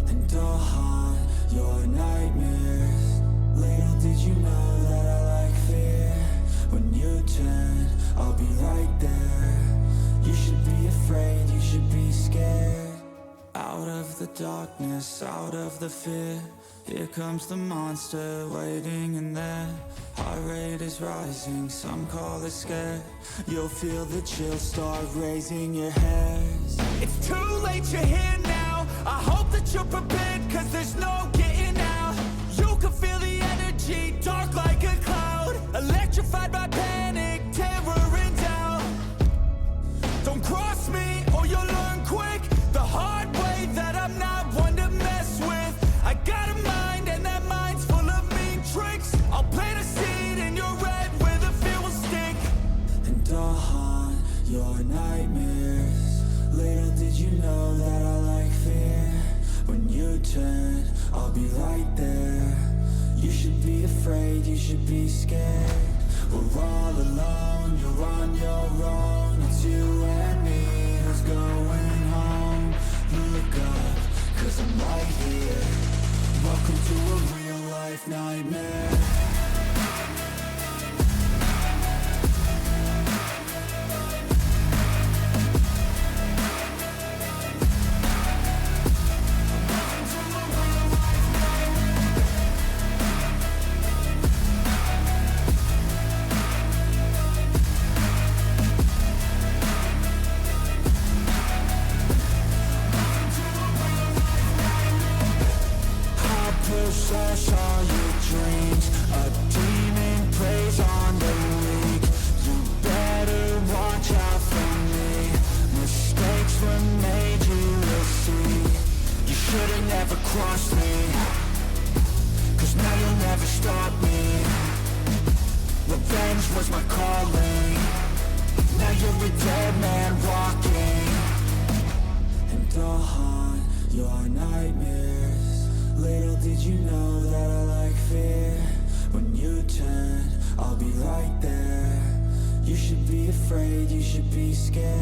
And I'll haunt your nightmares. Little did you know that I like fear. When you turn, I'll be right there. You should be afraid, you should be scared. Out of the darkness, out of the fear, here comes the monster waiting in there. Heart rate is rising, some call it scared. You'll feel the chills start raising your hairs. It's too late, you're here now. I hope that you're prepared, cause there's no getting out. You can feel the energy, dark like a cloud. Electrified by panic, terror and doubt. Don't cross me or you'll learn quick the hard way that I'm not one to mess with. I got a mind and that mind's full of mean tricks. I'll plant a seed in your red where the fear will stick. And I'll haunt your nightmares. Little did you know that I like fear. When you turn, I'll be right there. You should be afraid, you should be scared. We're all alone, you're on your own. It's you and me who's going home. Look up, cause I'm right here. Welcome to a real life nightmare. Slash all your dreams. A demon preys on the weak. You better watch out for me. Mistakes were made, you will see. You should've never crossed me, cause now you'll never stop me. Revenge was my calling. Now you're a dead man walking. And I'll haunt your nightmares. Little did you know that I like fear. When you turn, I'll be right there. You should be afraid, you should be scared.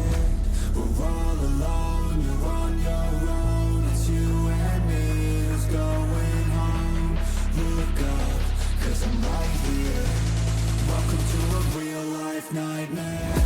We're all alone, you're on your own. It's you and me who's going home. Look up, cause I'm right here. Welcome to a real life nightmare.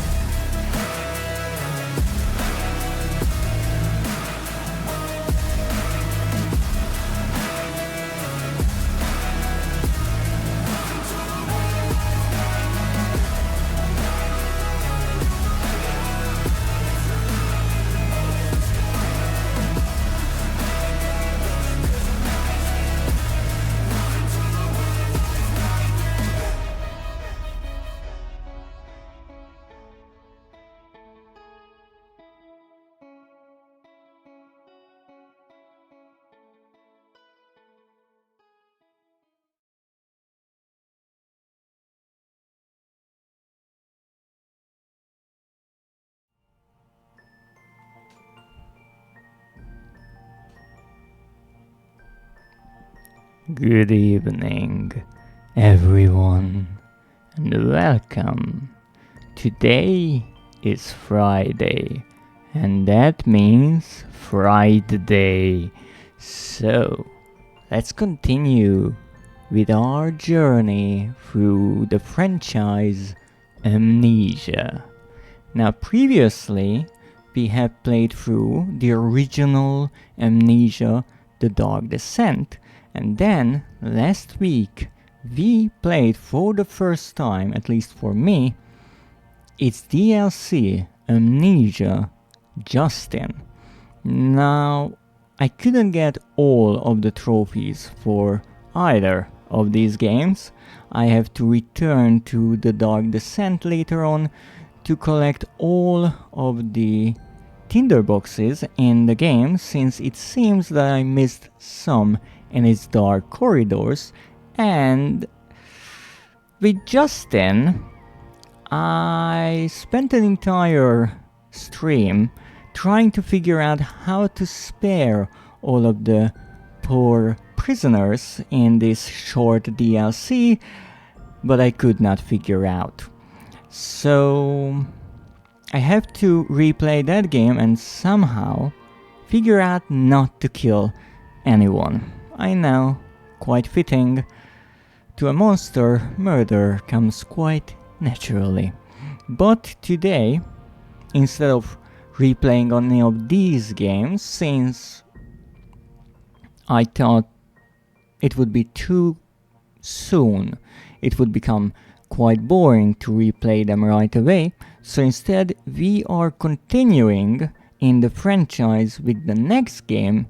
Good evening, everyone, and welcome. Today is Friday, and that means Friday. So, let's continue with our journey through the franchise Amnesia. Now, previously, we have played through the original Amnesia, The Dark Descent. And then, last week, we played for the first time, at least for me, its DLC, Amnesia Justin. Now, I couldn't get all of the trophies for either of these games. I have to return to the Dark Descent later on to collect all of the tinderboxes in the game, since it seems that I missed some in its dark corridors. And with Justin, I spent an entire stream trying to figure out how to spare all of the poor prisoners in this short DLC, but I could not figure out. So I have to replay that game and somehow figure out not to kill anyone. I know, quite fitting. To a monster, murder comes quite naturally. But today, instead of replaying any of these games, since I thought it would be too soon, it would become quite boring to replay them right away, so instead we are continuing in the franchise with the next game,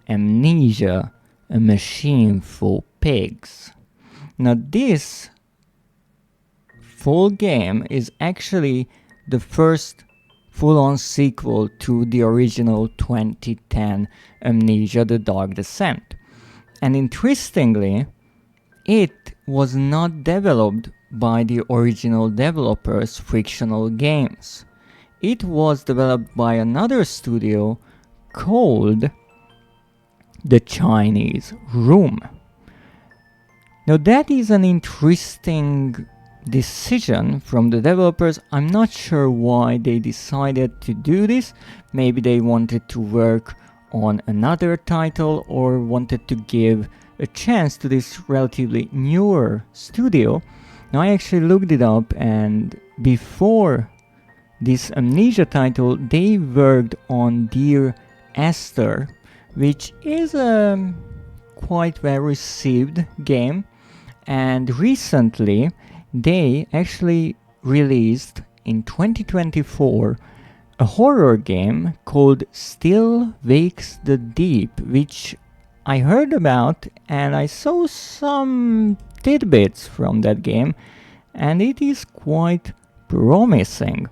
Amnesia, a machine for pigs. Now this full game is actually the first full-on sequel to the original 2010 Amnesia: The Dark Descent. And interestingly, it was not developed by the original developers, Frictional Games. It was developed by another studio called The Chinese Room. Now that is an interesting decision from the developers. I'm not sure why they decided to do this. Maybe they wanted to work on another title or wanted to give a chance to this relatively newer studio. Now I actually looked it up, and before this Amnesia title they worked on Dear Esther, which is a quite well received game, and recently they actually released in 2024 a horror game called Still Wakes the Deep, which I heard about and I saw some tidbits from that game, and it is quite promising.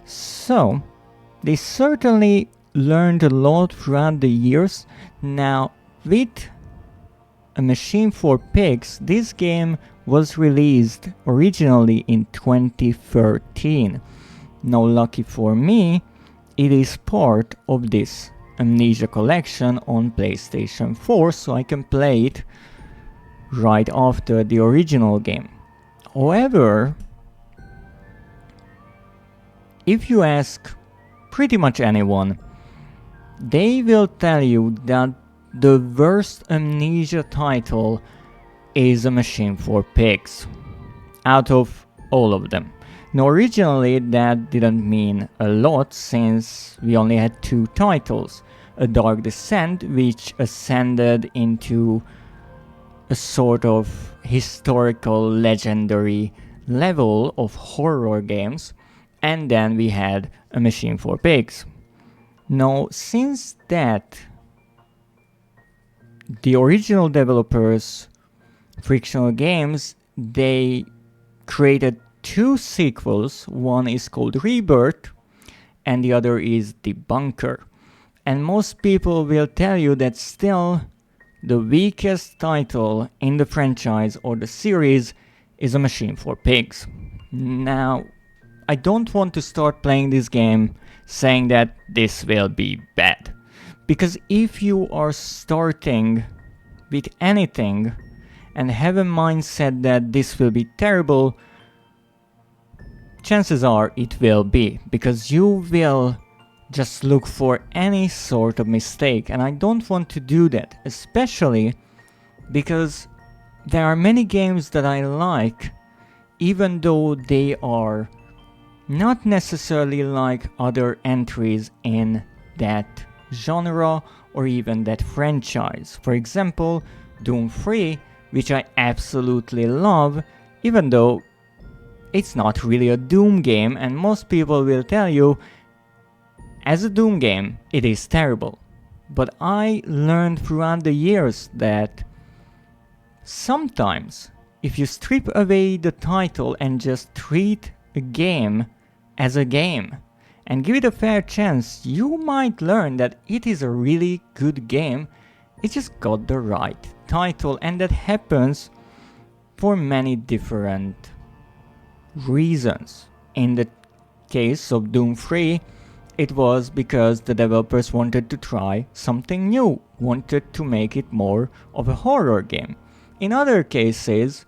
So they certainly learned a lot throughout the years. Now with A Machine for Pigs, this game was released originally in 2013. Now lucky for me, it is part of this Amnesia collection on PlayStation 4, so I can play it right after the original game. However, if you ask pretty much anyone, they will tell you that the worst Amnesia title is A Machine for Pigs, out of all of them. Now originally that didn't mean a lot, since we only had two titles, A Dark Descent, which ascended into a sort of historical legendary level of horror games, and then we had A Machine for Pigs. Now since that, the original developers, Frictional Games, they created two sequels. One is called Rebirth and the other is The Bunker. And most people will tell you that still the weakest title in the franchise or the series is A Machine for Pigs. Now, I don't want to start playing this game saying that this will be bad. Because if you are starting with anything and have a mindset that this will be terrible, chances are it will be, because you will just look for any sort of mistake, and I don't want to do that, especially because there are many games that I like, even though they are not necessarily like other entries in that genre or even that franchise. For example, Doom 3, which I absolutely love, even though it's not really a Doom game, and most people will tell you as a Doom game it is terrible. But I learned throughout the years that sometimes if you strip away the title and just treat a game as a game and give it a fair chance, you might learn that it is a really good game. It just got the right title, and that happens for many different reasons. In the case of Doom 3, it was because the developers wanted to try something new, wanted to make it more of a horror game. In other cases,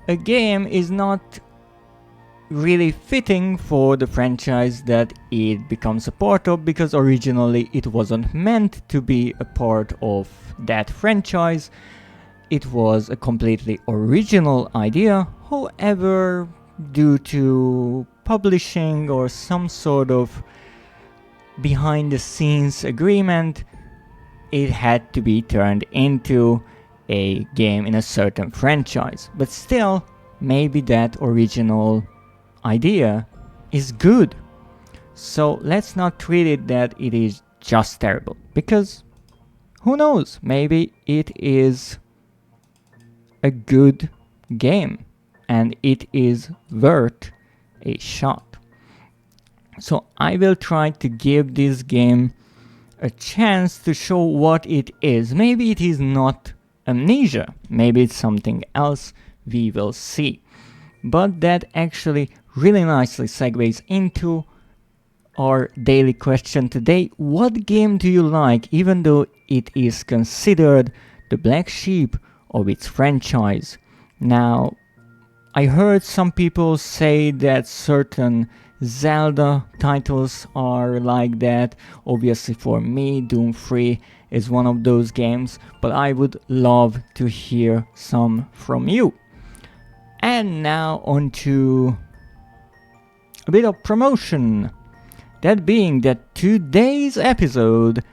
a game is not really fitting for the franchise that it becomes a part of, because originally it wasn't meant to be a part of that franchise. It was a completely original idea. However, due to publishing or some sort of behind the scenes agreement, it had to be turned into a game in a certain franchise. But still, maybe that original idea is good. So let's not treat it that it is just terrible, because who knows, maybe it is a good game and it is worth a shot. So I will try to give this game a chance to show what it is. Maybe it is not Amnesia, maybe it's something else, we will see. But that actually really nicely segues into our daily question today. What game do you like, even though it is considered the black sheep of its franchise? Now, I heard some people say that certain Zelda titles are like that. Obviously for me, Doom 3 is one of those games, but I would love to hear some from you. And now on to a bit of promotion. That being that today's episode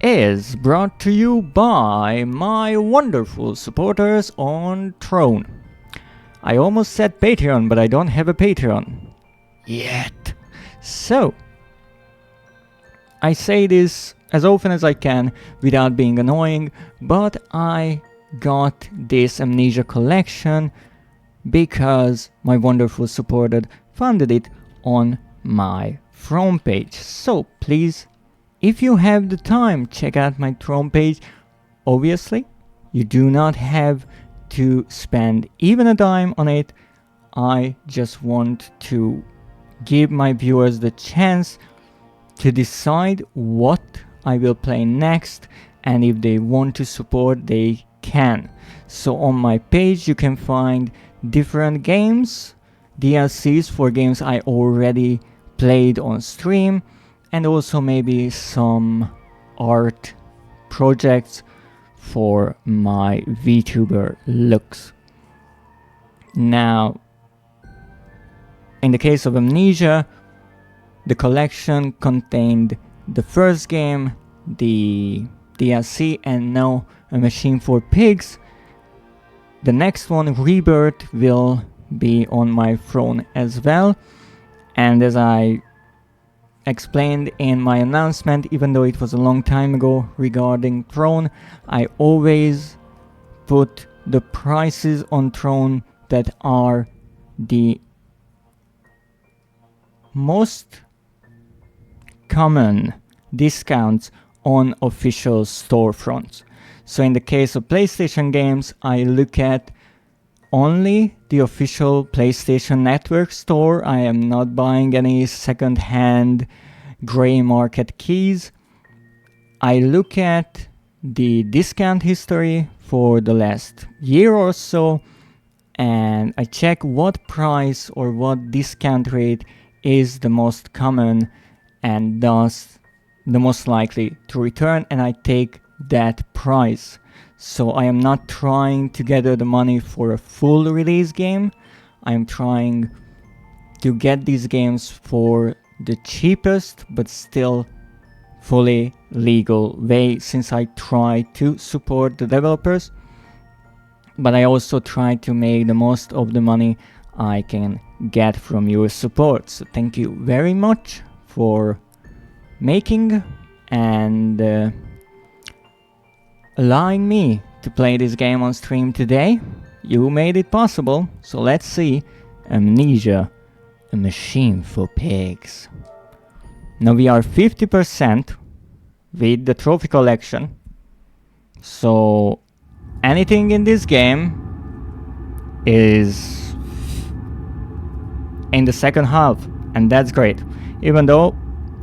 is brought to you by my wonderful supporters on Throne. I almost said Patreon, but I don't have a Patreon yet. So, I say this as often as I can without being annoying, but I got this Amnesia collection because my wonderful supporter funded it on my Throne page. So please, if you have the time, check out my Throne page. Obviously, you do not have to spend even a dime on it. I just want to give my viewers the chance to decide what I will play next, and if they want to support, they can. So on my page you can find different games, DLCs for games I already played on stream, and also maybe some art projects for my VTuber looks. Now, in the case of Amnesia, the collection contained the first game, the DLC, and now A Machine for Pigs. The next one, Rebirth, will be on my Throne as well. And as I explained in my announcement, even though it was a long time ago regarding Throne, I always put the prices on Throne that are the most common discounts on official storefronts. So in the case of PlayStation games, I look at only the official PlayStation Network store. I am not buying any second-hand gray market keys. I look at the discount history for the last year or so, and I check what price or what discount rate is the most common and thus the most likely to return, and I take that price. So I am not trying to gather the money for a full release game. I am trying to get these games for the cheapest but still fully legal way, since I try to support the developers, but I also try to make the most of the money I can get from your support. So thank you very much for making and allowing me to play this game on stream today. You made it possible, so let's see Amnesia, A Machine for Pigs. Now we are 50% with the trophy collection, so anything in this game is in the second half, and that's great. Even though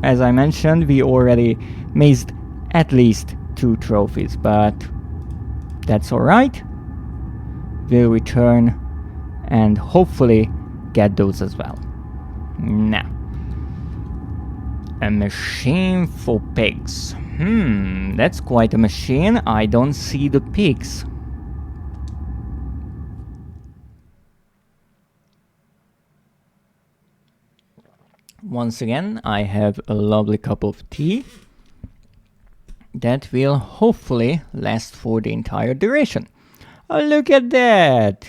As I mentioned, we already missed at least 2 trophies, but that's alright. We'll return and hopefully get those as well. Now, a machine for pigs. That's quite a machine. I don't see the pigs. Once again, I have a lovely cup of tea that will hopefully last for the entire duration. Oh, look at that!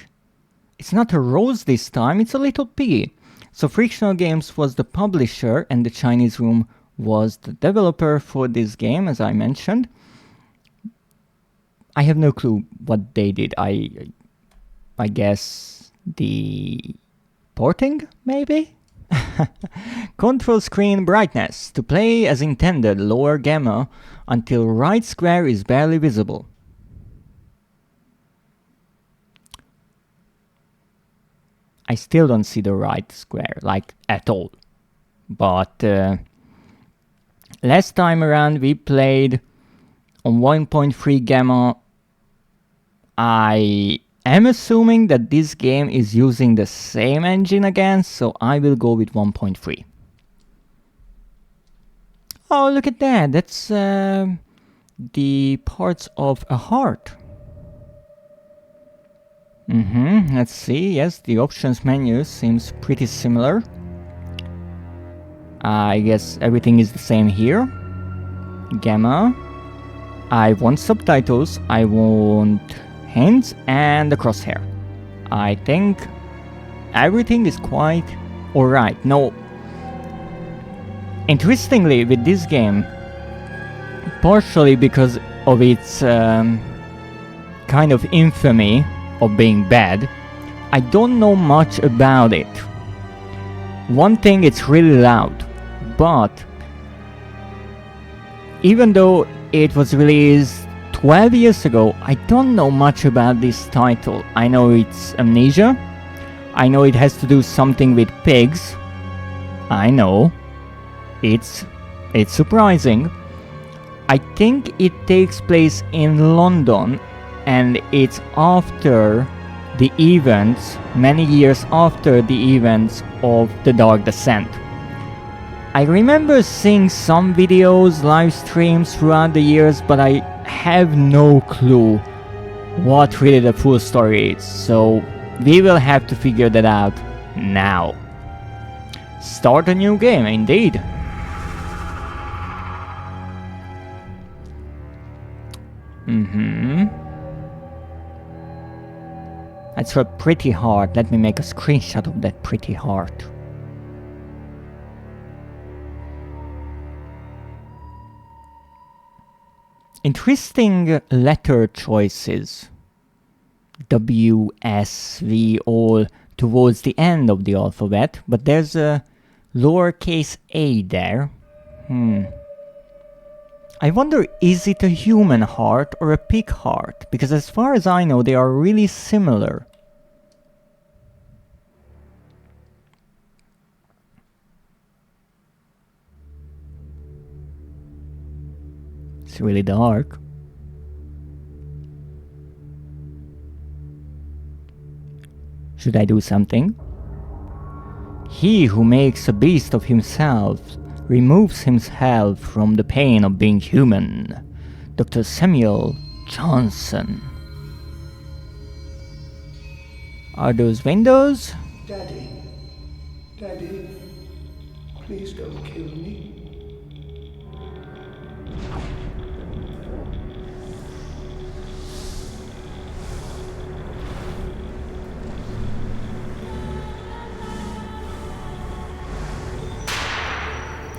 It's not a rose this time, it's a little piggy. So Frictional Games was the publisher and the Chinese Room was the developer for this game, as I mentioned. I have no clue what they did. I guess the porting, maybe? Control screen brightness. To play as intended, lower gamma until right square is barely visible. I still don't see the right square, like, at all. But last time around we played on 1.3 gamma. I am assuming that this game is using the same engine again, so I will go with 1.3. Oh, look at that! That's the parts of a heart. Let's see. Yes, the options menu seems pretty similar. I guess everything is the same here. Gamma. I want subtitles. I want hands and the crosshair. I think everything is quite alright. No. Interestingly, with this game, partially because of its kind of infamy of being bad, I don't know much about it. One thing, it's really loud, but even though it was released 12 years ago, I don't know much about this title. I know it's Amnesia. I know it has to do something with pigs. I know. It's surprising. I think it takes place in London and it's after the events, many years after the events of The Dark Descent. I remember seeing some videos, live streams throughout the years, but I have no clue what really the full story is, so we will have to figure that out now. Start a new game, indeed. That's a pretty heart. Let me make a screenshot of that pretty heart. Interesting letter choices. W, S, V, all towards the end of the alphabet, but there's a lowercase a there. I wonder, is it a human heart or a pig heart? Because as far as I know, they are really similar. It's really dark. Should I do something? He who makes a beast of himself removes himself from the pain of being human. Dr. Samuel Johnson. Are those windows? Daddy, Daddy, please don't kill me.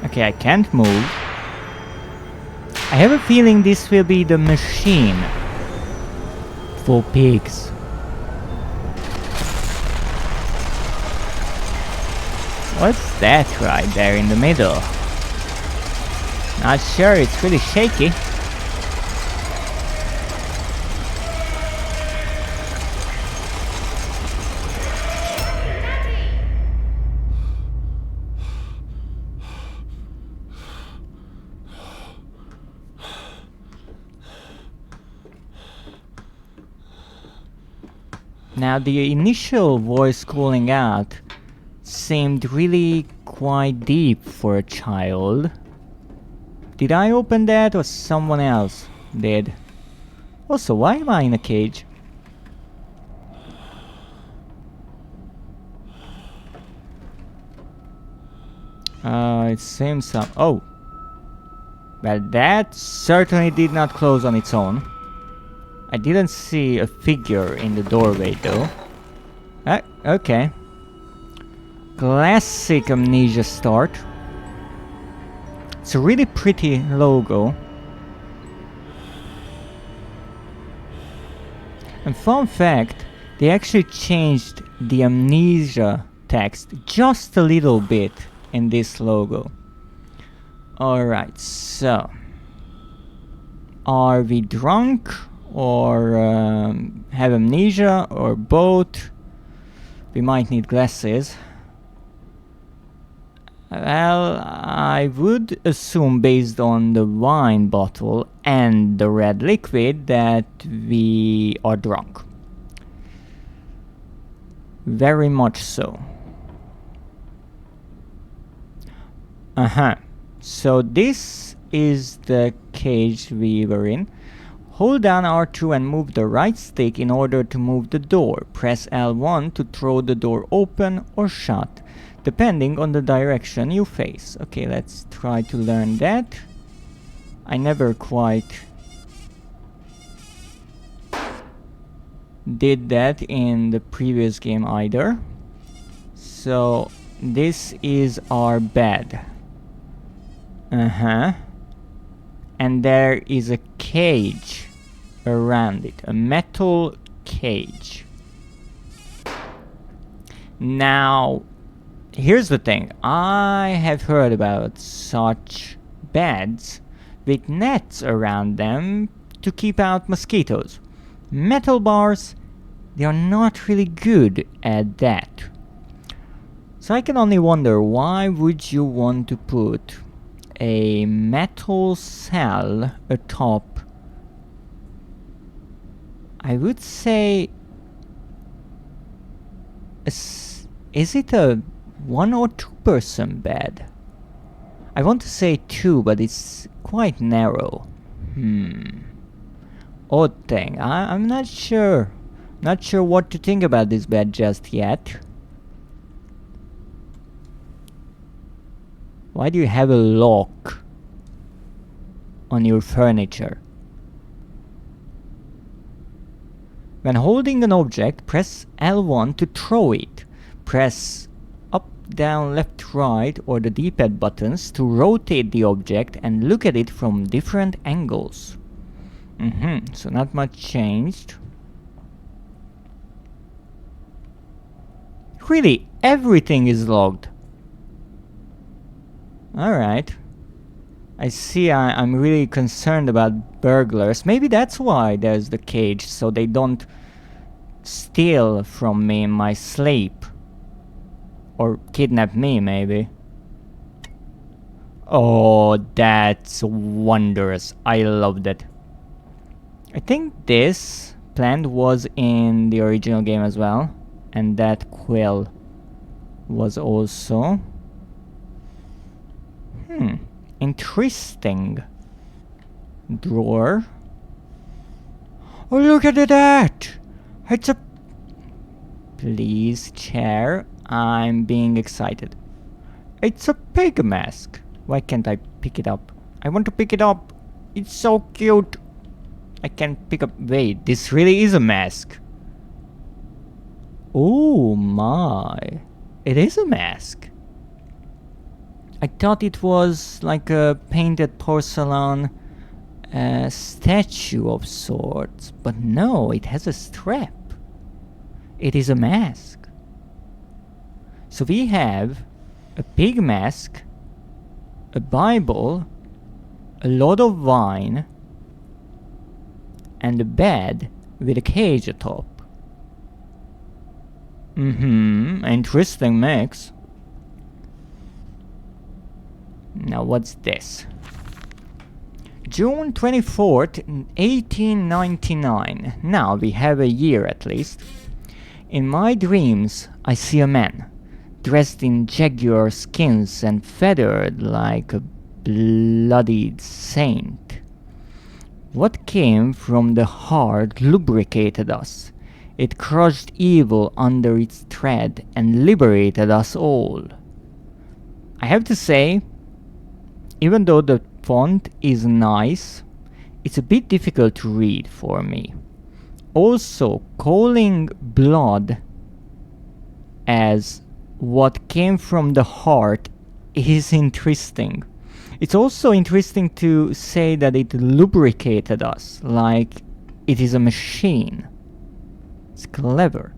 Okay, I can't move. I have a feeling this will be the machine for pigs. What's that right there in the middle? Not sure, it's really shaky. Now the initial voice calling out seemed really quite deep for a child. Did I open that or someone else did? Also, why am I in a cage? It seems some... Oh! Well, that certainly did not close on its own. I didn't see a figure in the doorway though. Okay. Classic Amnesia start. It's a really pretty logo. And fun fact, they actually changed the Amnesia text just a little bit in this logo. Alright, so... Are we drunk? Or have amnesia? Or both? We might need glasses. Well, I would assume based on the wine bottle and the red liquid that we are drunk. Very much so. So this is the cage we were in. Hold down R2 and move the right stick in order to move the door. Press L1 to throw the door open or shut, depending on the direction you face. Okay, let's try to learn that. I never quite did that in the previous game either. So this is our bed. And there is a cage around it, a metal cage. Now, here's the thing. I have heard about such beds with nets around them to keep out mosquitoes. Metal bars, they are not really good at that. So I can only wonder, why would you want to put a metal cell atop, I would say, is it a 1 or 2 person bed? I want to say 2, but it's quite narrow. Odd thing. I'm not sure. Not sure what to think about this bed just yet. Why do you have a lock on your furniture? When holding an object, press L1 to throw it. Press up, down, left, right or the D-pad buttons to rotate the object and look at it from different angles. So not much changed. Really, everything is logged. Alright. I see I'm really concerned about burglars. Maybe that's why there's the cage, so they don't steal from me in my sleep. Or kidnap me, maybe. Oh, that's wondrous. I loved it. I think this plant was in the original game as well. And that quill was also... Interesting. Drawer. Oh, look at that! It's a... Please, chair. I'm being excited. It's a pig mask. Why can't I pick it up? I want to pick it up. It's so cute. I can't pick up... Wait, this really is a mask. Oh my. It is a mask. I thought it was like a painted porcelain statue of sorts, but no, it has a strap. It is a mask. So we have a pig mask, a Bible, a lot of wine, and a bed with a cage atop. Interesting mix. Now what's this? June 24th, 1899. Now we have a year at least. In my dreams, I see a man, dressed in jaguar skins and feathered like a bloodied saint. What came from the heart lubricated us. It crushed evil under its tread and liberated us all. I have to say, even though the font is nice, it's a bit difficult to read for me. Also, calling blood as what came from the heart is interesting. It's also interesting to say that it lubricated us, like it is a machine. It's clever.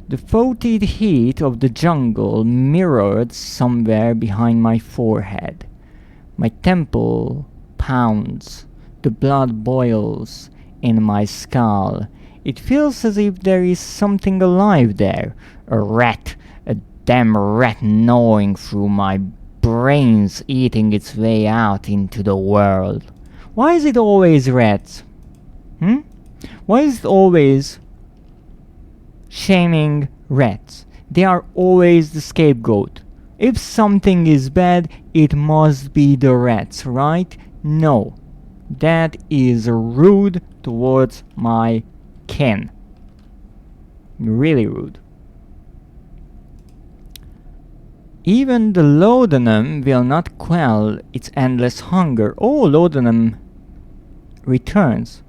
The foetid heat of the jungle mirrored somewhere behind my forehead. My temple pounds, the blood boils in my skull. It feels as if there is something alive there, a rat, a damn rat gnawing through my brains, eating its way out into the world. Why is it always rats? Why is it always shaming rats? They are always the scapegoat. If something is bad, it must be the rats, right? No. That is rude towards my kin. Really rude. Even the laudanum will not quell its endless hunger. Oh, laudanum returns.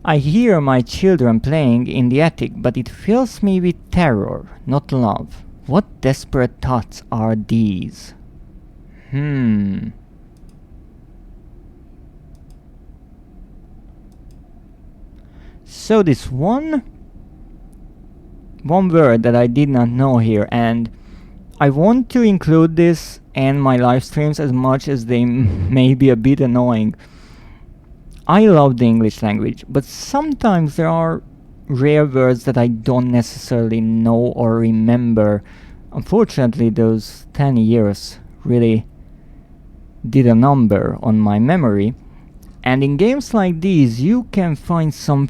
I hear my children playing in the attic, but it fills me with terror, not love. What desperate thoughts are these? So this one word that I did not know here, and I want to include this in my live streams as much as they may be a bit annoying. I love the English language, but sometimes there are rare words that I don't necessarily know or remember. Unfortunately, those 10 years really did a number on my memory. And in games like these, you can find some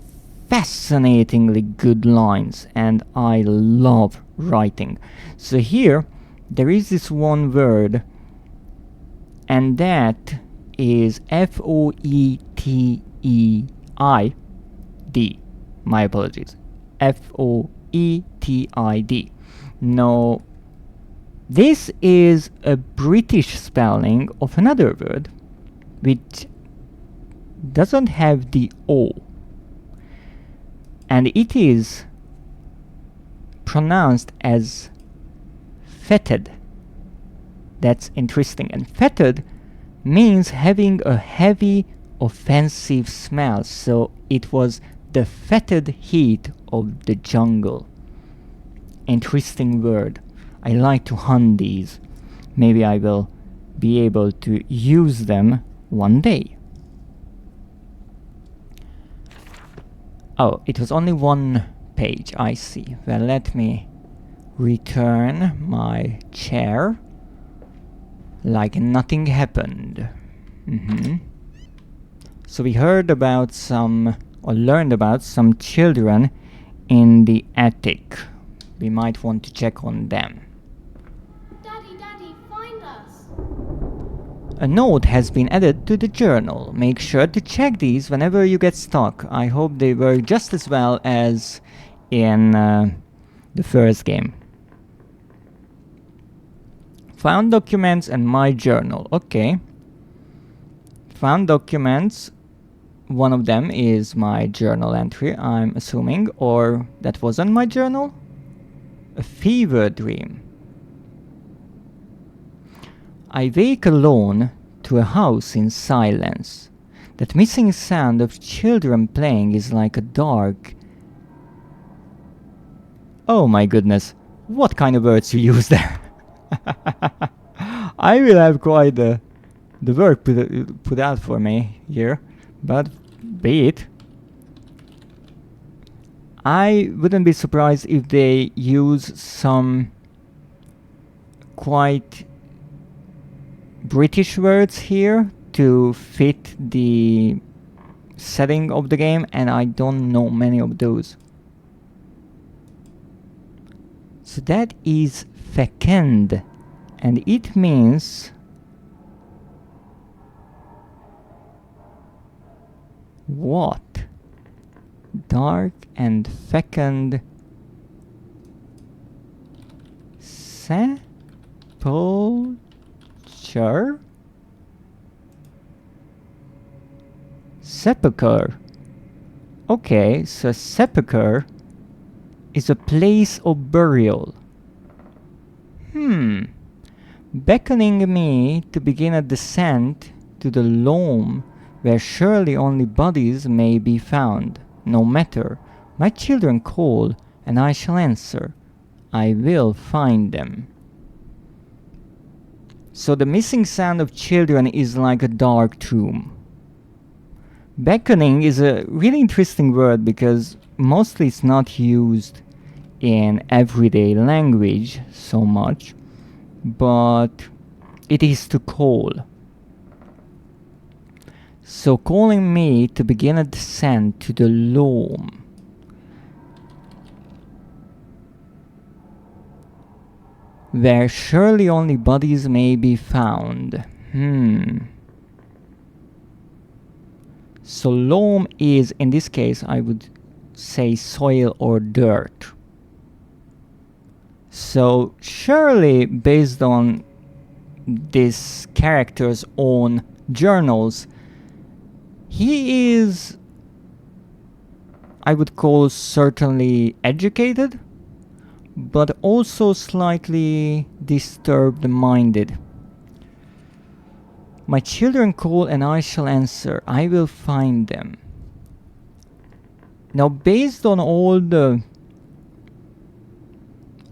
fascinatingly good lines, and I love writing. So here, there is this one word, and that is F-O-E-T-E-I-D. My apologies. F-O-E-T-I-D. No, this is a British spelling of another word, which doesn't have the O. And it is pronounced as fetid. That's interesting. And fetid means having a heavy, offensive smell. So it was the fetid heat of the jungle. Interesting word. I like to hunt these. Maybe I will be able to use them one day. Oh, it was only one page, I see. Well, let me return my chair like nothing happened. So we heard about or learned about some children in the attic. We might want to check on them. Daddy, find us! A note has been added to the journal. Make sure to check these whenever you get stuck. I hope they work just as well as in the first game. Found documents and my journal. Okay. Found documents. One of them is my journal entry, I'm assuming. Or that wasn't my journal? A fever dream. I wake alone to a house in silence. That missing sound of children playing is like a dark... Oh my goodness, what kind of words you use there? I will have quite the work put out for me here, but be it. I wouldn't be surprised if they use some quite British words here to fit the setting of the game, and I don't know many of those. So that is fecund, and it means what? Dark and fecund sepulchre? Sepulchre. Okay, so sepulchre is a place of burial. Beckoning me to begin a descent to the loam where surely only bodies may be found. No matter, my children call, and I shall answer. I will find them. So the missing sound of children is like a dark tomb. Beckoning is a really interesting word because mostly it's not used in everyday language so much, but it is to call. So calling me to begin a descent to the loam. Where surely only bodies may be found. So loam is, in this case, I would say soil or dirt. So surely based on this character's own journals, he is, I would call, certainly educated, but also slightly disturbed-minded. My children call and I shall answer. I will find them. Now, based on all the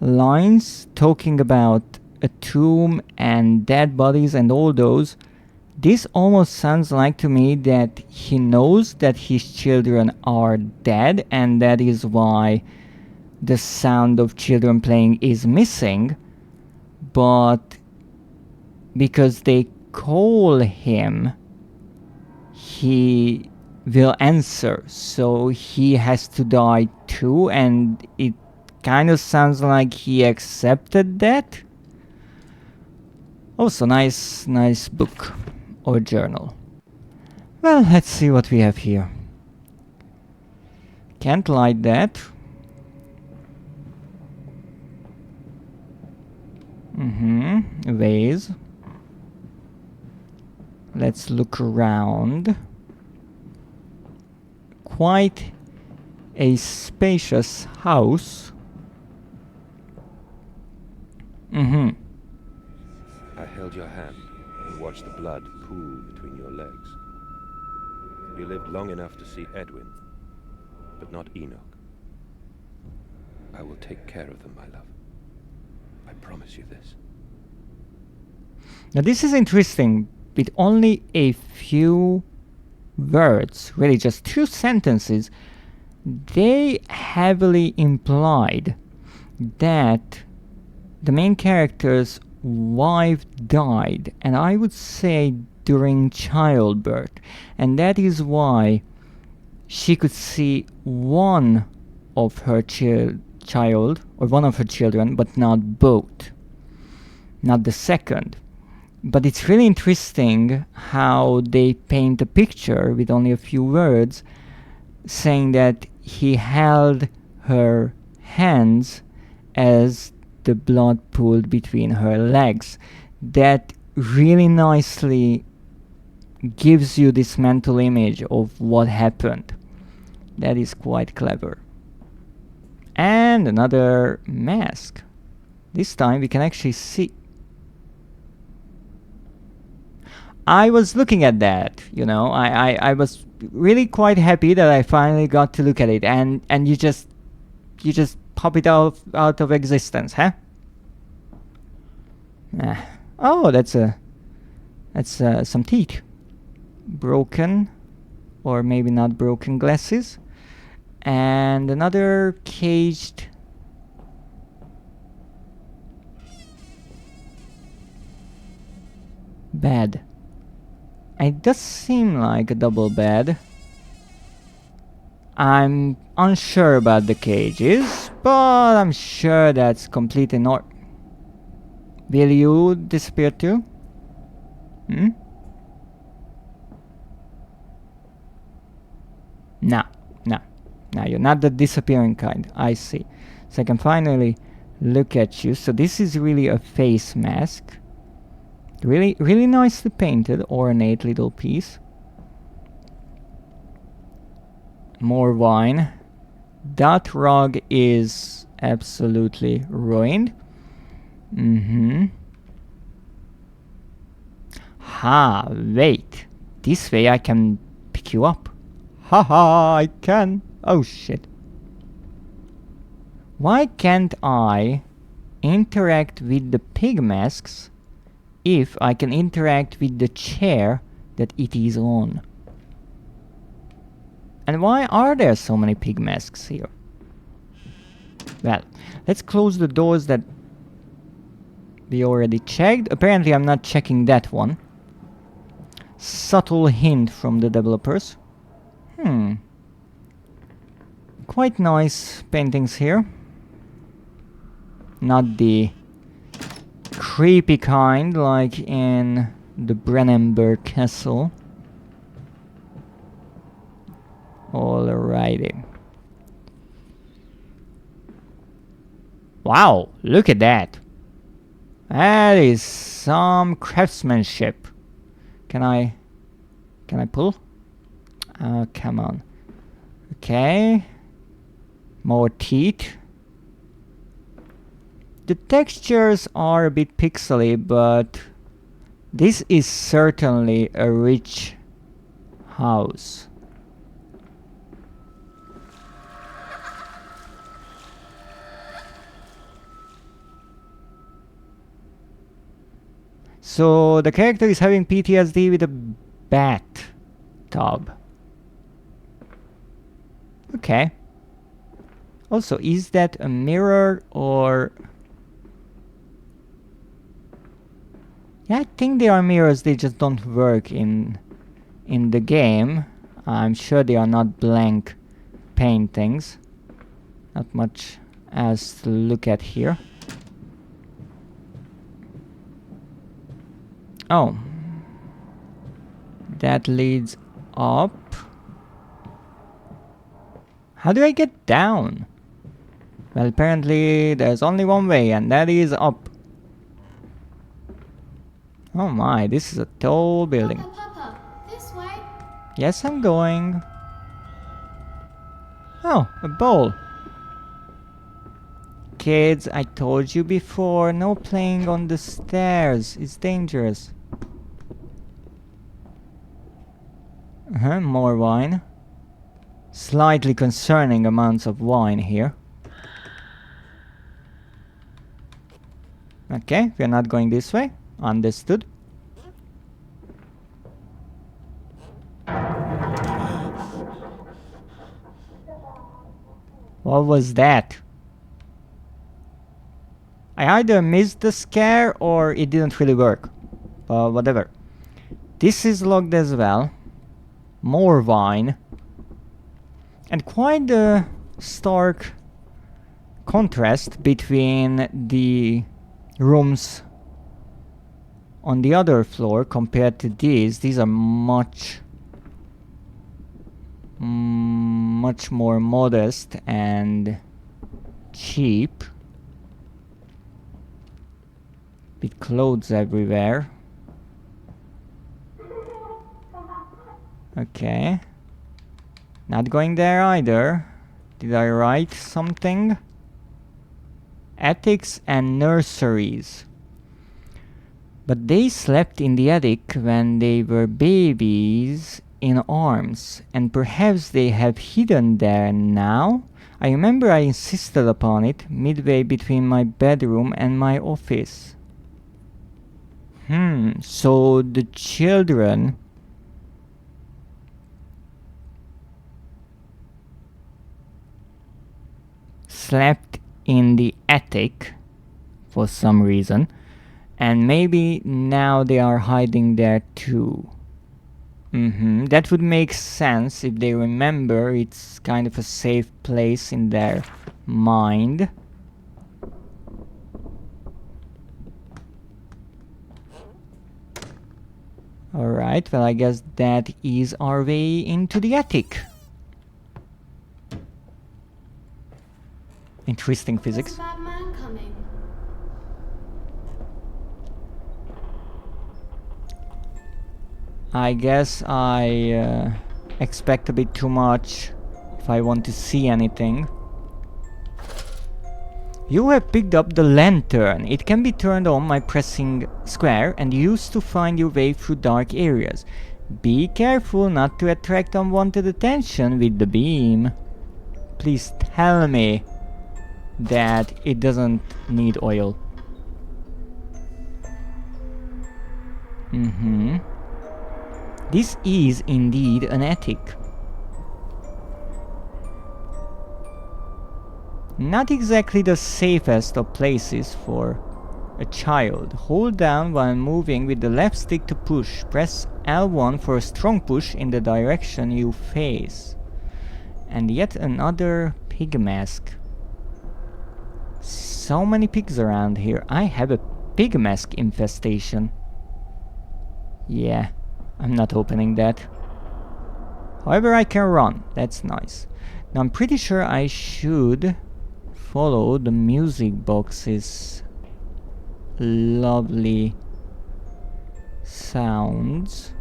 lines talking about a tomb and dead bodies and all those, this almost sounds like to me that he knows that his children are dead, and that is why the sound of children playing is missing, but because they call him, he will answer, so he has to die too, and it kind of sounds like he accepted that. Also, nice book or journal. Well, let's see what we have here. Can't light that. Vase. Let's look around. Quite a spacious house. I held your hand and watched the blood pool between your legs. You lived long enough to see Edwin, but not Enoch. I will take care of them, my love. I promise you this. Now this is interesting. With only a few words, really just 2 sentences, they heavily implied that the main character's wife died, and I would say during childbirth, and that is why she could see one of her child or one of her children, but not both, not the second. But it's really interesting how they paint a picture with only a few words, saying that he held her hands as the blood pooled between her legs. That really nicely gives you this mental image of what happened. That is quite clever. And another mask. This time we can actually see. I was looking at that, you know, I was really quite happy that I finally got to look at it, and you just pop it out of existence, huh? Oh, that's some teeth. Broken, or maybe not broken glasses. And another caged bed. It does seem like a double bed. I'm unsure about the cages, But I'm sure that's completely not... Will you disappear too? Hmm? No, no. No, you're not the disappearing kind. I see. So I can finally look at you. So this is really a face mask. Really, really nicely painted, ornate little piece. More wine. That rug is absolutely ruined. Ha, wait. This way I can pick you up. Haha, I can. Oh shit. Why can't I interact with the pig masks if I can interact with the chair that it is on? And why are there so many pig masks here? Well, let's close the doors that we already checked. Apparently I'm not checking that one. Subtle hint from the developers. Quite nice paintings here. Not the creepy kind like in the Brennenburg Castle. Alrighty. Wow, look at that. That is some craftsmanship. Can I pull? Oh, come on. Okay. More teeth. The textures are a bit pixely, but this is certainly a rich house. So the character is having PTSD with a bathtub. Okay. Also, is that a mirror or... Yeah, I think they are mirrors, they just don't work in the game. I'm sure they are not blank paintings. Not much else to look at here. Oh. That leads up. How do I get down? Well, apparently there's only one way, and that is up. Oh my, this is a tall building. Papa, this way. Yes, I'm going. Oh, a bowl. Kids, I told you before, no playing on the stairs. It's dangerous. More wine. Slightly concerning amounts of wine here. Okay, we're not going this way. Understood. What was that? I either missed the scare or it didn't really work. But whatever. This is locked as well. More wine. And quite a stark contrast between the rooms on the other floor compared to these. These are much more modest and cheap. With clothes everywhere. Okay. Not going there either. Did I write something? Attics and nurseries. But they slept in the attic when they were babies in arms, and perhaps they have hidden there now? I remember I insisted upon it, midway between my bedroom and my office. So the children slept in the attic for some reason, and maybe now they are hiding there too. That would make sense if they remember it's kind of a safe place in their mind. Alright, well I guess that is our way into the attic. Interesting There's physics. a bad man coming. I guess I expect a bit too much if I want to see anything. You have picked up the lantern. It can be turned on by pressing square and used to find your way through dark areas. Be careful not to attract unwanted attention with the beam. Please tell me that it doesn't need oil. This is indeed an attic. Not exactly the safest of places for a child. Hold down while moving with the left stick to push. Press L1 for a strong push in the direction you face. And yet another pig mask. So many pigs around here. I have a pig mask infestation. Yeah, I'm not opening that. However, I can run. That's nice. Now I'm pretty sure I should follow the music box's lovely sounds.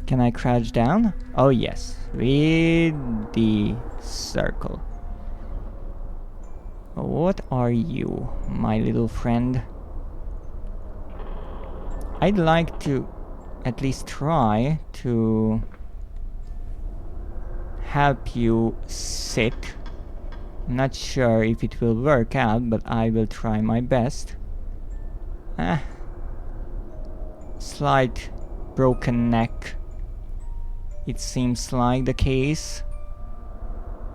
Can I crouch down? Oh yes, with the circle. What are you, my little friend? I'd like to at least try to help you sit. I'm not sure if it will work out, but I will try my best. Slight broken neck. It seems like the case.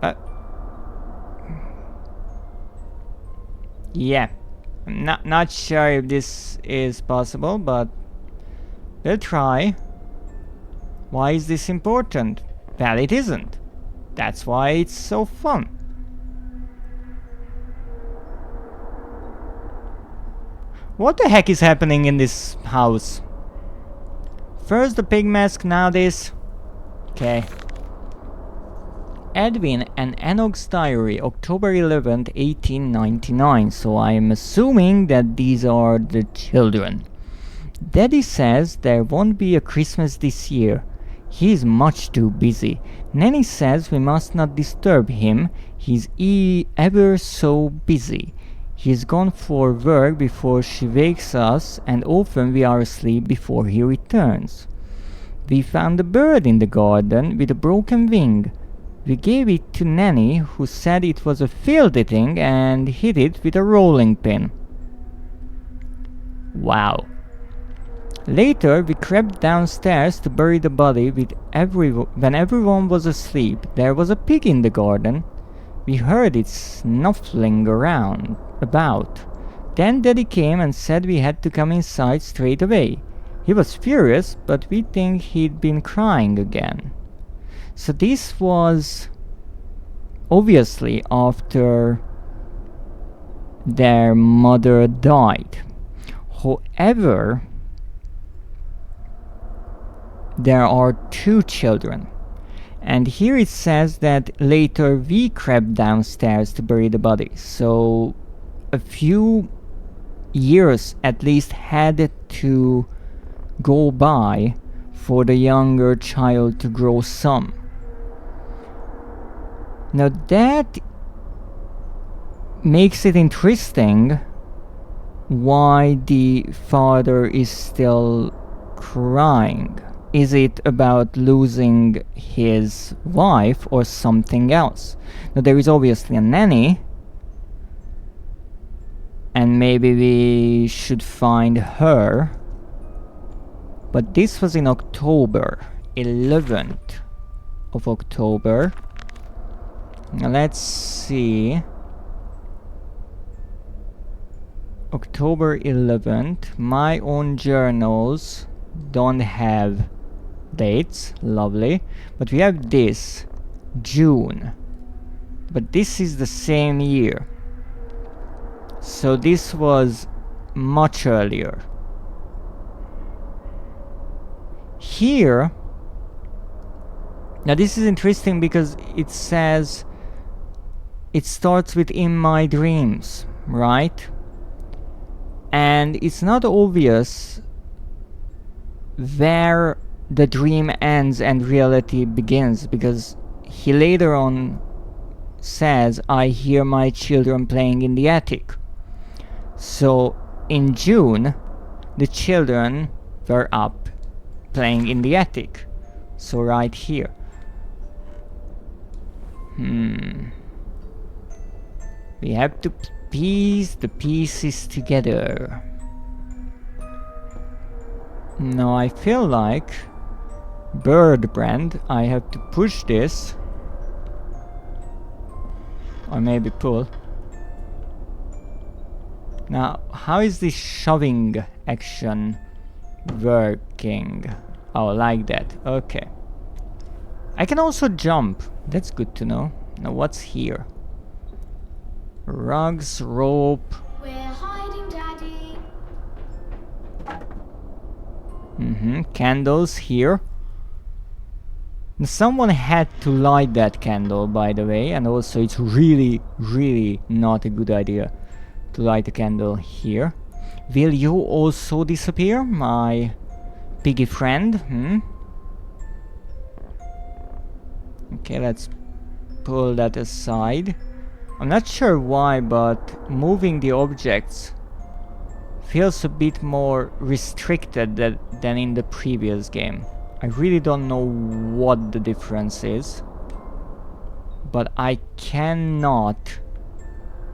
But yeah, I'm not sure if this is possible, but we'll try. Why is this important? Well, it isn't. That's why it's so fun. What the heck is happening in this house? First the pig mask, now this. Okay. Edwin and Enog's diary, October 11th, 1899. So I'm assuming that these are the children. Daddy says there won't be a Christmas this year. He's much too busy. Nanny says we must not disturb him. He's ever so busy. He's gone for work before she wakes us, and often we are asleep before he returns. We found a bird in the garden with a broken wing. We gave it to Nanny, who said it was a filthy thing, and hit it with a rolling pin. Wow. Later, we crept downstairs to bury the body when everyone was asleep. There was a pig in the garden. We heard it snuffling about. Then Daddy came and said we had to come inside straight away. He was furious, but we think he'd been crying again. So this was obviously after their mother died. However, there are two children. And here it says that later we crept downstairs to bury the body. So a few years at least had to go by for the younger child to grow some. Now that makes it interesting why the father is still crying. Is it about losing his wife or something else? Now there is obviously a nanny, and maybe we should find her. But this was in October, 11th of October. Now let's see. October 11th. My own journals don't have dates, lovely, but we have this, June. But this is the same year. So this was much earlier. Here, now this is interesting because it says it starts with "in my dreams," right? And it's not obvious where the dream ends and reality begins, because he later on says, "I hear my children playing in the attic." So in June, the children were up playing in the attic. So right here. We have to piece the pieces together. Now I feel like bird brand, I have to push this. Or maybe pull. Now, how is this shoving action working? Oh, like that. Okay. I can also jump. That's good to know. Now, what's here? Rugs, rope. We're hiding, Daddy. Candles here. Someone had to light that candle, by the way, and also it's really, really not a good idea to light a candle here. Will you also disappear, my piggy friend? Okay, let's pull that aside. I'm not sure why, but moving the objects feels a bit more restricted than in the previous game. I really don't know what the difference is, but I cannot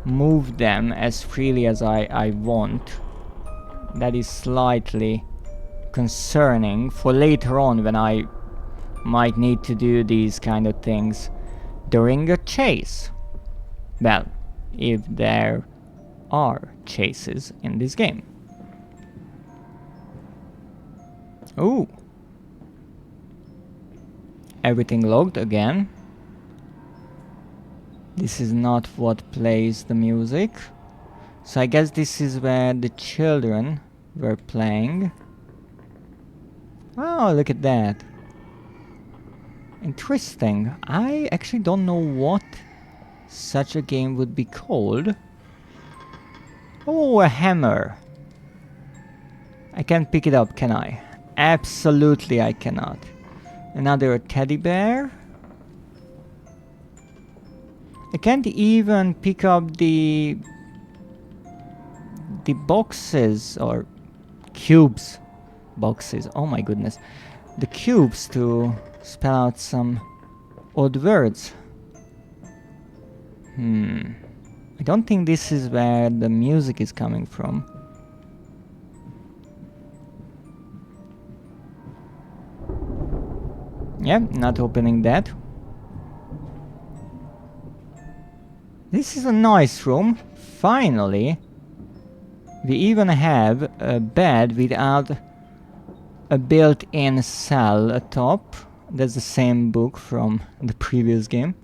move them as freely as I want. That is slightly concerning for later on when I might need to do these kind of things during a chase. Well, if there are chases in this game. Ooh. Everything logged again. This is not what plays the music. So I guess this is where the children were playing. Oh, look at that. Interesting. I actually don't know what such a game would be called. Oh, a hammer. I can't pick it up, can I? Absolutely I cannot. Another teddy bear. I can't even pick up the boxes or cubes. Boxes, oh my goodness. The cubes to spell out some odd words. I don't think this is where the music is coming from. Yeah, not opening that. This is a nice room. Finally, we even have a bed without a built-in cell atop. That's the same book from the previous game.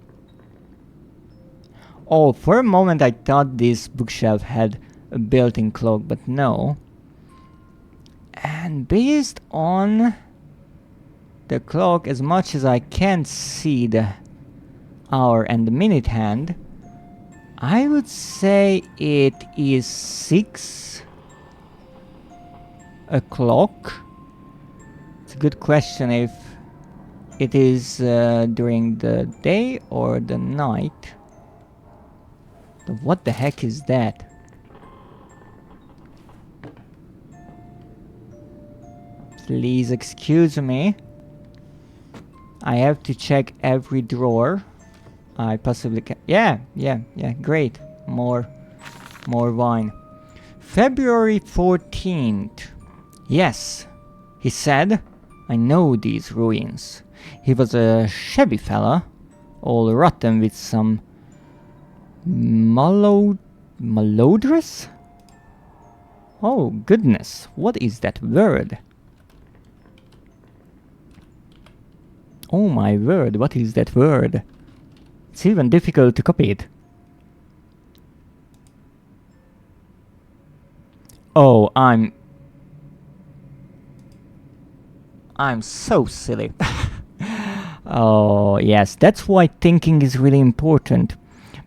Oh, for a moment I thought this bookshelf had a built-in clock, but no. And based on the clock, as much as I can't see the hour and the minute hand, I would say it is 6 o'clock. It's a good question if it is during the day or the night. But what the heck is that? Please excuse me. I have to check every drawer I possibly can. Yeah, great. More wine. February 14th. Yes, he said, I know these ruins. He was a shabby fella, all rotten with some malodorous? Oh goodness, what is that word? Oh my word, what is that word? It's even difficult to copy it. Oh, I'm so silly. Oh, yes, that's why thinking is really important.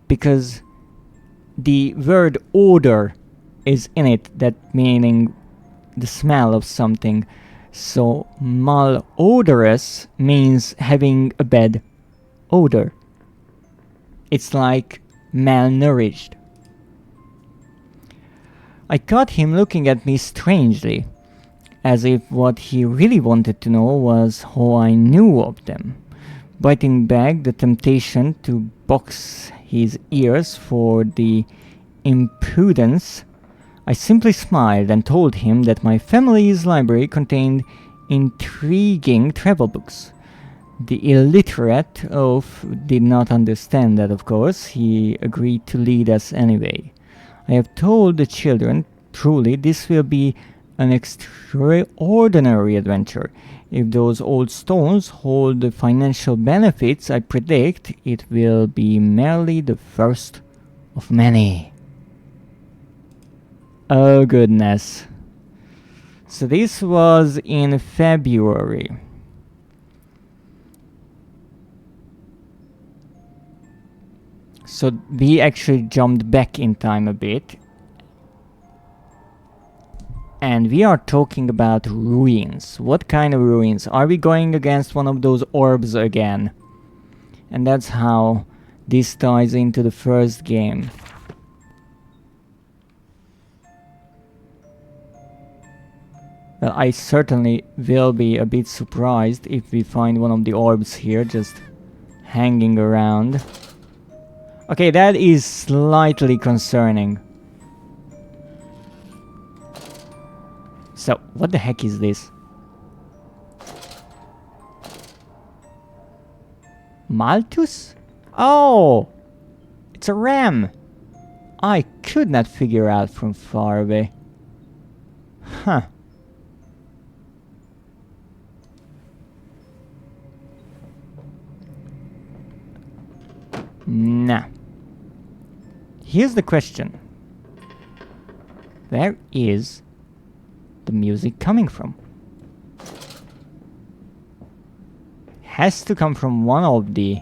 Because the word odor is in it, that meaning the smell of something. So malodorous means having a bad odor. It's like malnourished. I caught him looking at me strangely, as if what he really wanted to know was how I knew of them. Biting back the temptation to box his ears for the impudence, I simply smiled and told him that my family's library contained intriguing travel books. The illiterate oaf did not understand that, of course. He agreed to lead us anyway. I have told the children, truly, this will be an extraordinary adventure. If those old stones hold the financial benefits I predict, it will be merely the first of many. Oh goodness. So this was in February. So we actually jumped back in time a bit. And we are talking about ruins. What kind of ruins? Are we going against one of those orbs again? And that's how this ties into the first game. Well, I certainly will be a bit surprised if we find one of the orbs here just hanging around. Okay, that is slightly concerning. So, what the heck is this? Malthus? Oh! It's a ram! I could not figure out from far away. Huh. Nah. Here's the question. Where is the music coming from? Has to come from one of the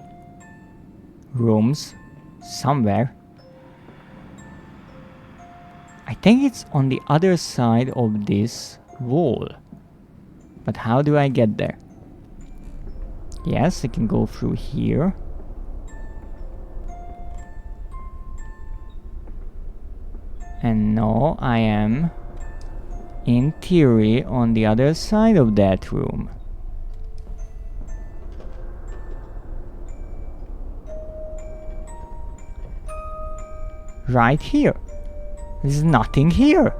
rooms somewhere. I think it's on the other side of this wall. But how do I get there? Yes, I can go through here. And no, I am, in theory, on the other side of that room. Right here. There's nothing here.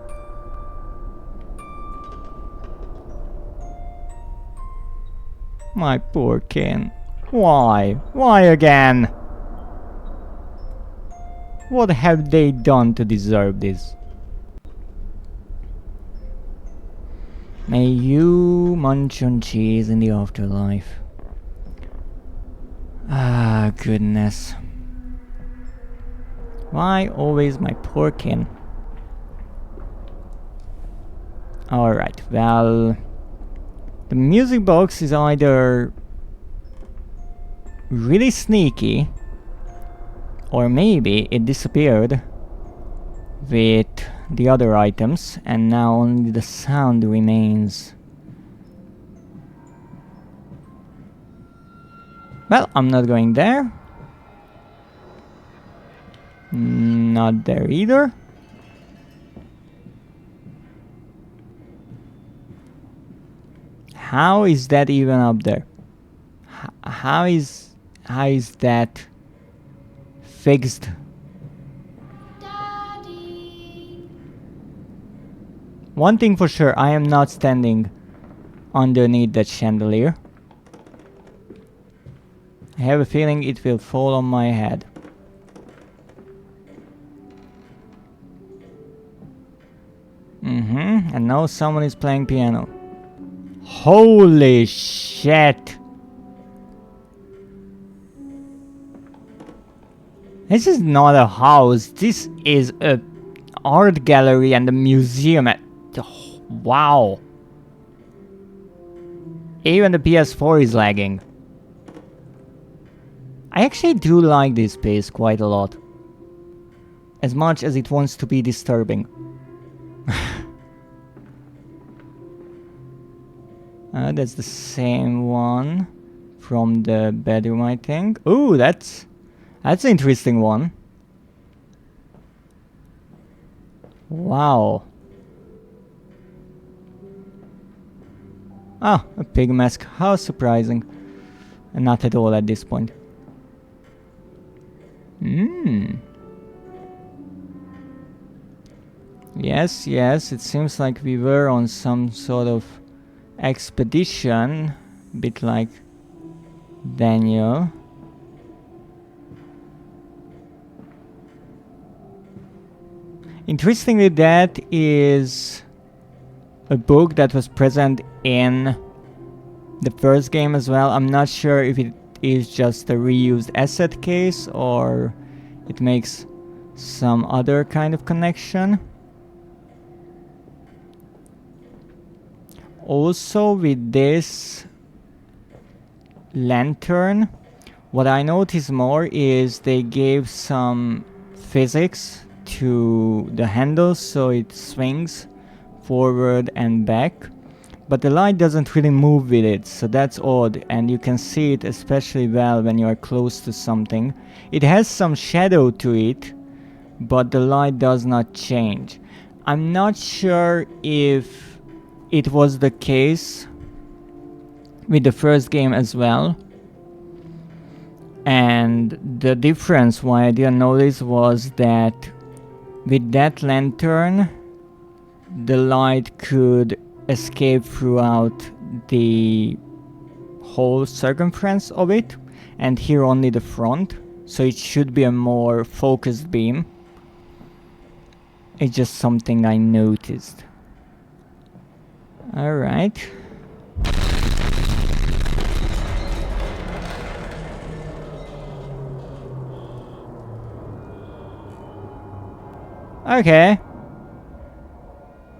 My poor kin. Why? Why again? What have they done to deserve this? May you munch on cheese in the afterlife. Ah, goodness. Why always my poor kin? Alright, well... the music box is either really sneaky, or maybe it disappeared with the other items and now only the sound remains. Well, I'm not going there. Not there either. How is that even up there? How is that fixed? Daddy. One thing for sure, I am not standing underneath that chandelier. I have a feeling it will fall on my head. And now someone is playing piano. Holy shit! This is not a house. This is a art gallery and a museum. Wow. Even the PS4 is lagging. I actually do like this space quite a lot. As much as it wants to be disturbing. That's the same one from the bedroom, I think. Ooh, that's an interesting one. Wow. Ah, a pig mask. How surprising. And not at all at this point. Yes, yes, it seems like we were on some sort of expedition. A bit like Daniel. Interestingly, that is a book that was present in the first game as well. I'm not sure if it is just a reused asset case or it makes some other kind of connection. Also with this lantern, what I noticed more is they gave some physics to the handle so it swings forward and back, but the light doesn't really move with it, so that's odd, and you can see it especially well when you are close to something. It has some shadow to it, but the light does not change. I'm not sure if it was the case with the first game as well. And the difference why I didn't notice was that with that lantern, the light could escape throughout the whole circumference of it, and here only the front, so it should be a more focused beam. It's just something I noticed. Alright. Okay.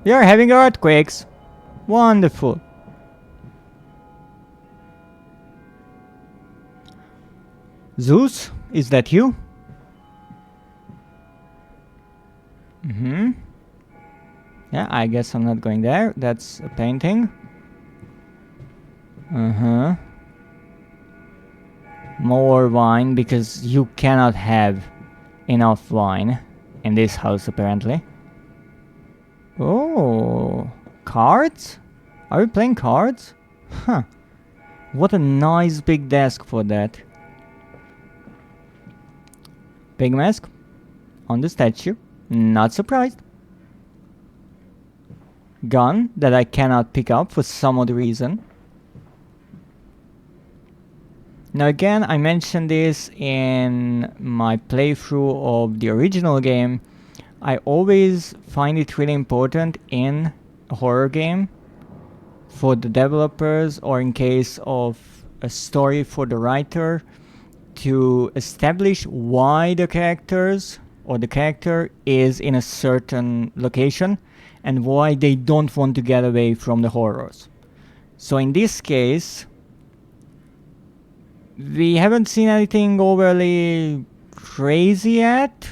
We are having earthquakes. Wonderful. Zeus, is that you? Yeah, I guess I'm not going there. That's a painting. More wine, because you cannot have enough wine in this house, apparently. Oh, cards? Are we playing cards? Huh. What a nice big desk for that. Pig mask on the statue. Not surprised. Gun that I cannot pick up for some odd reason. Now again, I mentioned this in my playthrough of the original game. I always find it really important in a horror game for the developers, or in case of a story for the writer, to establish why the characters or the character is in a certain location and why they don't want to get away from the horrors. So in this case, we haven't seen anything overly crazy yet.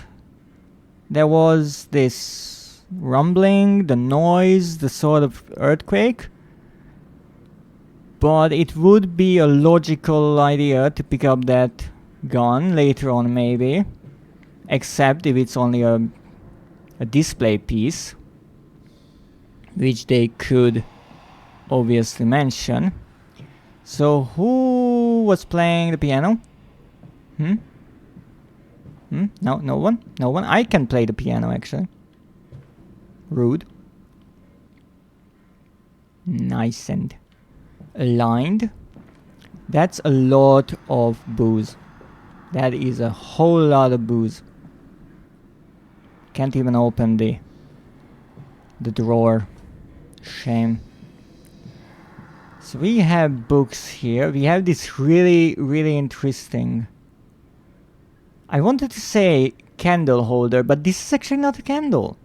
There was this rumbling, the noise, the sort of earthquake. But it would be a logical idea to pick up that gun later on, maybe. Except if it's only a display piece, which they could obviously mention. So who was playing the piano? No, no one? No one? I can play the piano, actually. Rude. Nice and aligned. That's a lot of booze. That is a whole lot of booze. Can't even open the drawer. Shame. So we have books here. We have this really, really interesting... I wanted to say candle holder, but this is actually not a candle.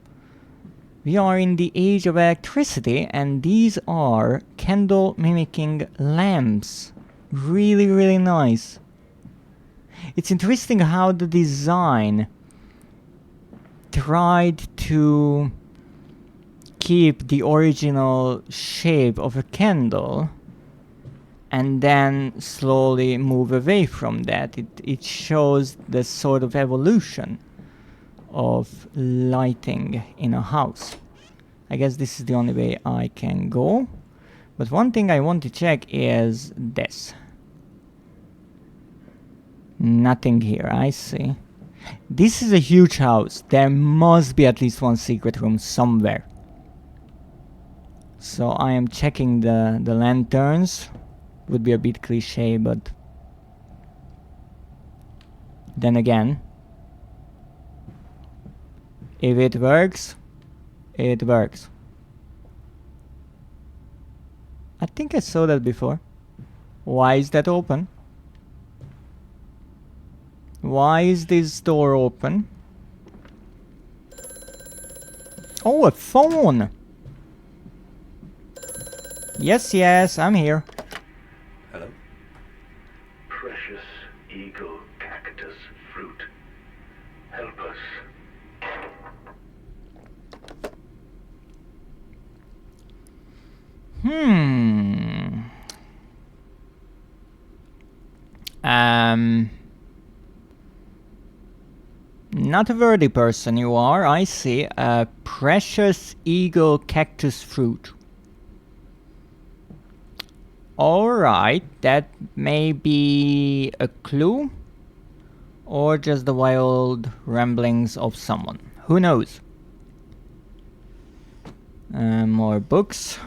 We are in the age of electricity, and these are candle mimicking lamps. Really, really nice. It's interesting how the design tried to keep the original shape of a candle and then slowly move away from that. It shows the sort of evolution of lighting in a house. I guess this is the only way I can go. But one thing I want to check is this. Nothing here, I see. This is a huge house. There must be at least one secret room somewhere. So I am checking the lanterns. Would be a bit cliche, but then again, if it works, it works. I think I saw that before. Why is that open? Why is this door open? Oh, a phone! Yes, yes, I'm here. Hello? Precious eagle cactus fruit. Help us. Not a worthy person you are, I see. A precious eagle cactus fruit. Alright, that may be a clue. Or just the wild ramblings of someone. Who knows? More books.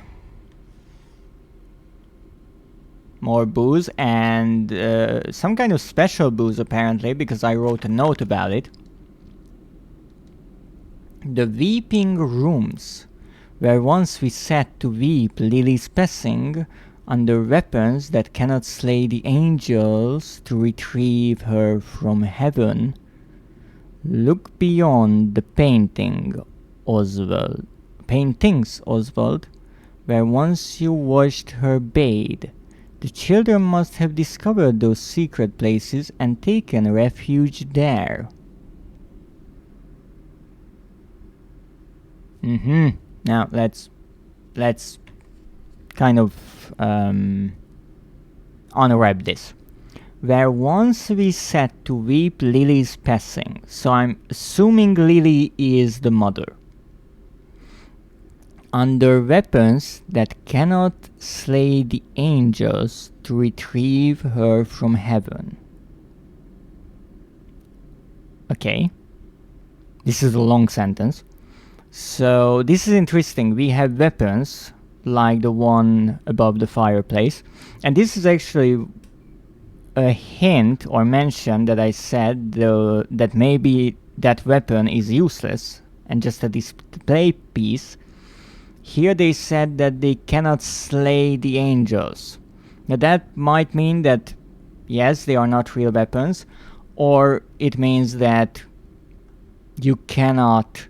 More booze, and some kind of special booze apparently, because I wrote a note about it. The weeping rooms, where once we sat to weep Lily's passing, under weapons that cannot slay the angels to retrieve her from heaven. Look beyond the paintings, Oswald, where once you watched her bathe. The children must have discovered those secret places and taken refuge there. Now let's kind of unwrap this. Where once we sat to weep Lily's passing. So I'm assuming Lily is the mother. Under weapons that cannot slay the angels to retrieve her from heaven. Okay. This is a long sentence. So this is interesting. We have weapons like the one above the fireplace. And this is actually a hint or mention that I said that maybe that weapon is useless and just a display piece. Here they said that they cannot slay the angels. Now that might mean that yes, they are not real weapons, or it means that you cannot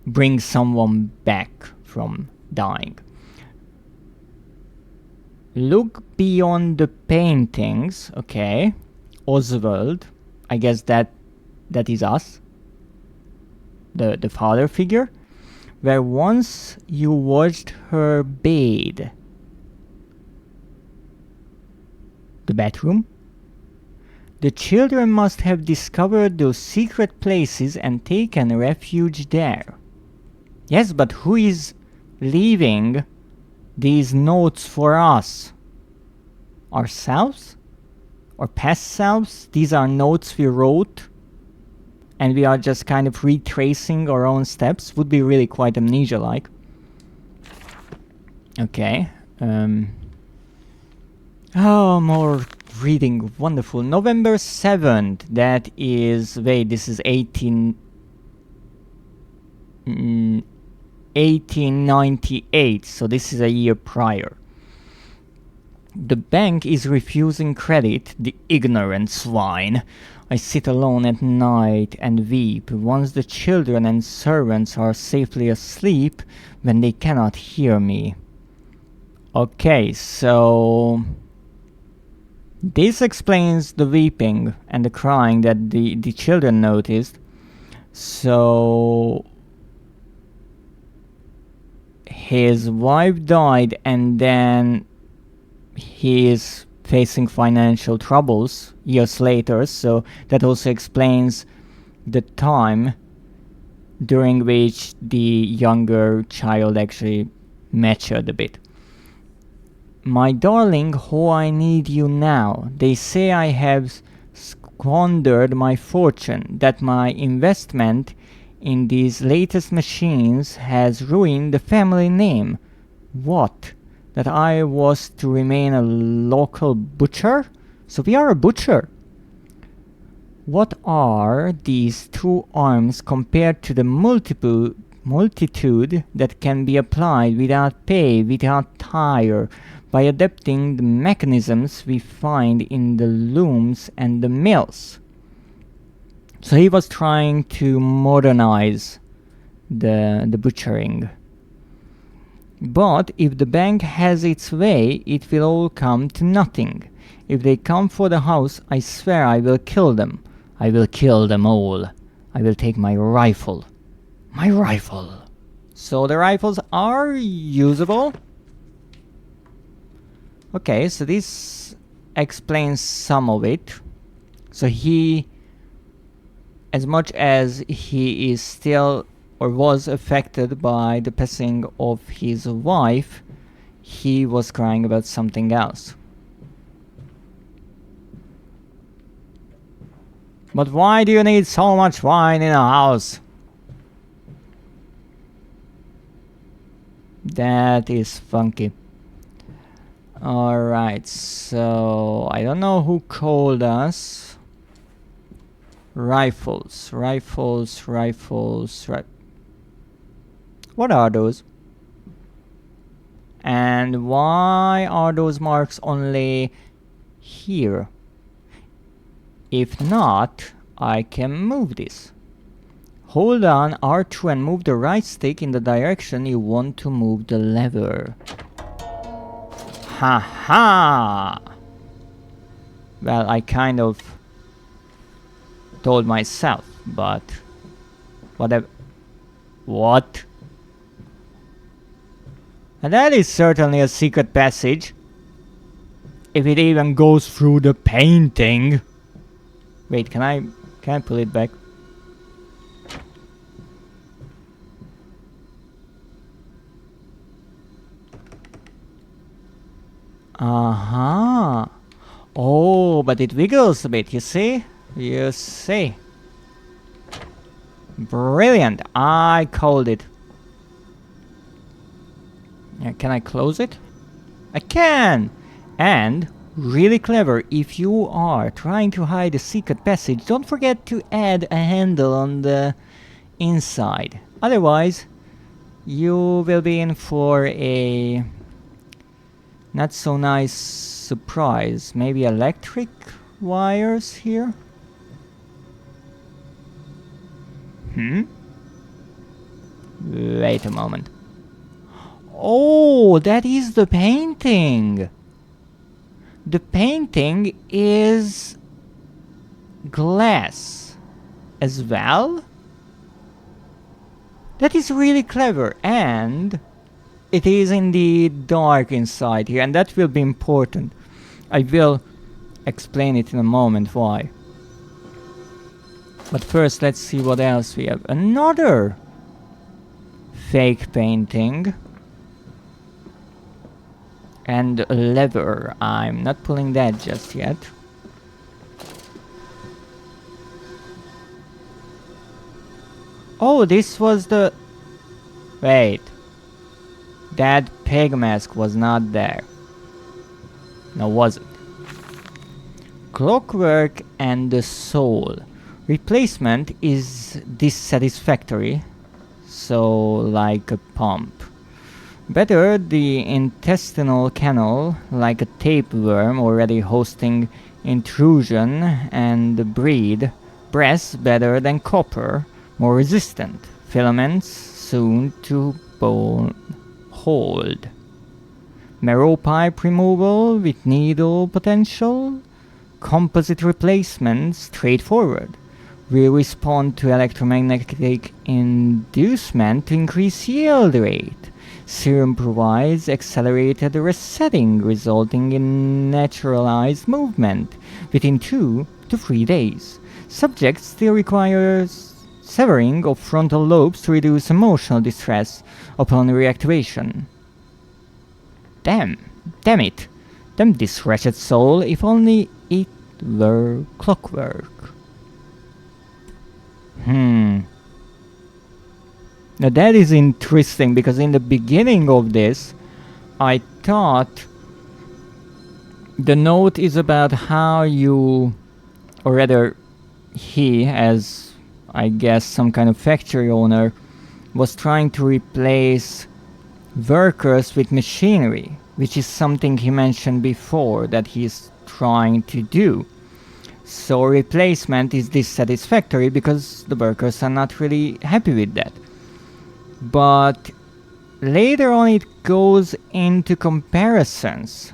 bring someone back from dying. Look beyond the paintings, okay. Oswald, I guess that is us. The father figure. Where once you watched her bathe. The bathroom. The children must have discovered those secret places and taken refuge there. Yes, but who is leaving these notes for us? Ourselves? Or past selves? These are notes we wrote and we are just kind of retracing our own steps. Would be really quite Amnesia-like. Okay. Oh, more reading. Wonderful. November 7th. That is... Wait, this is 1898. So this is a year prior. The bank is refusing credit, the ignorant swine. I sit alone at night and weep, once the children and servants are safely asleep, when they cannot hear me. Okay, so this explains the weeping and the crying that the children noticed. So his wife died and then he is facing financial troubles years later, so that also explains the time during which the younger child actually matured a bit. My darling, how I need you now. They say I have squandered my fortune, that my investment in these latest machines has ruined the family name. What? That I was to remain a local butcher? So we are a butcher. What are these 2 arms compared to the multitude that can be applied without pay, without tire, by adapting the mechanisms we find in the looms and the mills? So he was trying to modernize the butchering. But if the bank has its way, it will all come to nothing. If they come for the house, I swear I will kill them. I will kill them all. I will take my rifle. My rifle. So the rifles are usable. Okay, so this explains some of it. So he, as much as he is still or was affected by the passing of his wife, he was crying about something else. But why do you need so much wine in a house? That is funky. Alright, so I don't know who called us. Rifles. What are those? And why are those marks only here? If not, I can move this. Hold on R2 and move the right stick in the direction you want to move the lever. Ha! Well, I kind of told myself, but whatever. What? And that is certainly a secret passage. If it even goes through the painting. Wait, can I pull it back? Uh-huh. Oh, but it wiggles a bit, you see? You see. Brilliant. I called it. Can I close it? I can! And, really clever, if you are trying to hide a secret passage, don't forget to add a handle on the inside. Otherwise, you will be in for a not so nice surprise. Maybe electric wires here? Wait a moment. Oh, that is the painting! The painting is glass as well? That is really clever, and it is indeed dark inside here, and that will be important. I will explain it in a moment why. But first, let's see what else we have. Another fake painting. And a lever. I'm not pulling that just yet. Oh, this was the... Wait. That pig mask was not there. Now was it? Clockwork and the soul. Replacement is dissatisfactory. So, like a pump. Better the intestinal canal, like a tapeworm already hosting intrusion, and breed brass better than copper, more resistant. Filaments soon to bone hold. Marrow pipe removal with needle potential. Composite replacement straightforward. Will respond to electromagnetic inducement to increase yield rate. Serum provides accelerated resetting, resulting in naturalized movement within 2 to 3 days. Subject still requires severing of frontal lobes to reduce emotional distress upon reactivation. Damn it. Damn this wretched soul, if only it were clockwork. Now that is interesting, because in the beginning of this, I thought the note is about how you, or rather he, as I guess some kind of factory owner, was trying to replace workers with machinery, which is something he mentioned before that he's trying to do. So replacement is dissatisfactory because the workers are not really happy with that. But later on it goes into comparisons.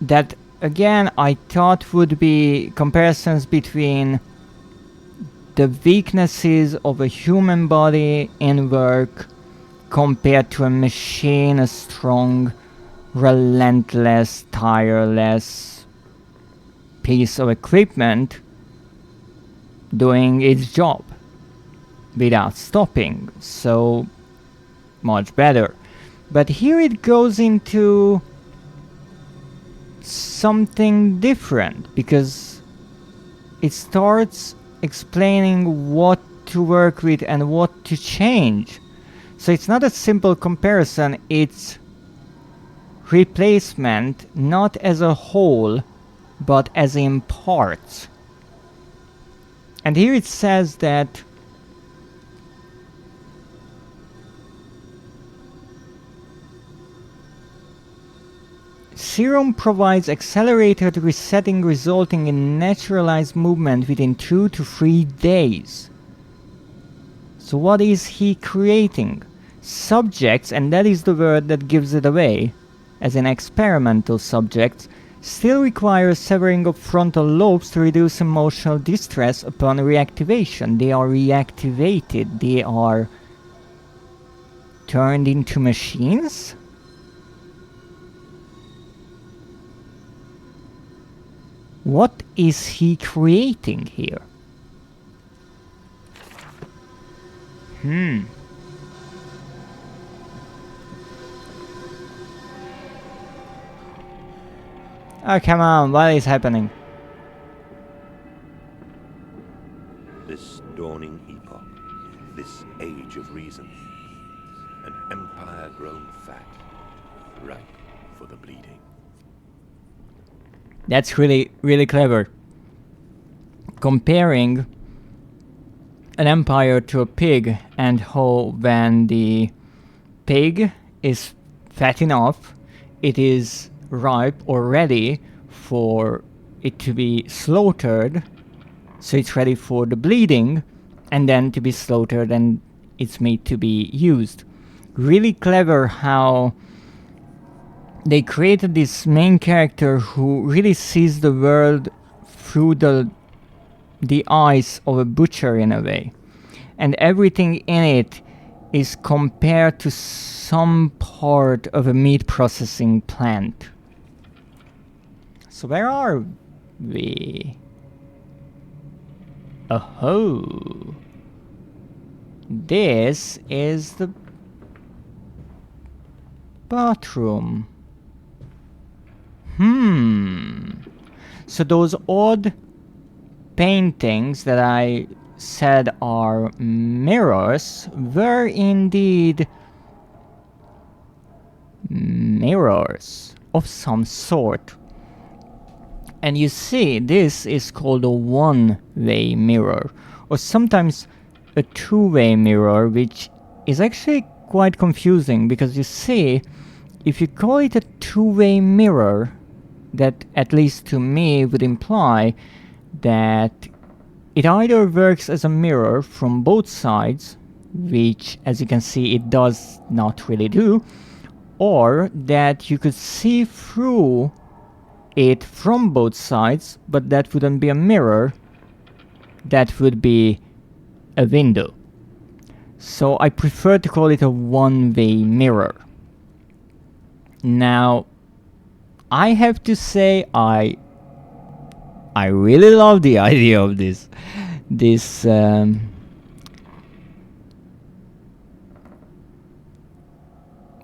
That again I thought would be comparisons between the weaknesses of a human body in work compared to a machine, a strong, relentless, tireless piece of equipment doing its job without stopping. So much better. But here it goes into something different, because it starts explaining what to work with and what to change. So it's not a simple comparison, it's replacement, not as a whole, but as in parts. And here it says that serum provides accelerated resetting, resulting in naturalized movement within 2 to 3 days. So what is he creating? Subjects, and that is the word that gives it away, as in experimental subjects, still require severing of frontal lobes to reduce emotional distress upon reactivation. They are reactivated. They are turned into machines? What is he creating here? Oh, come on, what is happening? This dawning epoch, this age of reason, an empire grown fat, ripe for the bleeding. That's really, really clever. Comparing an empire to a pig, and how when the pig is fat enough, it is ripe or ready for it to be slaughtered, so it's ready for the bleeding, and then to be slaughtered and its meat to be used. Really clever how they created this main character who really sees the world through the eyes of a butcher in a way, and everything in it is compared to some part of a meat processing plant. So where are we? Oh, this is the bathroom. So those odd paintings that I said are mirrors were indeed mirrors of some sort. And you see, this is called a one-way mirror, or sometimes a two-way mirror, which is actually quite confusing, because you see, if you call it a two-way mirror, that at least to me would imply that it either works as a mirror from both sides, which as you can see it does not really do, or that you could see through it from both sides, but that wouldn't be a mirror, that would be a window. So I prefer to call it a one-way mirror. Now, I have to say I really love the idea of this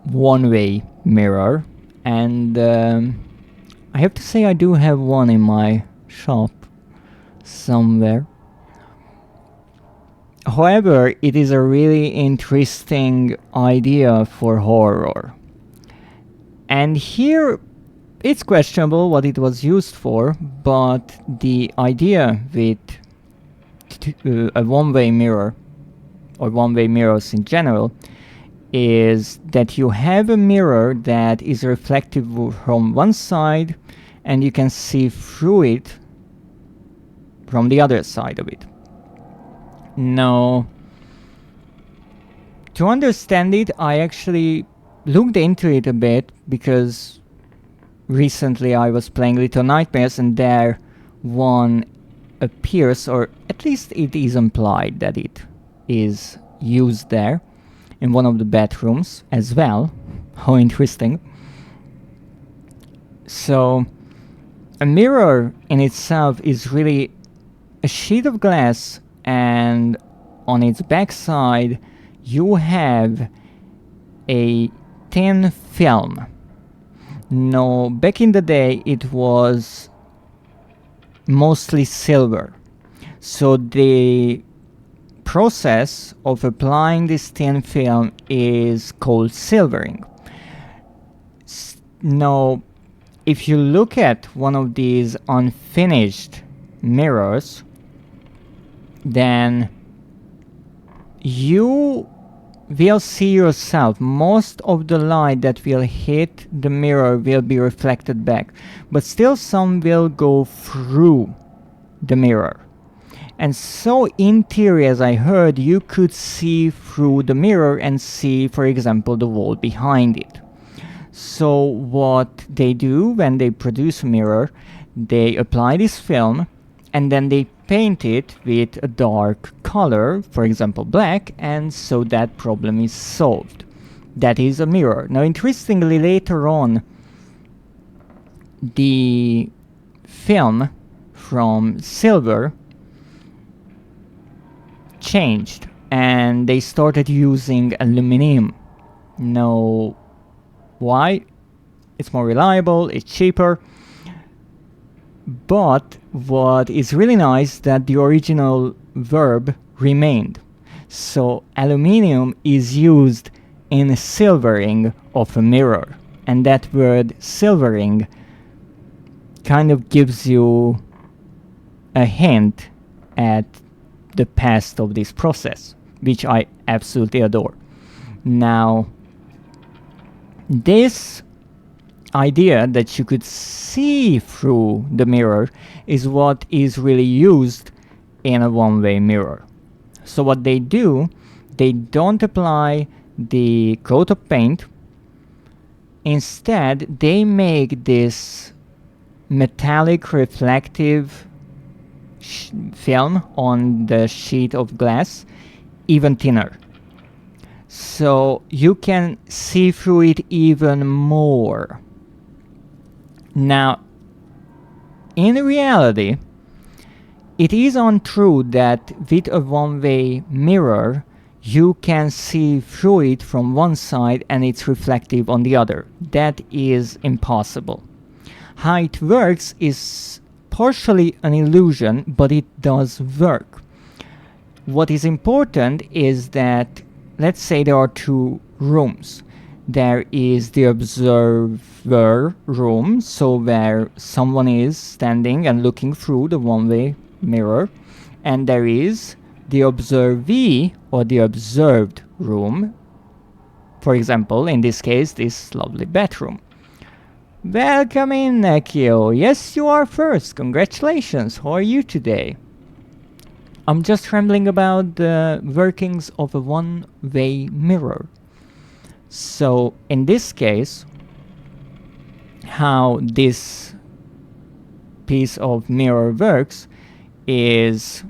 one-way mirror, and I have to say I do have one in my shop somewhere. However, it is a really interesting idea for horror. And here it's questionable what it was used for, but the idea with a one-way mirror, or one-way mirrors in general, is that you have a mirror that is reflective from one side and you can see through it from the other side of it. Now, to understand it, I actually looked into it a bit, because recently I was playing Little Nightmares and there one appears, or at least it is implied that it is used there in one of the bedrooms as well. How interesting. So a mirror in itself is really a sheet of glass, and on its backside you have a thin film. Now, back in the day it was mostly silver, so the process of applying this thin film is called silvering. Now, if you look at one of these unfinished mirrors, then you will see yourself. Most of the light that will hit the mirror will be reflected back, but still some will go through the mirror. And so in theory, as I heard, you could see through the mirror and see, for example, the wall behind it. So what they do when they produce a mirror, they apply this film and then they paint it with a dark color, for example black, and so that problem is solved. That is a mirror. Now, interestingly, later on, the film from silver changed and they started using aluminum. Now, why? It's more reliable, it's cheaper. But what is really nice, that the original verb remained. So aluminium is used in silvering of a mirror, and that word silvering kind of gives you a hint at the past of this process, which I absolutely adore. Now, this idea that you could see through the mirror is what is really used in a one-way mirror. So what they do, they don't apply the coat of paint. Instead, they make this metallic reflective film on the sheet of glass even thinner. So you can see through it even more. Now, in reality, it is untrue that with a one-way mirror you can see through it from one side and it's reflective on the other. That is impossible. How it works is partially an illusion, but it does work. What is important is that, let's say there are two rooms. there is the observer room, so where someone is standing and looking through the one-way mirror, and there is the observee or the observed room. For example, in this case, this lovely bedroom. Welcome in, Nekio. Yes, you are first. Congratulations. How are you today? I'm just rambling about the workings of a one-way mirror. So, in this case, how this piece of mirror works is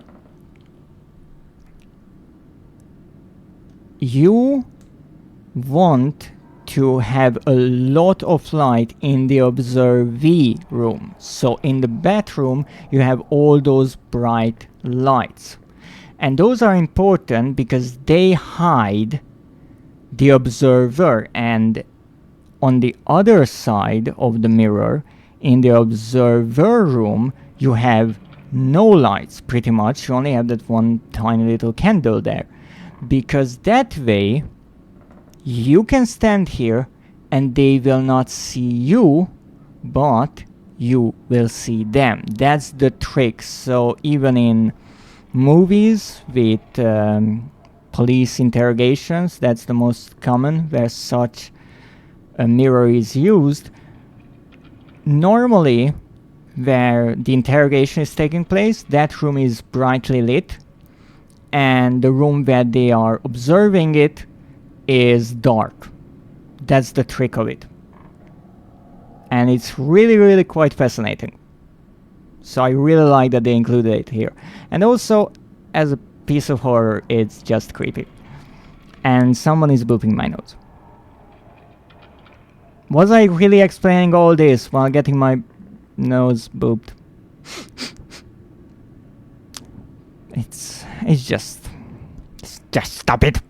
you want to have a lot of light in the observee room. So in the bedroom you have all those bright lights, and those are important because they hide the observer, and on the other side of the mirror in the observer room you have no lights. Pretty much you only have that one tiny little candle there, because that way you can stand here and they will not see you, but you will see them. That's the trick. So even in movies with police interrogations, that's the most common where such a mirror is used. Normally, where the interrogation is taking place, that room is brightly lit, and the room where they are observing it is dark. That's the trick of it. And it's really quite fascinating. So I really like that they included it here. And also, as a piece of horror, it's just creepy. And someone is booping my nose. Was I really explaining all this while getting my nose booped? It's just stop it.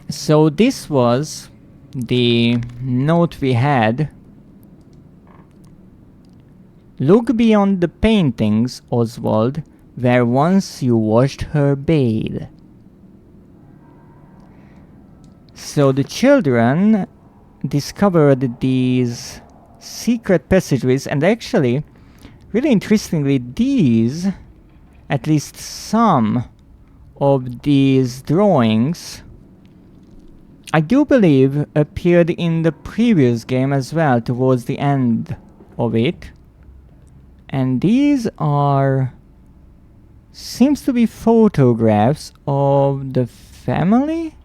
So this was the note we had. Look beyond the paintings, Oswald, where once you washed her bathe. So the children discovered these secret passageways, and actually, really interestingly, these, at least some of these drawings, I do believe appeared in the previous game as well, towards the end of it. And these are, seems to be photographs of the family?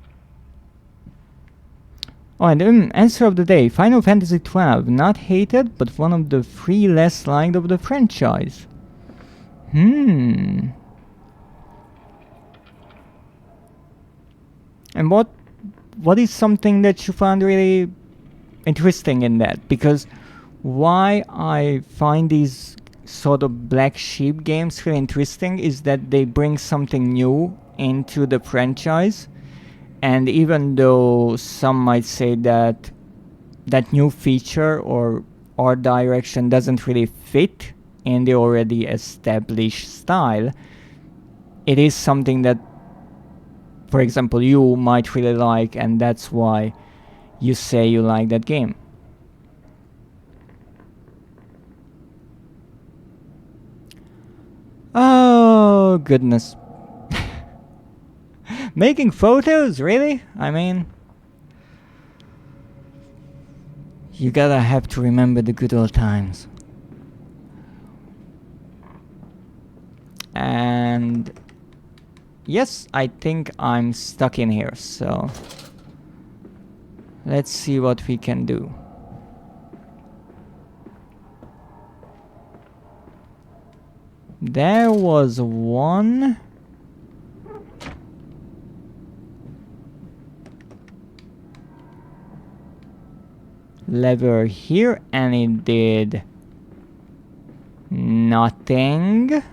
Oh, and answer of the day, Final Fantasy XII, not hated, but one of the 3 less liked of the franchise. And what is something that you found really interesting in that? Because why I find these sort of black sheep games really interesting is that they bring something new into the franchise. And even though some might say that that new feature or art direction doesn't really fit in the already established style, it is something that, for example, you might really like, and that's why you say you like that game. Oh, goodness. Making photos? Really? I mean, you gotta have to remember the good old times. And yes, I think I'm stuck in here, so let's see what we can do. There was one lever here and it did nothing.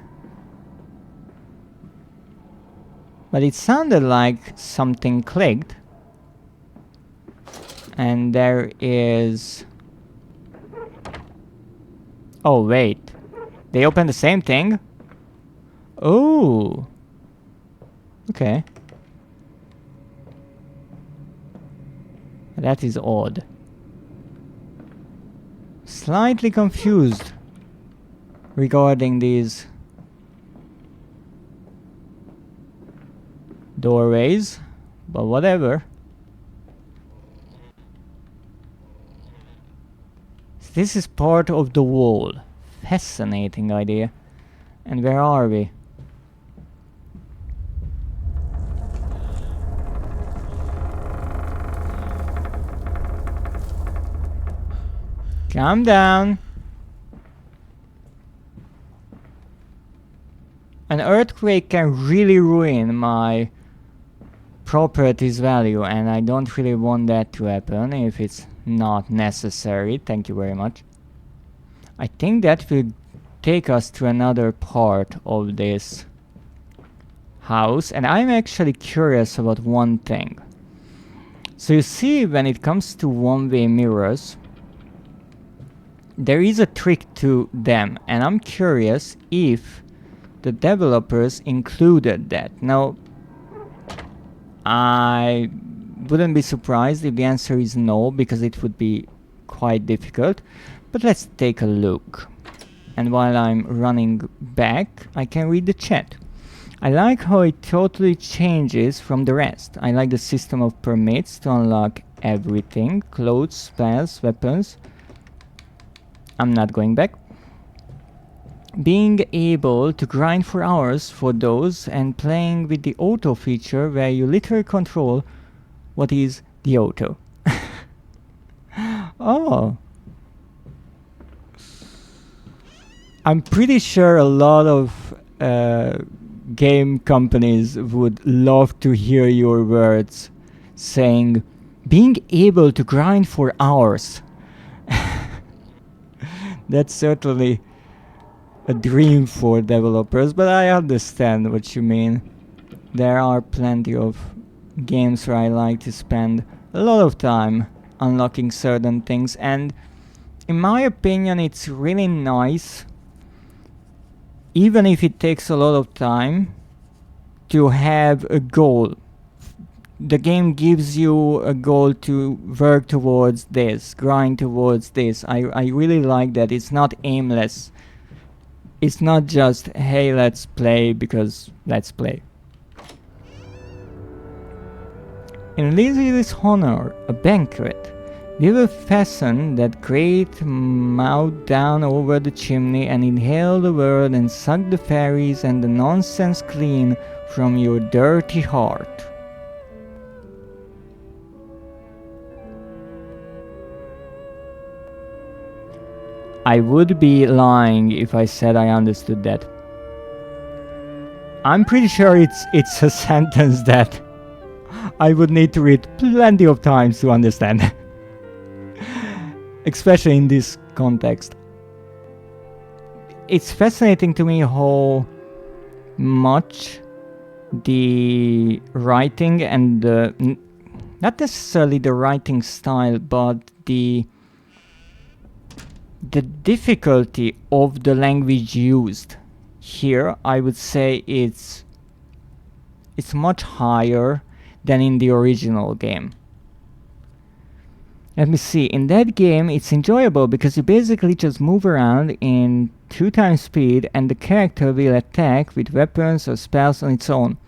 But it sounded like something clicked. And there is... Oh, wait. They opened the same thing? Oh. Okay. That is odd. Slightly confused regarding these doorways, but whatever. This is part of the wall. Fascinating idea. And where are we? Calm down. An earthquake can really ruin my properties value, and I don't really want that to happen if it's not necessary. Thank you very much. I think that will take us to another part of this house, and I'm actually curious about one thing. So you see, when it comes to one-way mirrors, there is a trick to them, and I'm curious if the developers included that. Now, I wouldn't be surprised if the answer is no, because it would be quite difficult. But let's take a look. And while I'm running back, I can read the chat. I like how it totally changes from the rest. I like the system of permits to unlock everything. Clothes, spells, weapons. I'm not going back. Being able to grind for hours for those, and playing with the auto feature where you literally control what is the auto. Oh. I'm pretty sure a lot of game companies would love to hear your words saying being able to grind for hours. That's certainly a dream for developers, but I understand what you mean. There are plenty of games where I like to spend a lot of time unlocking certain things, and in my opinion it's really nice, even if it takes a lot of time, to have a goal. The game gives you a goal to work towards this, grind towards this. I really like that. It's not aimless. It's not just, hey, let's play because let's play. In Lizzie's honor, a banquet. We will fasten that great mouth down over the chimney and inhale the world and suck the fairies and the nonsense clean from your dirty heart. I would be lying if I said I understood that. I'm pretty sure it's a sentence that I would need to read plenty of times to understand. Especially in this context. It's fascinating to me how much the writing and the not necessarily the writing style, but the difficulty of the language used here, I would say it's much higher than in the original game. Let me see, in that game it's enjoyable because you basically just move around in 2 times speed and the character will attack with weapons or spells on its own.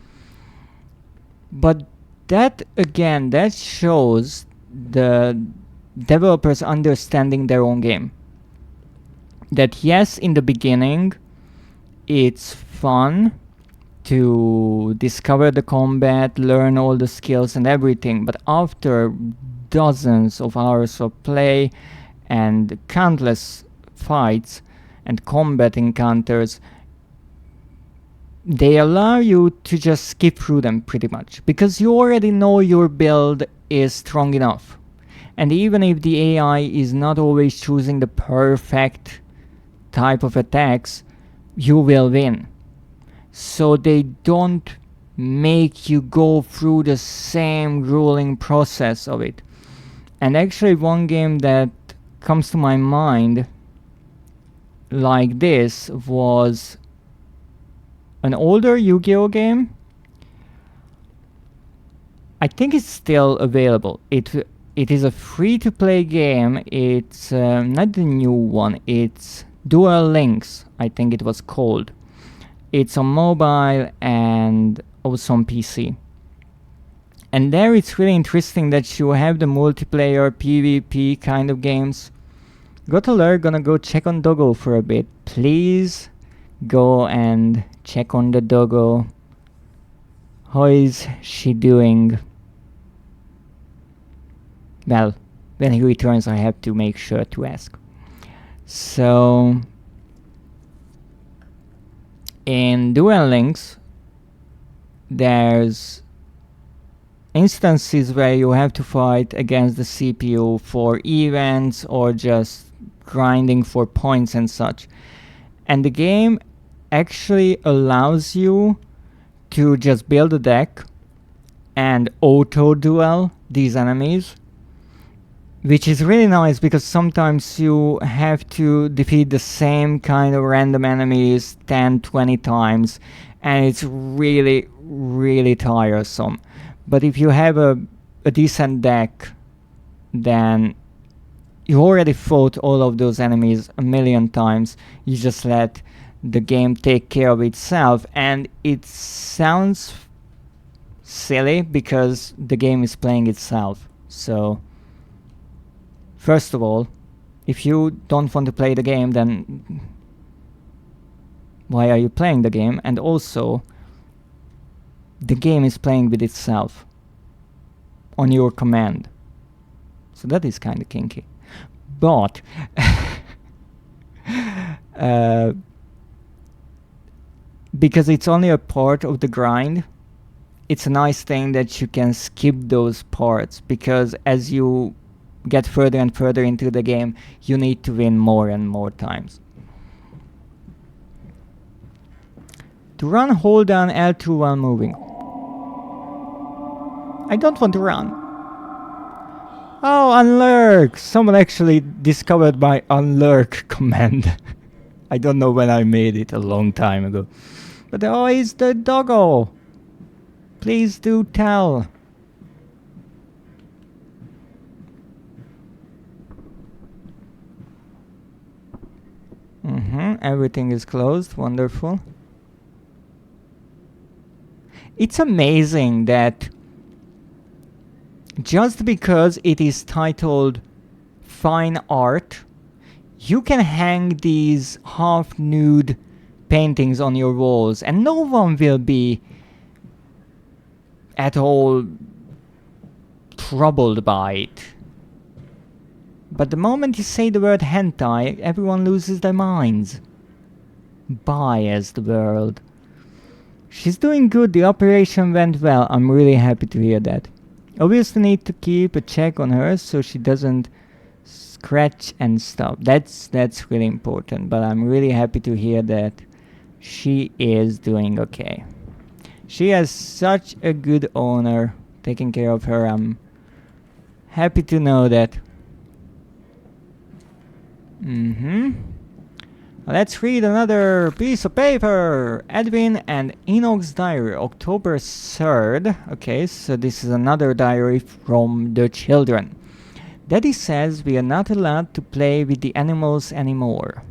But that again, that shows the developers understanding their own game. That yes, in the beginning it's fun to discover the combat, learn all the skills and everything, but after dozens of hours of play and countless fights and combat encounters, they allow you to just skip through them pretty much, because you already know your build is strong enough. And even if the AI is not always choosing the perfect type of attacks, you will win. So they don't make you go through the same grueling process of it. And actually one game that comes to my mind like this was an older Yu-Gi-Oh game. I think it's still available. It it is a free-to-play game. It's not the new one. It's Dual Links, I think it was called. It's on mobile and also on PC. And there it's really interesting that you have the multiplayer PvP kind of games. Got alert, gonna go check on Doggo for a bit. Please go and check on the Doggo. How is she doing? Well, when he returns I have to make sure to ask. So in Duel Links there's instances where you have to fight against the CPU for events or just grinding for points and such. And the game actually allows you to just build a deck and auto-duel these enemies, which is really nice because sometimes you have to defeat the same kind of random enemies 10-20 times and it's really, really tiresome. But if you have a decent deck, then you already fought all of those enemies a million times. You just let the game take care of itself, and it sounds silly because the game is playing itself. So first of all, if you don't want to play the game, then why are you playing the game? And also, the game is playing with itself on your command. So that is kind of kinky. But because it's only a part of the grind, it's a nice thing that you can skip those parts, because as you get further and further into the game, you need to win more and more times. To run, hold down L2 while moving. I don't want to run. Oh, unlurk! Someone actually discovered my unlurk command. I don't know when I made it, a long time ago. But oh, it's the Doggo! Please do tell. Everything is closed, wonderful. It's amazing that just because it is titled fine art, you can hang these half-nude paintings on your walls and no one will be at all troubled by it. But the moment you say the word hentai, everyone loses their minds. Bias the world. She's doing good, the operation went well. I'm really happy to hear that. Obviously need to keep a check on her so she doesn't scratch and stuff. That's really important, but I'm really happy to hear that she is doing okay. She has such a good owner taking care of her. I'm happy to know that. Let's read another piece of paper. Edwin and Enoch's diary, October 3rd. Okay, so this is another diary from the children. Daddy says we are not allowed to play with the animals anymore.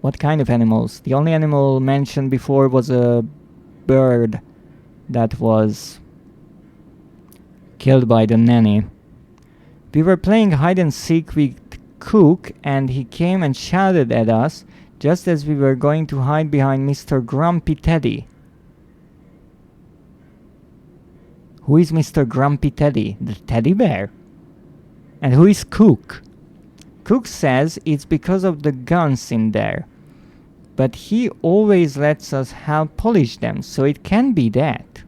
What kind of animals? The only animal mentioned before was a bird that was killed by the nanny. We were playing hide and seek with Cook and he came and shouted at us just as we were going to hide behind Mr. Grumpy Teddy. Who is Mr. Grumpy Teddy? The teddy bear? And who is Cook? Cook says it's because of the guns in there. But he always lets us help polish them, so it can be that.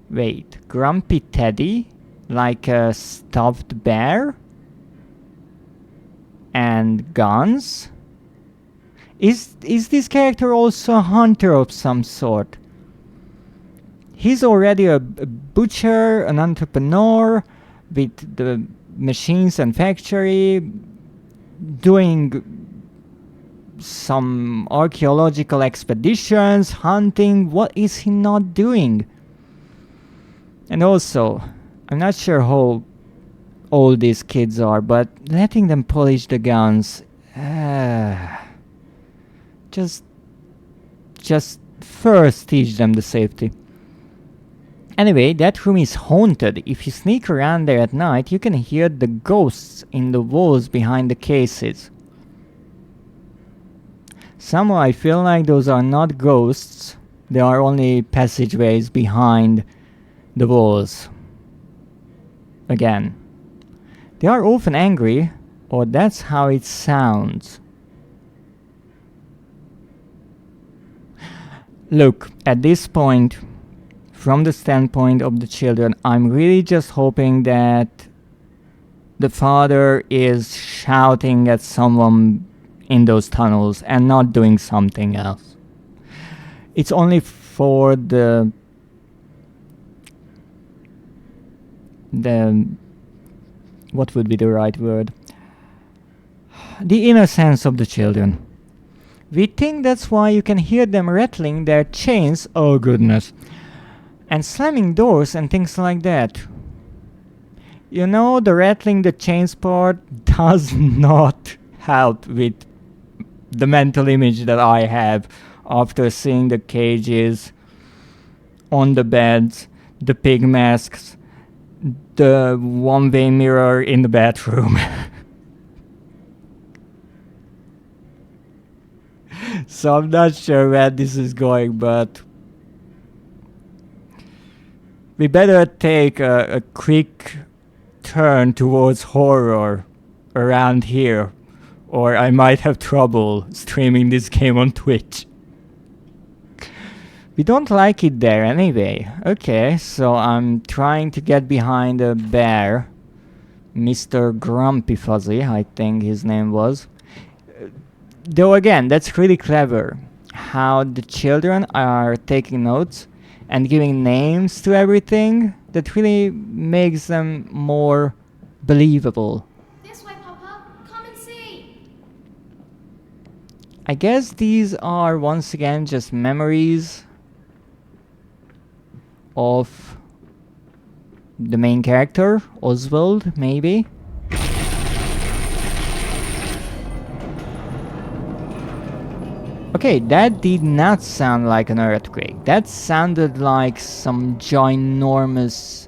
Wait, Grumpy Teddy? Like a stuffed bear? And guns? Is this character also a hunter of some sort? He's already a butcher, an entrepreneur with the machines and factory, doing some archaeological expeditions, hunting. What is he not doing? And also, I'm not sure how old these kids are, but letting them polish the guns, just first teach them the safety. Anyway, that room is haunted. If you sneak around there at night, you can hear the ghosts in the walls behind the cases. Somehow I feel like those are not ghosts, they are only passageways behind the walls. Again, they are often angry, or that's how it sounds. Look, at this point, from the standpoint of the children, I'm really just hoping that the father is shouting at someone in those tunnels and not doing something else. It's only for the what would be the right word? The innocence of the children. We think that's why you can hear them rattling their chains, oh goodness, and slamming doors and things like that. You know, the rattling the chains part does not help with the mental image that I have after seeing the cages on the beds, the pig masks, the one-way mirror in the bathroom. So I'm not sure where this is going, but we better take a quick turn towards horror around here, or I might have trouble streaming this game on Twitch. We don't like it there anyway. Okay, so I'm trying to get behind a bear. Mr. Grumpy Fuzzy, I think his name was. Though again, that's really clever. How the children are taking notes and giving names to everything. That really makes them more believable. This way, Papa. Come and see. I guess these are once again just memories of the main character, Oswald, maybe. Okay, that did not sound like an earthquake. That sounded like some ginormous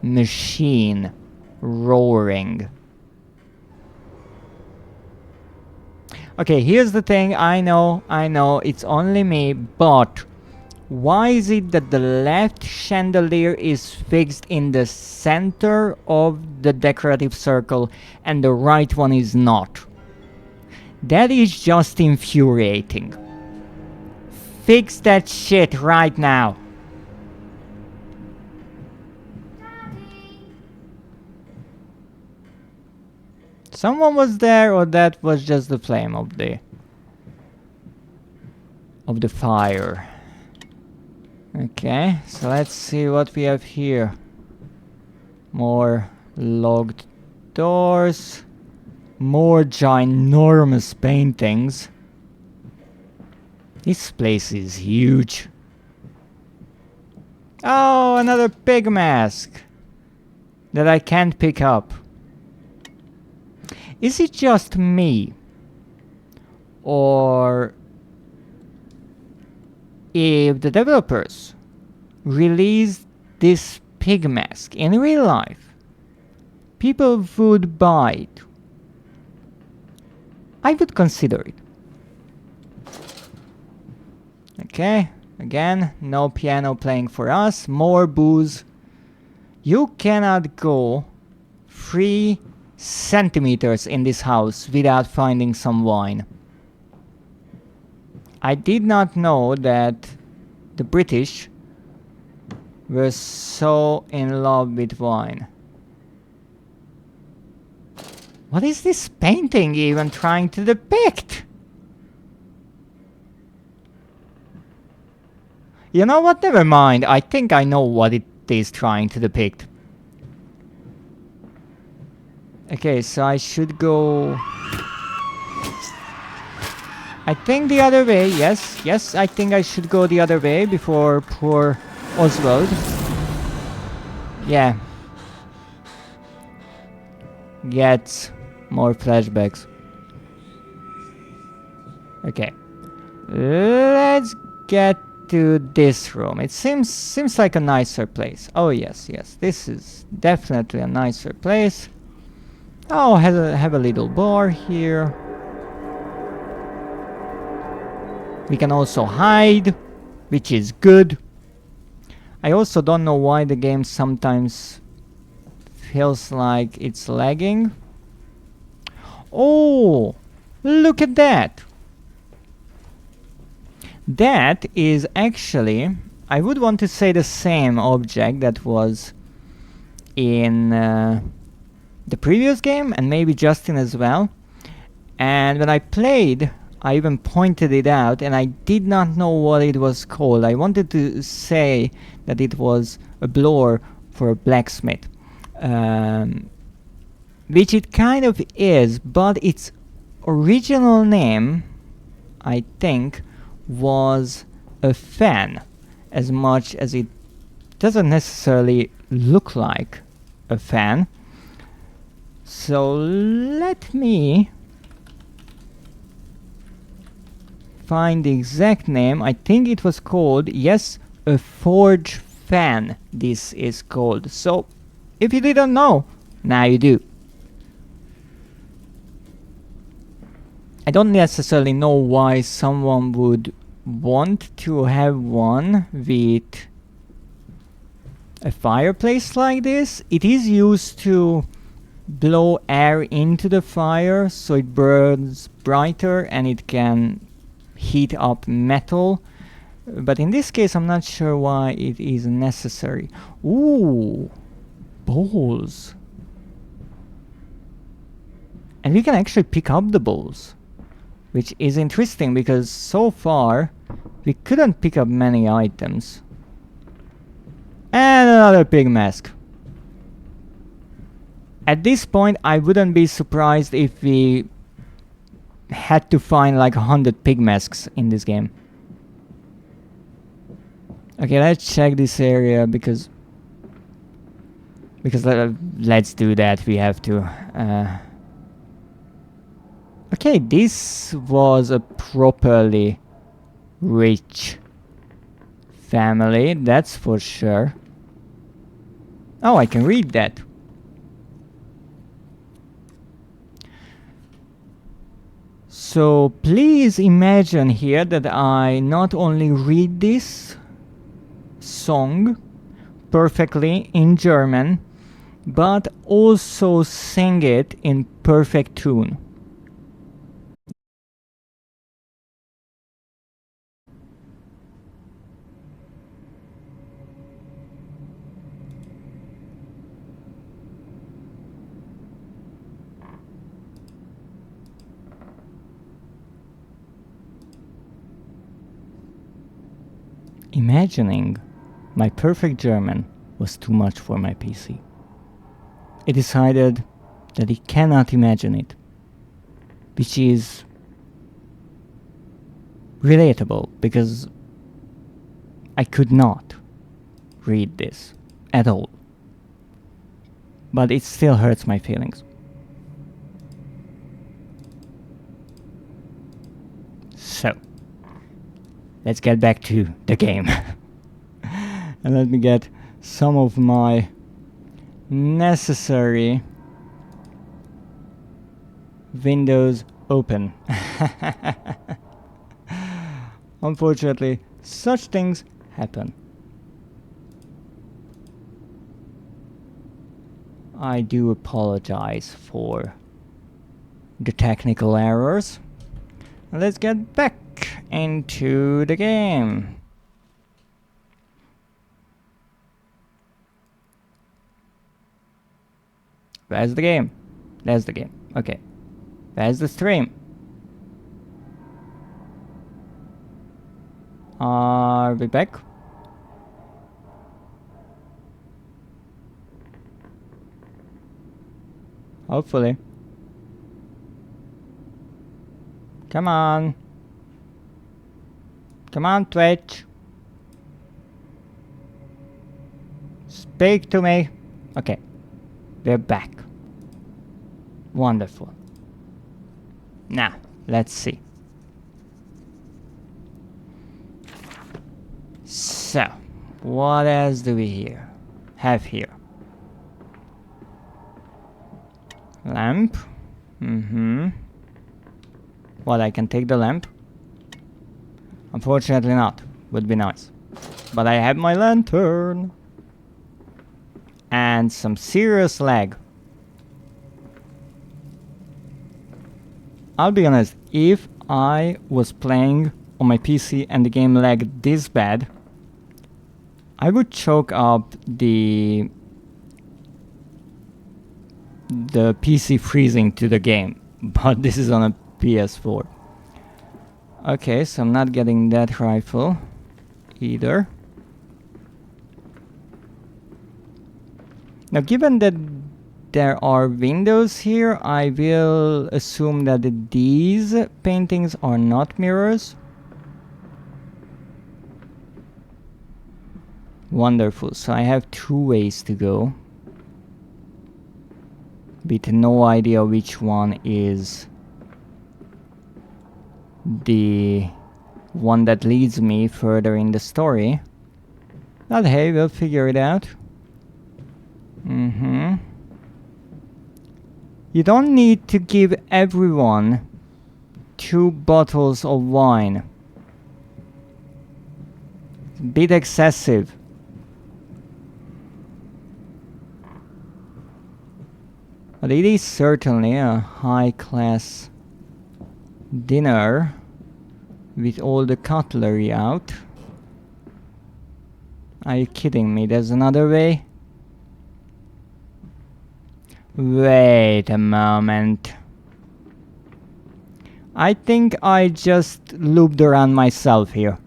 machine roaring. Okay, here's the thing. I know, it's only me, but why is it that the left chandelier is fixed in the center of the decorative circle and the right one is not? That is just infuriating. Fix that shit right now. Daddy. Someone was there, or that was just the flame of the fire. Okay, so let's see what we have here. More locked doors. More ginormous paintings. This place is huge. Oh, another pig mask that I can't pick up. Is it just me? Or if the developers released this pig mask in real life, people would buy it. I would consider it. Okay, again, no piano playing for us. More booze. You cannot go 3 centimeters in this house without finding some wine. I did not know that the British were so in love with wine. What is this painting even trying to depict? You know what? Never mind. I think I know what it is trying to depict. Okay, so I should go I think the other way, yes. Yes, I think I should go the other way before poor Oswald. Yeah. Gets more flashbacks. Okay. Let's get to this room. It seems like a nicer place. Oh yes, yes. This is definitely a nicer place. Oh, have a little bar here. We can also hide, which is good. I also don't know why the game sometimes feels like it's lagging. Oh, look at that. That is actually, I would want to say, the same object that was in the previous game, and maybe Justin as well. And when I played, I even pointed it out, and I did not know what it was called. I wanted to say that it was a blower for a blacksmith, which it kind of is, but its original name, I think, was a fan, as much as it doesn't necessarily look like a fan. So let me find the exact name. I think it was called, yes, a forge fan this is called. So if you didn't know, now you do. I don't necessarily know why someone would want to have one with a fireplace like this. It is used to blow air into the fire so it burns brighter and it can heat up metal. But in this case, I'm not sure why it is necessary. Ooh, bowls. And we can actually pick up the bowls, which is interesting because so far we couldn't pick up many items. And another pig mask. At this point, I wouldn't be surprised if we had to find like 100 pig masks in this game. Okay, let's check this area because let's do that. We have to. Okay, this was a properly rich family, that's for sure. Oh, I can read that. So please imagine here that I not only read this song perfectly in German, but also sing it in perfect tune. Imagining my perfect German was too much for my PC. It decided that it cannot imagine it, which is relatable because I could not read this at all. But it still hurts my feelings. So, let's get back to the game. And let me get some of my necessary windows open. Unfortunately, such things happen. I do apologize for the technical errors. Let's get back into the game. Where's the game? There's the game. Okay. Where's the stream? Are we back? Hopefully. Come on. Come on, Twitch. Speak to me. Okay. We're back. Wonderful. Now, let's see. So, what else do we have here? Lamp. What, I can take the lamp? Unfortunately not. Would be nice. But I have my lantern. And some serious lag. I'll be honest, if I was playing on my PC and the game lagged this bad, I would choke up the PC freezing to the game. But this is on a PS4. Okay, so I'm not getting that rifle either. Now, given that there are windows here, I will assume that these paintings are not mirrors. Wonderful, so I have 2 ways to go. With no idea which one is the one that leads me further in the story. But hey, we'll figure it out. You don't need to give everyone 2 bottles of wine. It's a bit excessive. But it is certainly a high-class dinner with all the cutlery out. Are you kidding me? There's another way? Wait a moment. I think I just looped around myself here.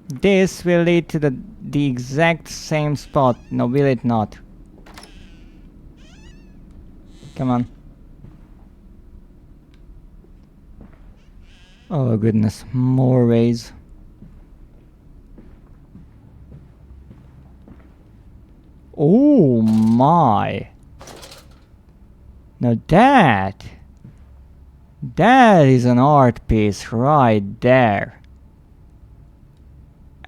This will lead to the exact same spot. No, will it not? Come on. Oh goodness, more ways. Oh my. Now that is an art piece right there.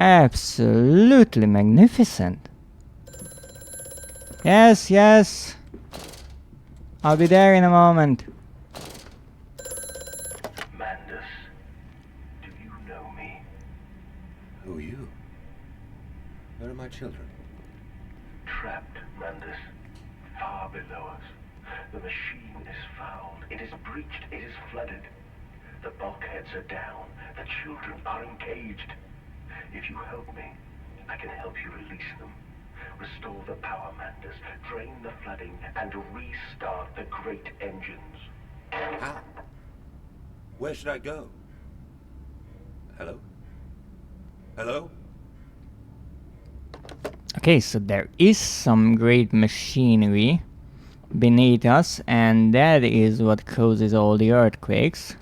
Absolutely magnificent. Yes, yes. I'll be there in a moment. Mandus, do you know me? Who are you? Where are my children? Trapped, Mandus, far below us. The machine is fouled. It is breached. It is flooded. The bulkheads are down. The children are engaged. If you help me, I can help you release them. Restore the power, Mandus, drain the flooding, and restart the great engines. How? Where should I go? Hello? Hello? Okay, so there is some great machinery beneath us, and that is what causes all the earthquakes.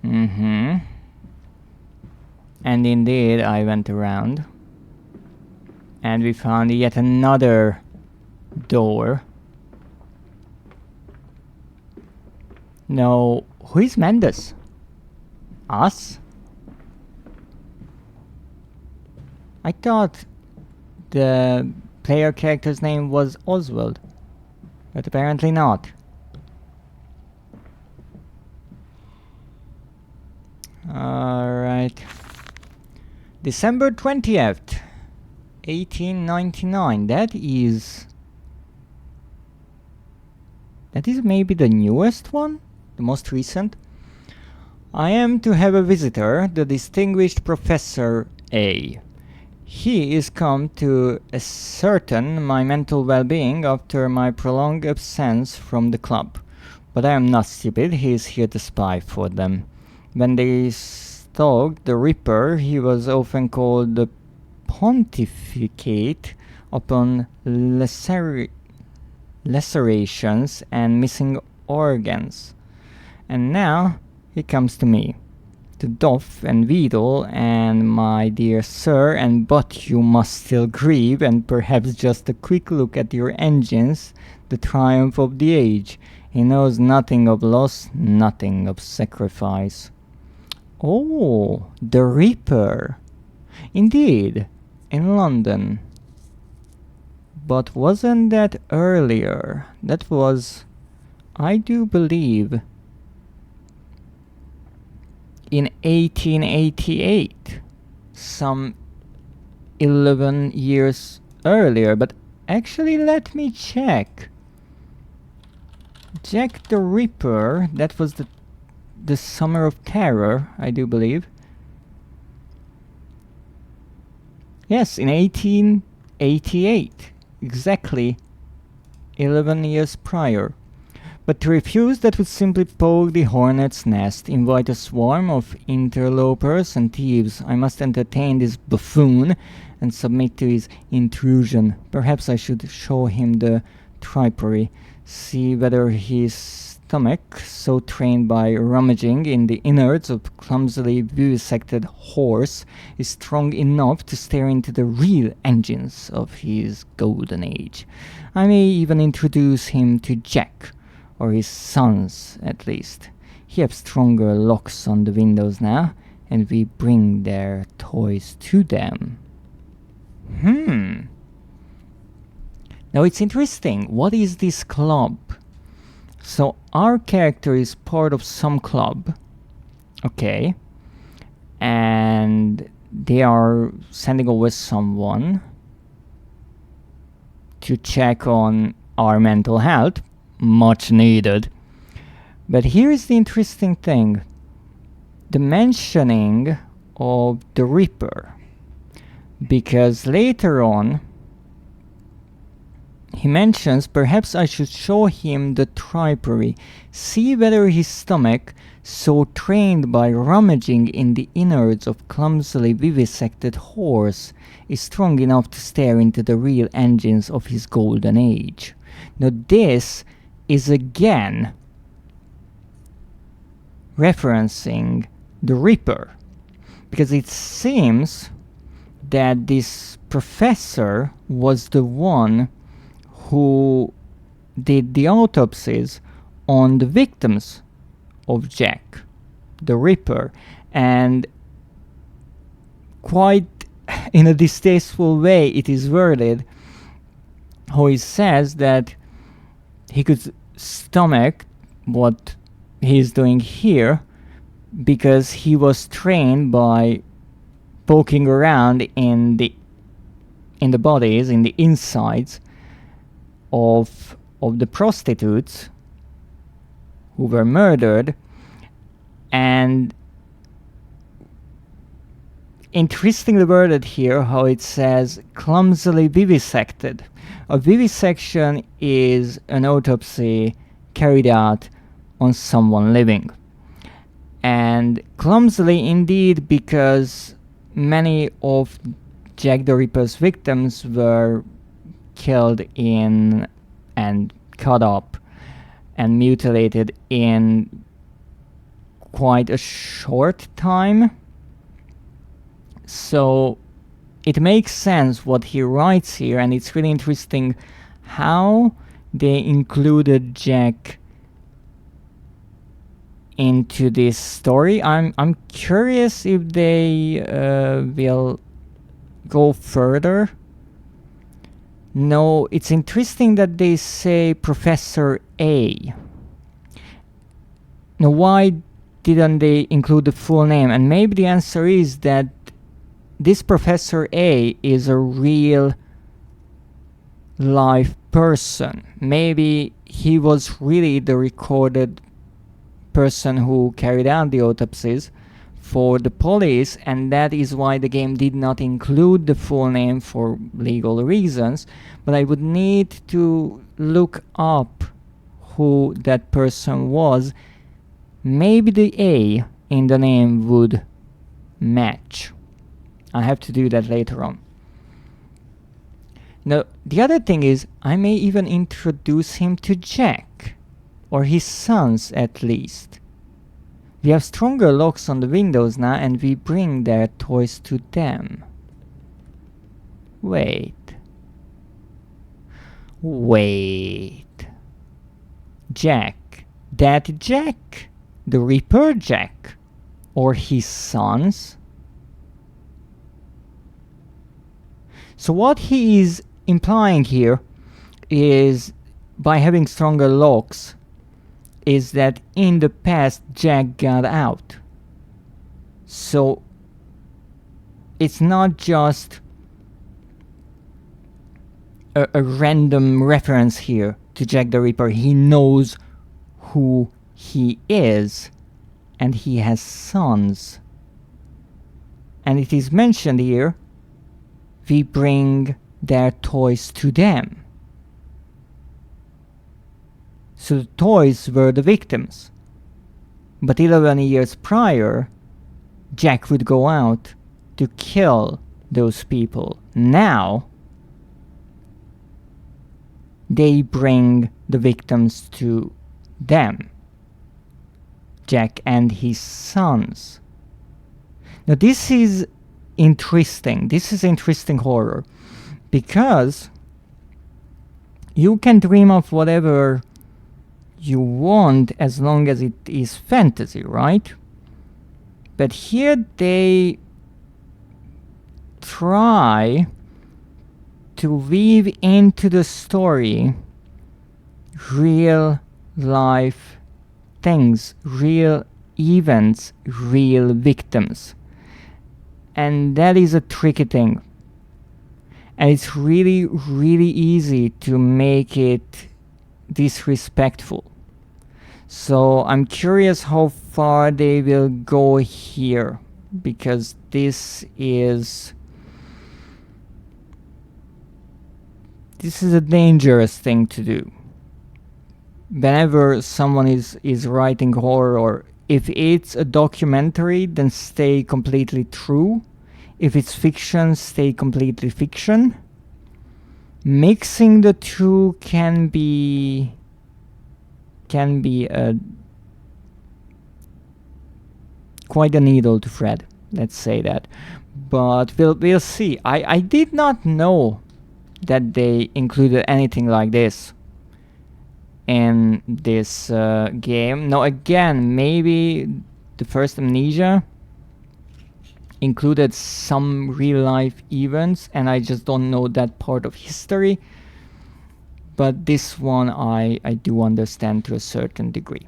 And indeed, I went around. And we found yet another door. No, who is Mandus? Us? I thought the player character's name was Oswald, but apparently not. Alright. December 20th. 1899. That is maybe the newest one? The most recent? I am to have a visitor, the distinguished Professor A. He is come to ascertain my mental well-being after my prolonged absence from the club. But I am not stupid, he is here to spy for them. When they stalked the Ripper, he was often called the pontificate upon lacerations and missing organs. And now he comes to me. To Doff and Vidal and my dear sir, and but you must still grieve, and perhaps just a quick look at your engines, the triumph of the age. He knows nothing of loss, nothing of sacrifice. Oh, the Reaper. Indeed, in London. But wasn't that earlier? That was, I do believe, in 1888, some 11 years earlier. But actually, let me check. Jack the Ripper, that was the Summer of Terror, I do believe. Yes, in 1888, exactly 11 years prior. But to refuse, that would simply poke the hornet's nest, invite a swarm of interlopers and thieves. I must entertain this buffoon and submit to his intrusion. Perhaps I should show him the tripod, see whether his stomach, so trained by rummaging in the innards of clumsily vivisected horse, is strong enough to stare into the real engines of his golden age. I may even introduce him to Jack, or his sons at least. He have stronger locks on the windows now, and we bring their toys to them. Now it's interesting. What is this club? So our character is part of some club. Okay. And they are sending over someone to check on our mental health. Much needed. But here is the interesting thing. The mentioning of the Reaper. Because later on, he mentions perhaps I should show him the tripod, see whether his stomach, so trained by rummaging in the innards of clumsily vivisected horse, is strong enough to stare into the real engines of his golden age. Now this is again referencing the Reaper, because it seems that this professor was the one who did the autopsies on the victims of Jack the Ripper, and quite in a distasteful way it is worded, how he says that he could stomach what he's doing here because he was trained by poking around in the bodies, in the insides of the prostitutes who were murdered. And interestingly worded here, how it says clumsily vivisected. A vivisection is an autopsy carried out on someone living. And clumsily indeed, because many of Jack the Ripper's victims were killed in and cut up and mutilated in quite a short time. So it makes sense what he writes here, and it's really interesting how they included Jack into this story. I'm curious if they will go further. No, it's interesting that they say Professor A. Now, why didn't they include the full name? And maybe the answer is that this Professor A is a real life person. Maybe he was really the recorded person who carried out the autopsies for the police, and that is why the game did not include the full name for legal reasons. But I would need to look up who that person was. Maybe the A in the name would match. I have to do that later on. Now, the other thing is, I may even introduce him to Jack, or his sons at least, We have stronger locks on the windows now, and we bring their toys to them. Wait. Jack. That Jack? The Reaper Jack? Or his sons? So what he is implying here is, by having stronger locks, is that in the past Jack got out. So it's not just a random reference here to Jack the Ripper. He knows who he is, and he has sons. And it is mentioned here, we bring their toys to them. So the toys were the victims. But 11 years prior, Jack would go out to kill those people. Now, they bring the victims to them. Jack and his sons. Now this is interesting. This is interesting horror. Because you can dream of whatever you want as long as it is fantasy, right? But here they try to weave into the story real life things, real events, real victims. And that is a tricky thing. And it's really, really easy to make it disrespectful. So I'm curious how far they will go here, because this is a dangerous thing to do. Whenever someone is writing horror, if it's a documentary, then stay completely true. If it's fiction, stay completely fiction. Mixing the two can be quite a needle to thread, let's say that. But we'll see. I did not know that they included anything like this in this game. Now again, maybe the first Amnesia included some real life events and I just don't know that part of history. But this one I do understand to a certain degree.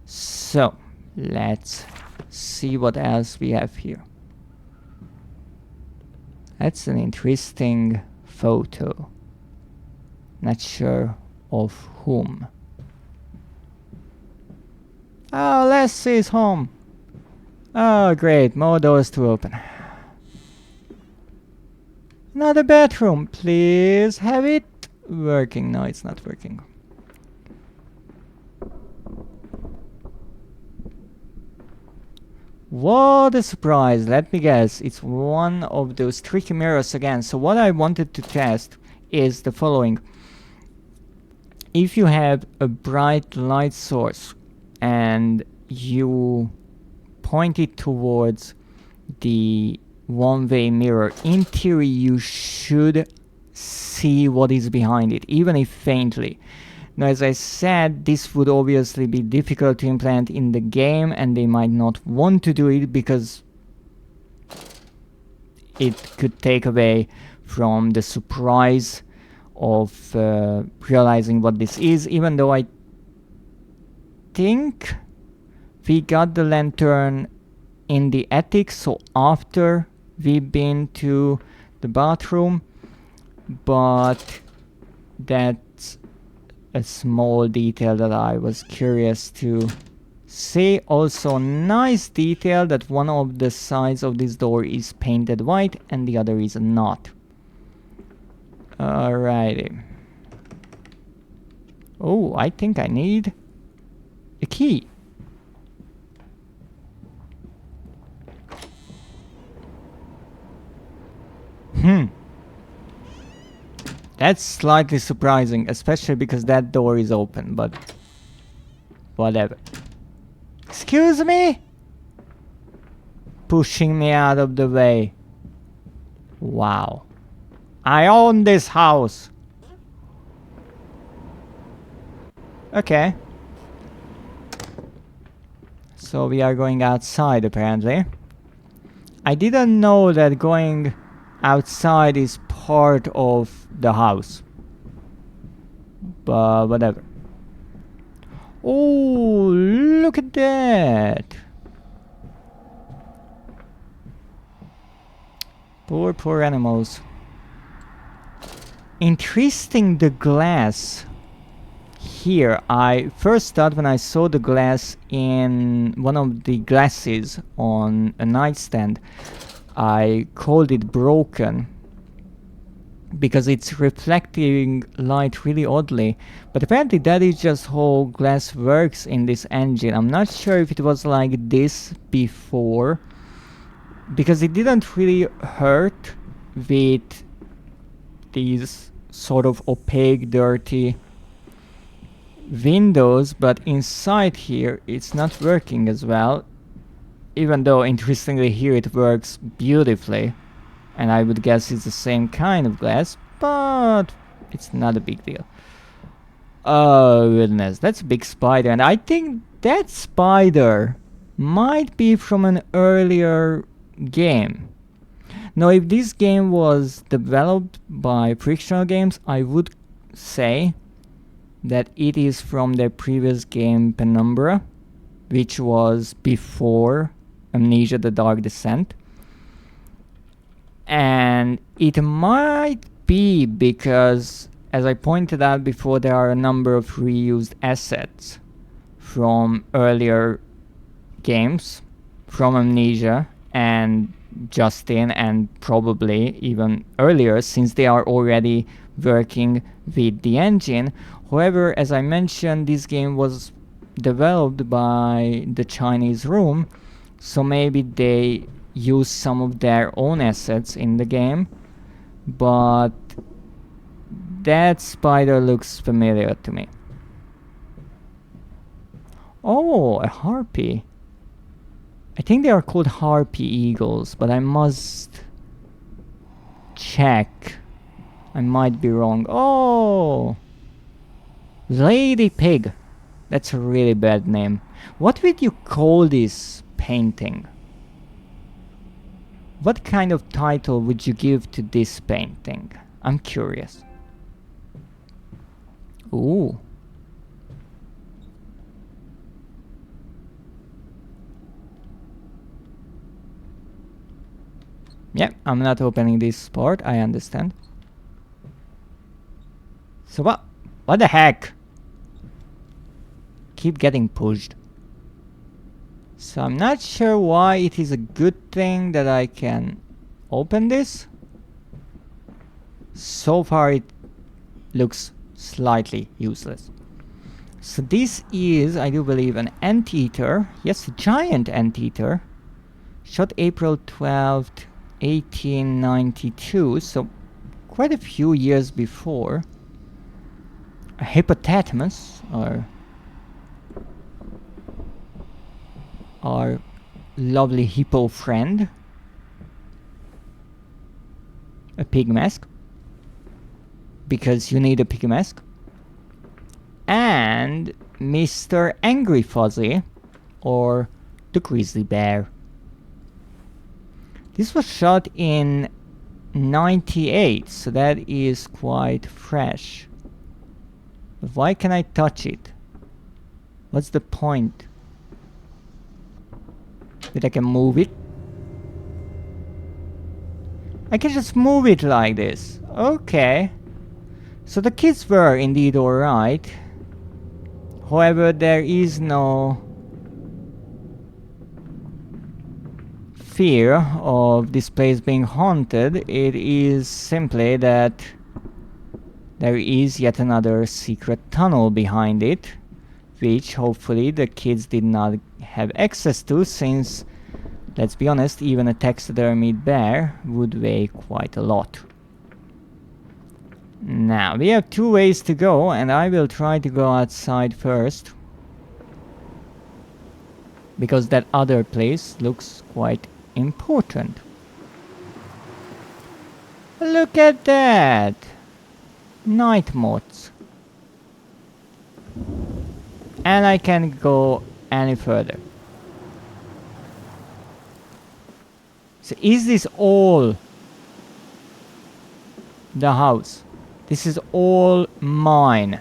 So let's see what else we have here. That's an interesting photo. Not sure of whom. Oh, Leslie's home. Oh, great. More doors to open. Another bedroom. Please have it working. No, it's not working. What a surprise. Let me guess. It's one of those tricky mirrors again. So what I wanted to test is the following. If you have a bright light source and you point it towards the one-way mirror, in theory you should see what is behind it, even if faintly. Now, as I said, this would obviously be difficult to implement in the game, and they might not want to do it because it could take away from the surprise of realizing what this is, even though I think we got the lantern in the attic, so after we've been to the bathroom, but that's a small detail that I was curious to see. Also, nice detail that one of the sides of this door is painted white and the other is not. Alrighty. Oh, I think I need a key. That's slightly surprising, especially because that door is open, but whatever. Excuse me? Pushing me out of the way. Wow. I own this house. Okay. So we are going outside apparently. I didn't know that going outside is part of the house. But whatever. Oh, look at that. Poor animals. Interesting, the glass here. I first thought when I saw the glass in one of the glasses on a nightstand, I called it broken because it's reflecting light really oddly. But apparently that is just how glass works in this engine. I'm not sure if it was like this before, because it didn't really hurt with these sort of opaque, dirty windows, but inside here it's not working as well, even though interestingly here it works beautifully, and I would guess it's the same kind of glass, but it's not a big deal. Oh goodness, that's a big spider, and I think that spider might be from an earlier game. Now, if this game was developed by Frictional Games, I would say that it is from their previous game Penumbra, which was before Amnesia: The Dark Descent. And it might be because, as I pointed out before, there are a number of reused assets from earlier games, from Amnesia and Justin, and probably even earlier, since they are already working with the engine. However, as I mentioned, this game was developed by the Chinese room, so maybe they use some of their own assets in the game, but that spider looks familiar to me. Oh, a harpy. I think they are called harpy eagles, but I must check. I might be wrong. Oh! Lady Pig. That's a really bad name. What would you call this painting? What kind of title would you give to this painting? I'm curious. Ooh. Yep, I'm not opening this part, I understand. So what? What the heck? Keep getting pushed. So I'm not sure why it is a good thing that I can open this. So far it looks slightly useless. So this is, I do believe, an anteater. Yes, a giant anteater. Shot April 12th, 1892, so quite a few years before. A hippopotamus, or our lovely hippo friend. A pig mask, because you need a pig mask. And Mr. Angry Fuzzy, or the grizzly bear. This was shot in 98, so that is quite fresh. But why can I touch it? What's the point? That I can move it? I can just move it like this. Okay. So the kids were indeed alright. However, there is no fear of this place being haunted. It is simply that there is yet another secret tunnel behind it, which hopefully the kids did not have access to, since, let's be honest, even a taxidermied bear would weigh quite a lot. Now, we have two ways to go, and I will try to go outside first. because that other place looks quite important. Look at that! Night mods. And I can't go any further. So is this all the house? This is all mine.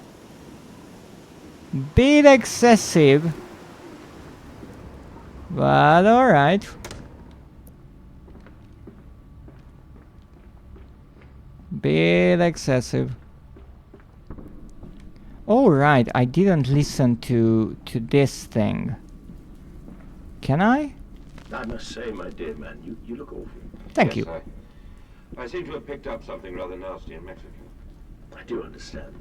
Bit excessive, but alright. Bit excessive. Oh right, I didn't listen to this thing. Can I? I must say, my dear man, you look awful. Thank you. I seem to have picked up something rather nasty in Mexico. I do understand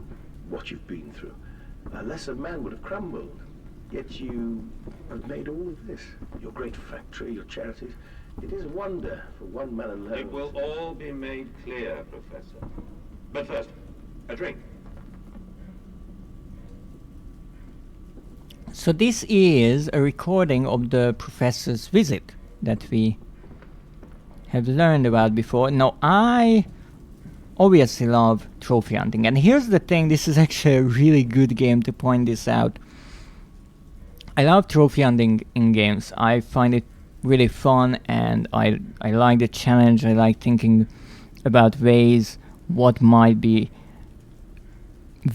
what you've been through. A lesser man would have crumbled. Yet you have made all of this. Your great factory, your charities. It is a wonder for one man alone. It will all be made clear, Professor. But first, a drink. So this is a recording of the professor's visit that we have learned about before. Now, I obviously love trophy hunting, and here's the thing, this is actually a really good game to point this out. I love trophy hunting in games. I find it really fun, and I like the challenge. I like thinking about ways what might be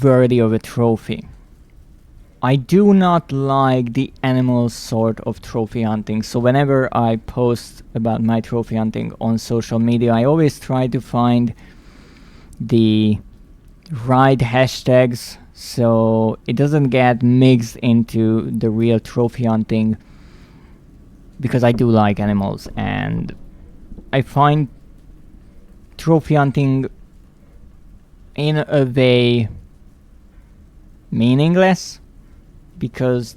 worthy of a trophy. I do not like the animal sort of trophy hunting, so whenever I post about my trophy hunting on social media, I always try to find the right hashtags so it doesn't get mixed into the real trophy hunting, because I do like animals, and I find trophy hunting in a way meaningless, because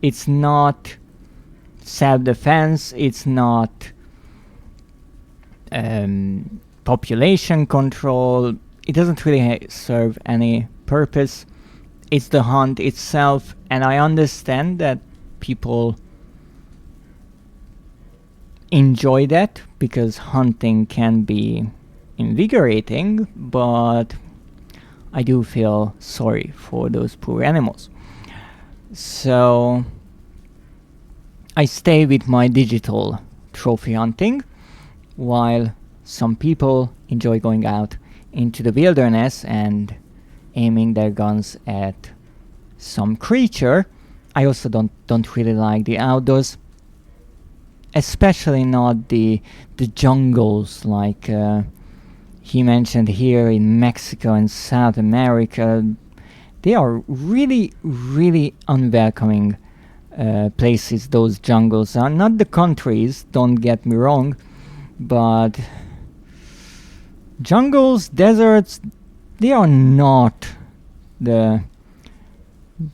it's not self-defense, it's not population control, it doesn't really serve any purpose. It's the hunt itself, and I understand that people enjoy that because hunting can be invigorating, but I do feel sorry for those poor animals. So I stay with my digital trophy hunting, while some people enjoy going out into the wilderness and aiming their guns at some creature. I also don't really like the outdoors, especially not the jungles like he mentioned here in Mexico and South America. They are really, really unwelcoming places, those jungles are. Not the countries, don't get me wrong, but jungles, deserts, they are not the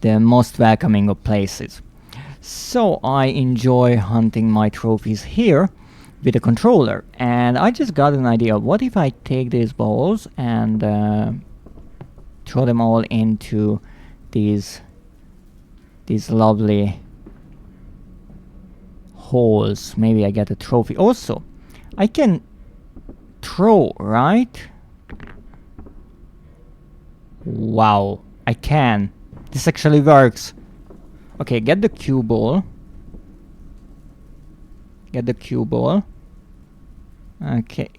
most welcoming of places. So I enjoy hunting my trophies here with a controller, and I just got an idea. What if I take these balls and throw them all into these lovely holes? Maybe I get a trophy. Also, I can throw, right? Wow, I can. This actually works. Okay, get the cue ball. Get the cue ball. Okay.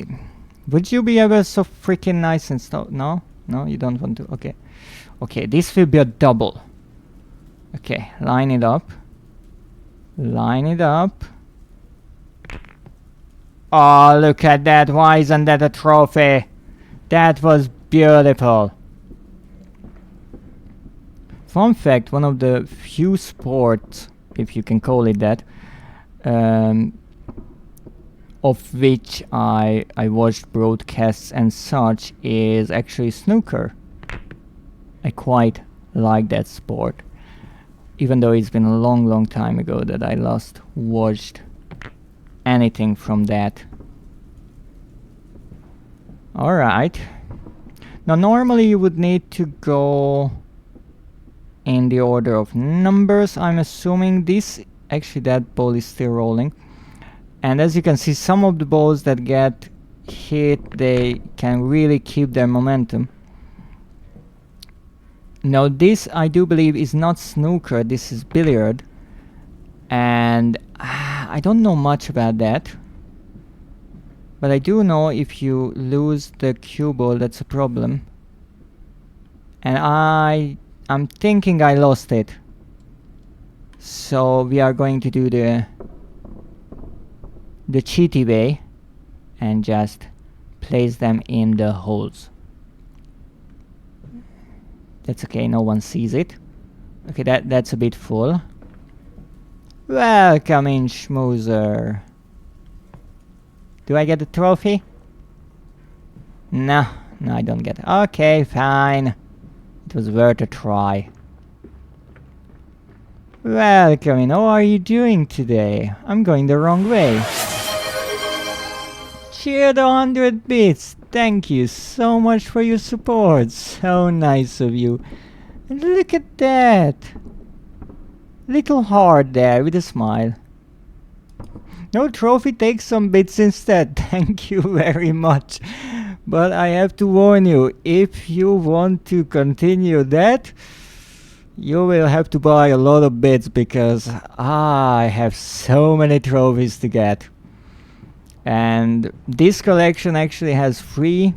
Would you be ever so freaking nice and stuff? No? No, you don't want to? Okay. Okay, this will be a double. Okay, line it up. Line it up. Oh, look at that. Why isn't that a trophy? That was beautiful. Fun fact, one of the few sports, if you can call it that, of which I watched broadcasts and such, is actually snooker. I quite like that sport, even though it's been a long time ago that I last watched anything from that. Alright. Now normally you would need to go in the order of numbers. I'm assuming this Actually, that ball is still rolling. And as you can see, some of the balls that get hit, they can really keep their momentum. Now this, I do believe, is not snooker, this is billiard. And I don't know much about that. But I do know if you lose the cue ball, that's a problem. And I'm thinking I lost it. So we are going to do the cheaty way and just place them in the holes. That's okay, no one sees it. Okay, that's a bit full. Welcome in, schmoozer. Do I get the trophy? No, I don't get it. Okay, fine. It was worth a try. Welcome in. How are you doing today? I'm going the wrong way. Cheer the 100 bits. Thank you so much for your support. So nice of you. And look at that. Little heart there with a smile. No trophy, take some bits instead. Thank you very much. But I have to warn you, if you want to continue that, you will have to buy a lot of bits because I have so many trophies to get. And this collection actually has 3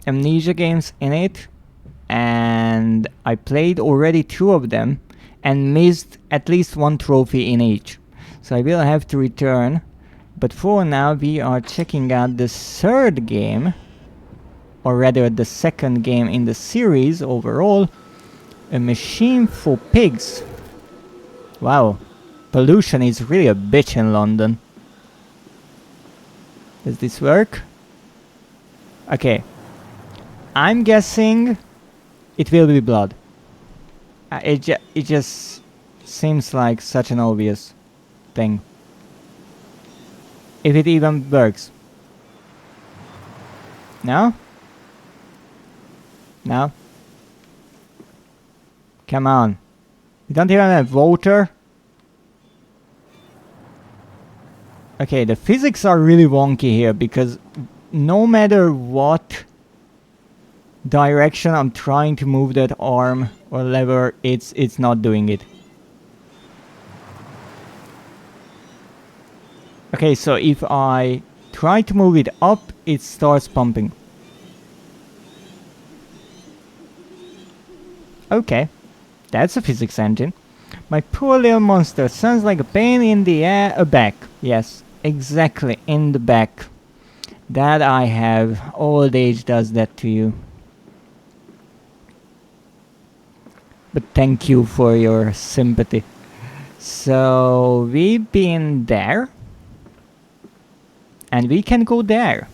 Amnesia games in it, and I played already 2 of them and missed at least 1 trophy in each. So I will have to return. But for now we are checking out the 3rd game, or rather the 2nd game in the series overall, A Machine for Pigs. Wow, pollution is really a bitch in London. Does this work? Okay. I'm guessing it will be blood. It just seems like such an obvious thing. If it even works. No? No? Come on. You don't even have water? Okay, the physics are really wonky here because no matter what direction I'm trying to move that arm or lever, it's not doing it. Okay, so if I try to move it up, it starts pumping. Okay, that's a physics engine. My poor little monster sounds like a pain in the back. Yes, exactly, in the back. That I have. Old age does that to you. But thank you for your sympathy. So we've been there. And we can go there.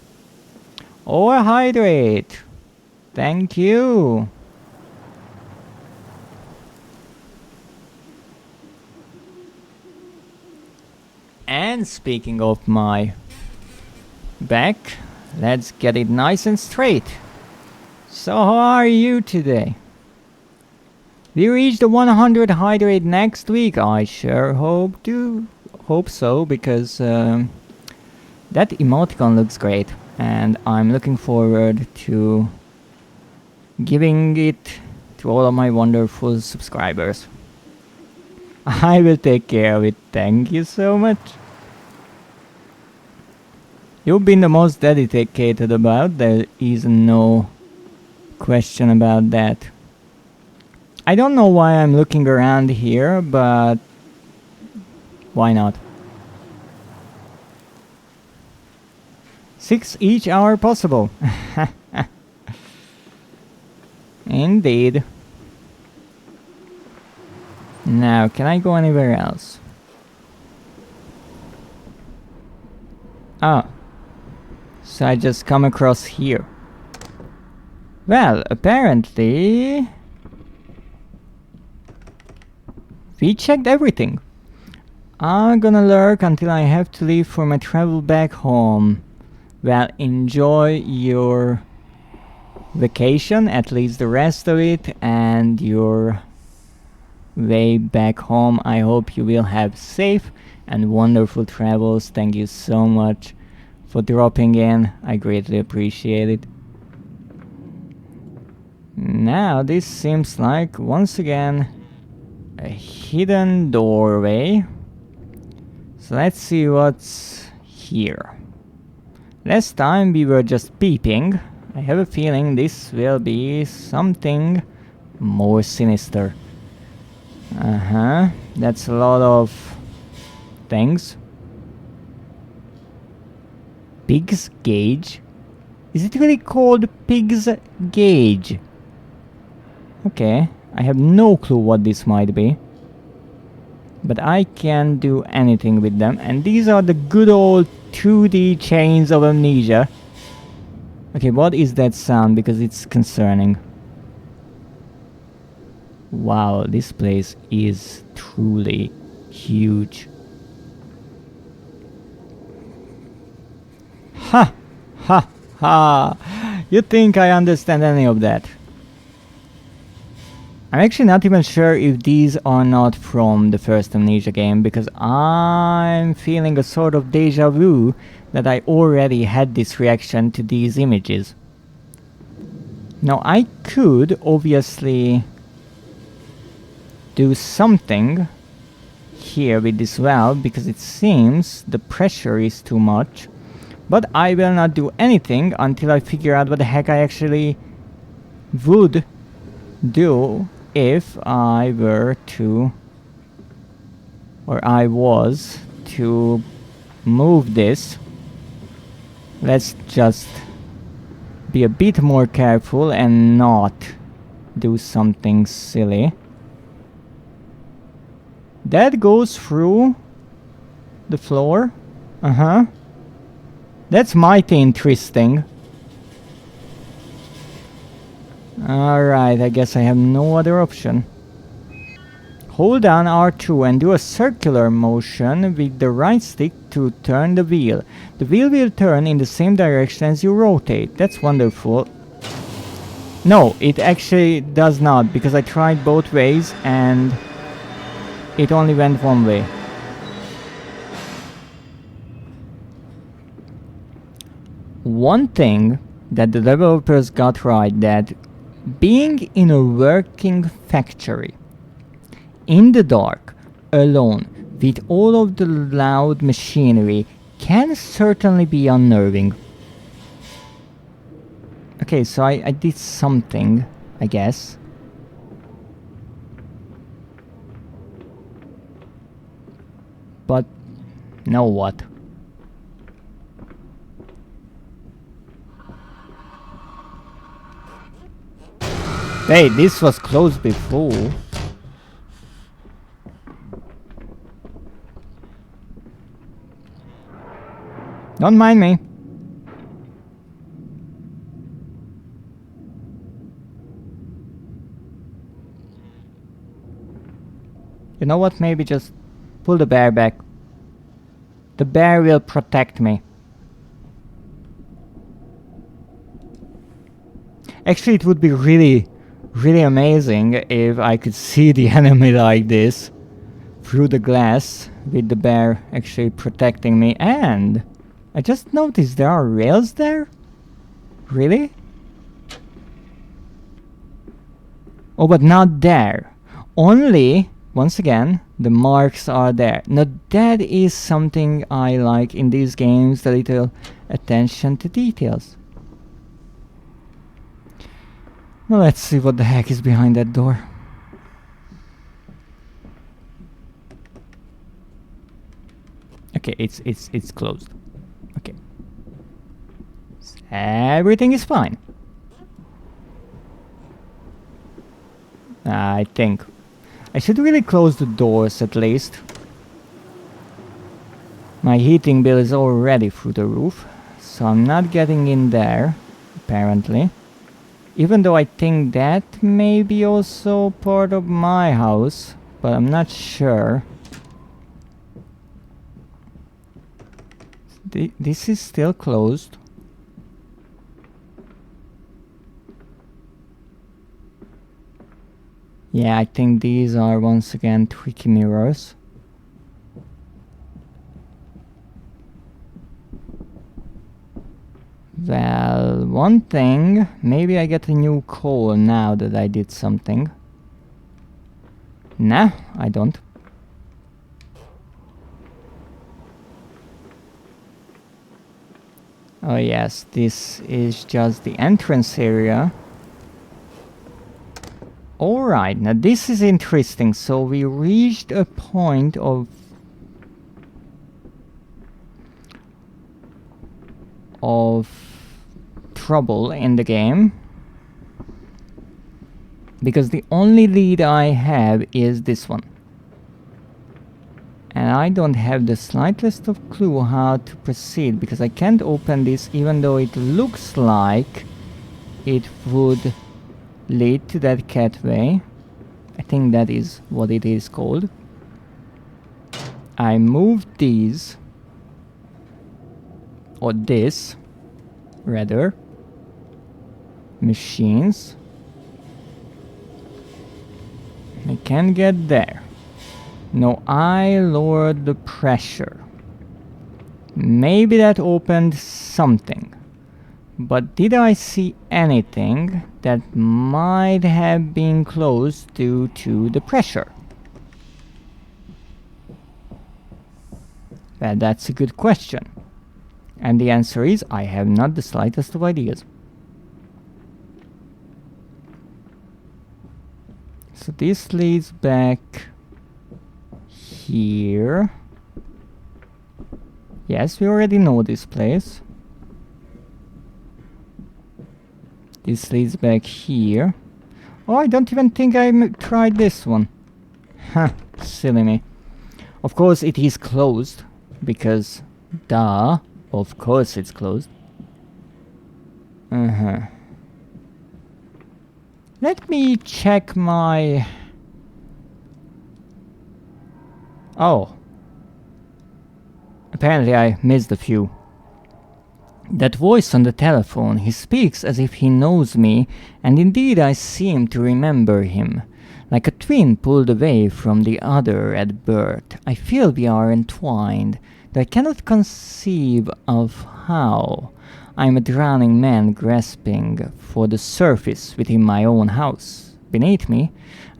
Or hydrate. Thank you. And speaking of my back, let's get it nice and straight. So how are you today? We reach the 100 hydrate next week. I sure hope so, because that emoticon looks great, and I'm looking forward to giving it to all of my wonderful subscribers. I will take care of it. Thank you so much. You've been the most dedicated about. There is no question about that. I don't know why I'm looking around here, but why not? 6 each hour possible. Indeed. Now, can I go anywhere else? Oh. So I just come across here. Well, apparently we checked everything. I'm gonna lurk until I have to leave for my travel back home. Well, enjoy your vacation, at least the rest of it, and your way back home. I hope you will have safe and wonderful travels. Thank you so much for dropping in. I greatly appreciate it. Now this seems like, once again, a hidden doorway. So let's see what's here. Last time we were just peeping. I have a feeling this will be something more sinister. That's a lot of things. Pig's Gauge? Is it really called Pig's Gauge? Okay, I have no clue what this might be. But I can do anything with them. And these are the good old 2D chains of Amnesia. Okay, what is that sound? Because it's concerning. Wow, this place is truly huge. Ha! Ha! Ha! You think I understand any of that? I'm actually not even sure if these are not from the first Amnesia game, because I'm feeling a sort of deja vu that I already had this reaction to these images. Now I could obviously do something here with this valve, because it seems the pressure is too much, but I will not do anything until I figure out what the heck I actually would do if I were to, or I was to move this. Let's just be a bit more careful and not do something silly. That goes through the floor. That's mighty interesting. Alright, I guess I have no other option. Hold down R2 and do a circular motion with the right stick to turn the wheel. The wheel will turn in the same direction as you rotate. That's wonderful. No, it actually does not, because I tried both ways and it only went one way. One thing that the developers got right, that being in a working factory, in the dark, alone, with all of the loud machinery, can certainly be unnerving. Okay, so I did something, I guess. But now what? Hey, this was closed before. Don't mind me. You know what? Maybe just pull the bear back. The bear will protect me. Actually, it would be really amazing if I could see the enemy like this through the glass, with the bear actually protecting me. And I just noticed there are rails there? Really? Oh, but not there. Only, once again, the marks are there. Now that is something I like in these games, the little attention to details. Now let's see what the heck is behind that door. Okay, it's closed. Okay. Everything is fine. I think I should really close the doors at least. My heating bill is already through the roof, so I'm not getting in there, apparently. Even though I think that may be also part of my house, but I'm not sure. This is still closed. Yeah, I think these are once again tricky mirrors. Well, one thing, maybe I get a new call now that I did something. Nah, I don't. Oh yes, this is just the entrance area. Alright, now this is interesting. So we reached a point of trouble in the game, because the only lead I have is this one, and I don't have the slightest of clue how to proceed, because I can't open this even though it looks like it would lead to that catway. I think that is what it is called. I moved these, or this rather, machines. I can't get there. No, I lowered the pressure. Maybe that opened something. But did I see anything that might have been closed due to the pressure? Well, that's a good question. And the answer is, I have not the slightest of ideas. So this leads back here. Yes, we already know this place. This leads back here. Oh, I don't even think I tried this one. Huh, silly me. Of course it is closed, because duh, of course it's closed. Let me check my... Oh. Apparently I missed a few. That voice on the telephone, he speaks as if he knows me, and indeed I seem to remember him. Like a twin pulled away from the other at birth, I feel we are entwined, though I cannot conceive of how. I am a drowning man grasping for the surface within my own house. Beneath me,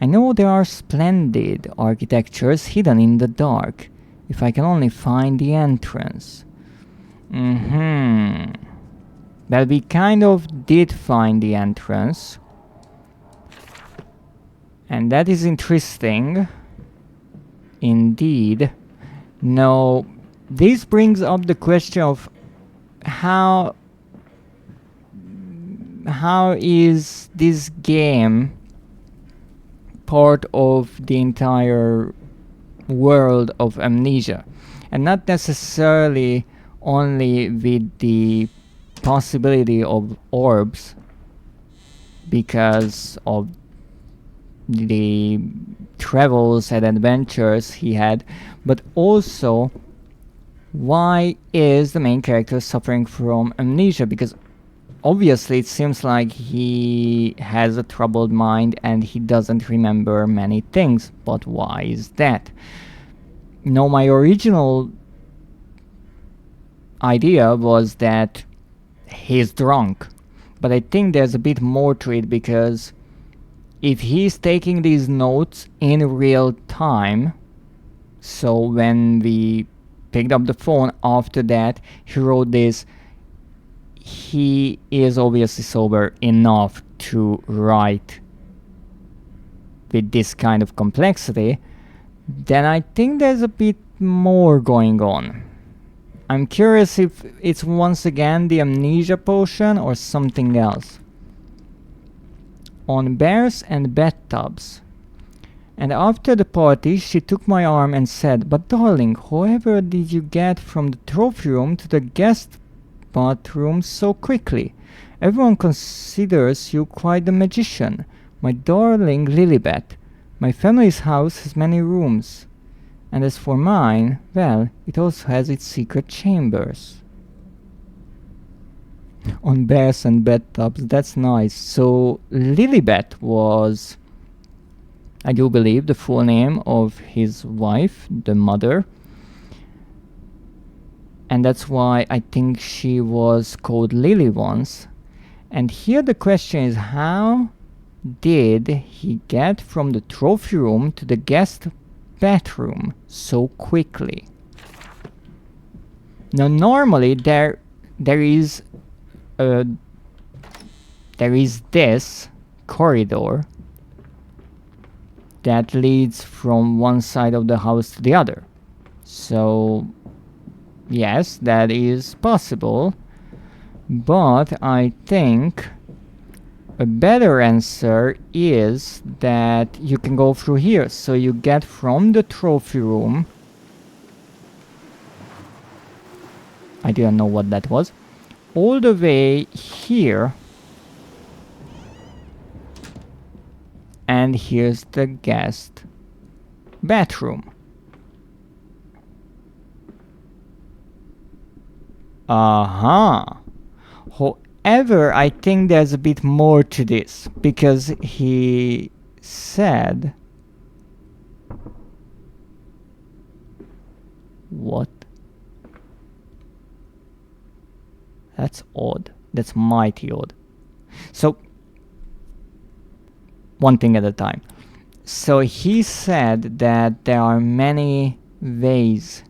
I know there are splendid architectures hidden in the dark, if I can only find the entrance. Well, we kind of did find the entrance. And that is interesting. Indeed. Now, this brings up the question of how is this game part of the entire world of Amnesia, and not necessarily only with the possibility of orbs because of the travels and adventures he had, but also why is the main character suffering from amnesia, because obviously it seems like he has a troubled mind and he doesn't remember many things, but why is that? No, my original idea was that he's drunk, but I think there's a bit more to it, because if he's taking these notes in real time, so when we picked up the phone after that he wrote this, he is obviously sober enough to write with this kind of complexity. Then I think there's a bit more going on. I'm curious if it's once again the amnesia potion or something else. On bears and bathtubs. And after the party, she took my arm and said, "But darling, however did you get from the trophy room to the guest bathroom so quickly? Everyone considers you quite the magician. My darling Lilibet, my family's house has many rooms. And as for mine, well, it also has its secret chambers." On bears and bathtubs, that's nice. So Lilibet was I do believe, the full name of his wife, the mother. And that's why I think she was called Lily once. And here the question is, how did he get from the trophy room to the guest bathroom so quickly? Now normally there is this corridor that leads from one side of the house to the other. So yes, that is possible, but I think a better answer is that you can go through here. So you get from the trophy room, I didn't know what that was, all the way here, and here's the guest bathroom. However, I think there's a bit more to this, because he said... What? That's odd. That's mighty odd. So, one thing at a time. So he said that there are many ways.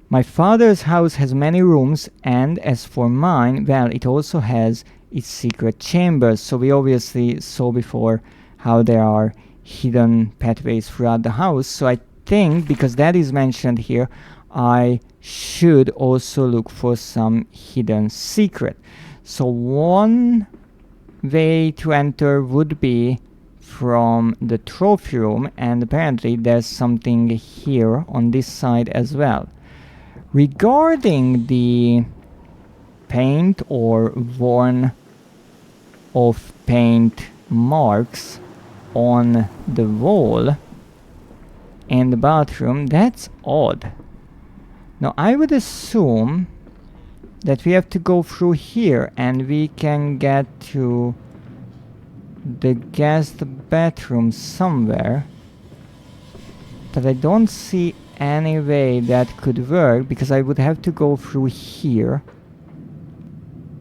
My father's house has many rooms, and as for mine, well, it also has its secret chambers. So we obviously saw before how there are hidden pathways throughout the house. So I think, because that is mentioned here, I should also look for some hidden secret. So one way to enter would be from the trophy room, and apparently there's something here on this side as well. Regarding the paint or worn off paint marks on the wall in the bathroom, that's odd. Now I would assume that we have to go through here and we can get to the guest bathroom somewhere, but I don't see any way that could work, because I would have to go through here.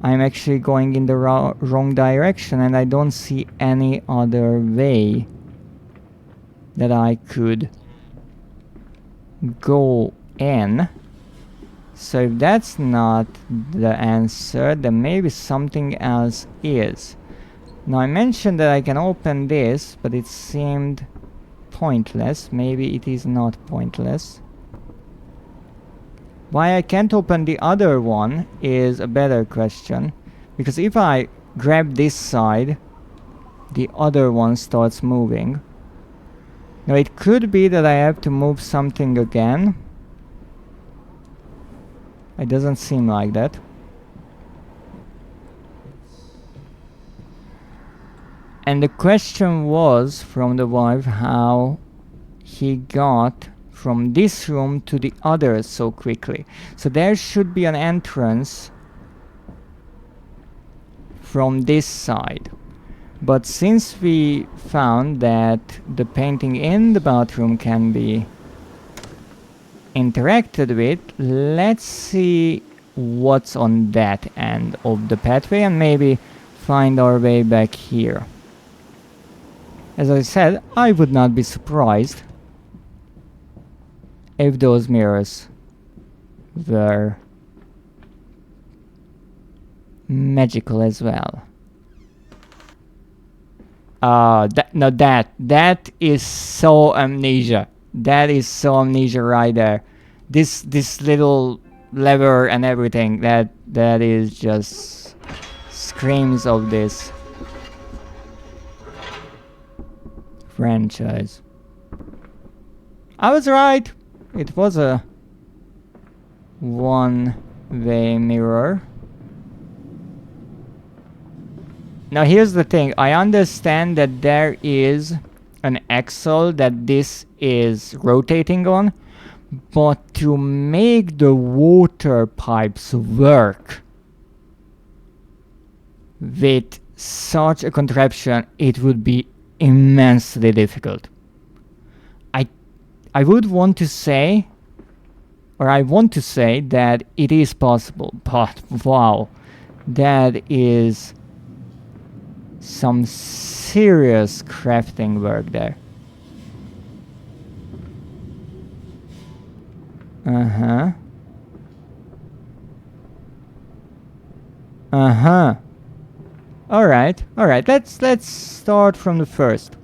I'm actually going in the wrong direction, and I don't see any other way that I could go in. So if that's not the answer, then maybe something else is. Now I mentioned that I can open this, but it seemed pointless. Maybe it is not pointless. Why I can't open the other one is a better question, because if I grab this side, the other one starts moving. Now it could be that I have to move something again. It doesn't seem like that. And the question was from the wife how he got from this room to the other so quickly. So there should be an entrance from this side. But since we found that the painting in the bathroom can be interacted with, let's see what's on that end of the pathway and maybe find our way back here. As I said, I would not be surprised if those mirrors were magical as well. That is so Amnesia. That is so Amnesia right there. This little lever and everything, that is just screams of this franchise. I was right. It was a one-way mirror. Now here's the thing. I understand that there is an axle that this is rotating on, but to make the water pipes work with such a contraption, it would be immensely difficult. I would want to say, or I want to say that it is possible, but wow, that is some serious crafting work there. Uh-huh. Uh-huh. Alright, let's start from the first.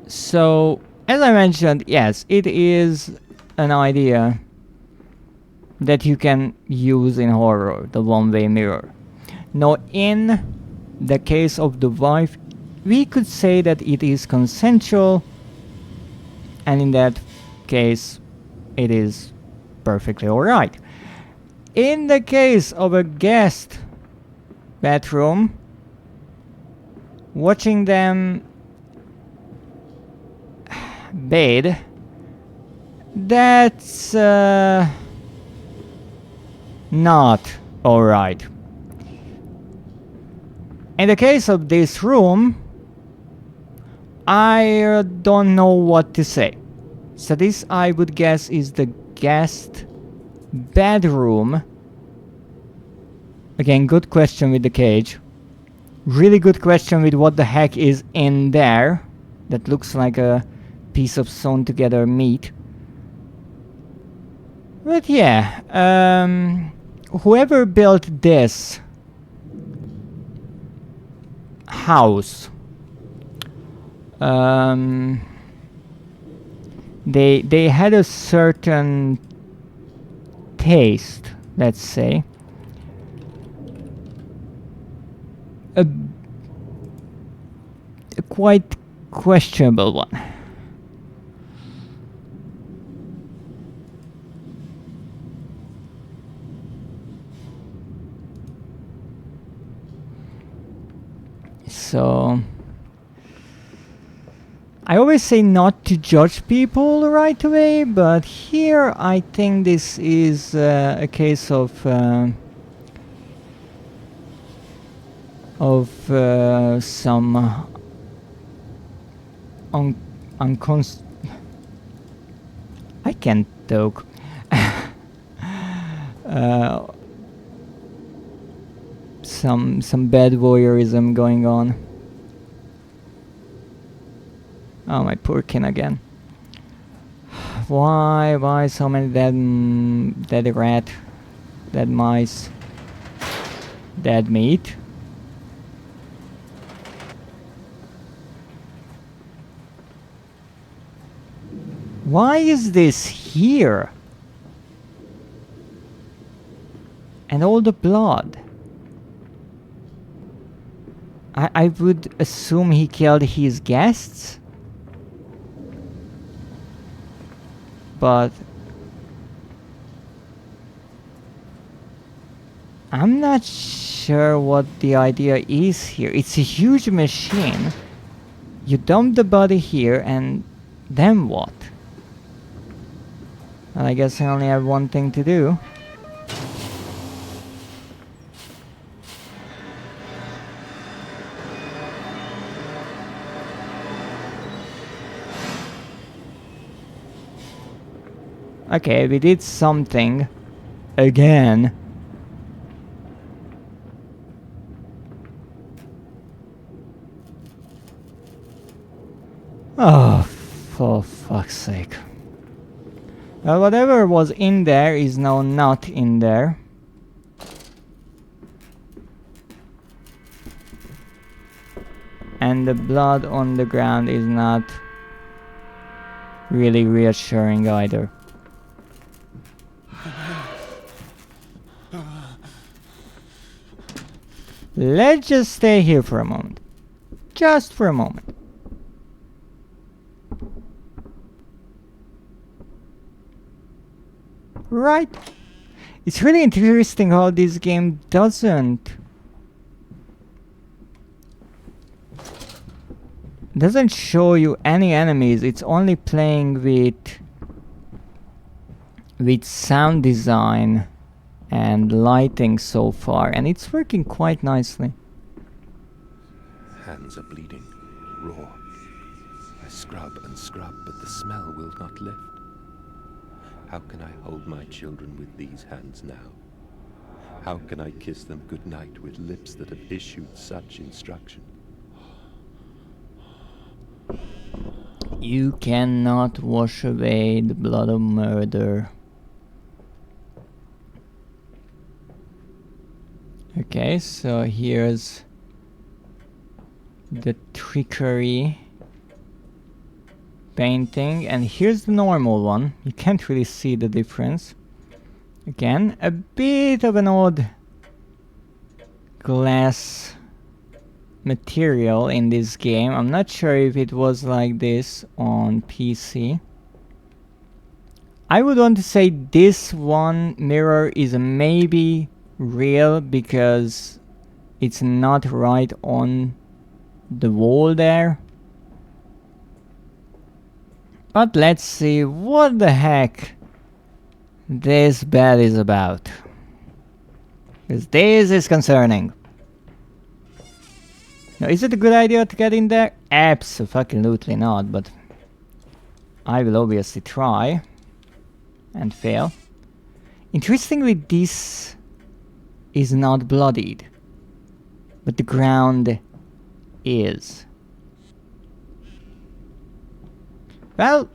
So, as I mentioned, yes, it is an idea that you can use in horror, the one-way mirror. Now, in the case of the wife, we could say that it is consensual, and in that case, it is perfectly alright. In the case of a guest bedroom, watching them bathe, that's not alright. In the case of this room, I don't know what to say. So this, I would guess, is the guest bedroom. Again, good question with the cage. Really good question with what the heck is in there. That looks like a piece of sewn together meat. But yeah, whoever built this house, they had a certain taste, let's say. A quite questionable one. So I always say not to judge people right away, but here I think this is a case of some I can't talk. Some bad voyeurism going on. Oh, my poor kin again. Why so many dead rat, dead mice, dead meat? Why is this here? And all the blood. I would assume he killed his guests? But I'm not sure what the idea is here. It's a huge machine. You dump the body here and then what? Well, I guess I only have one thing to do. Okay, we did something again. Oh, for fuck's sake. Well, whatever was in there is now not in there. And the blood on the ground is not really reassuring either. Let's just stay here for a moment. Just for a moment. Right. It's really interesting how this game doesn't show you any enemies. It's only playing with sound design and lighting so far, and it's working quite nicely. hands are bleeding, raw. I scrub and scrub, but the smell will not lift. How can I hold my children with these hands now? How can I kiss them goodnight with lips that have issued such instruction? You cannot wash away the blood of murder. Okay, so here's the trickery painting, and here's the normal one. You can't really see the difference. Again, a bit of an odd glass material in this game. I'm not sure if it was like this on PC. I would want to say this one mirror is maybe real because it's not right on the wall there. But let's see what the heck this bed is about. Because this is concerning. Now, is it a good idea to get in there? Absolutely not, but I will obviously try and fail. Interestingly, this is not bloodied, but the ground is. Well,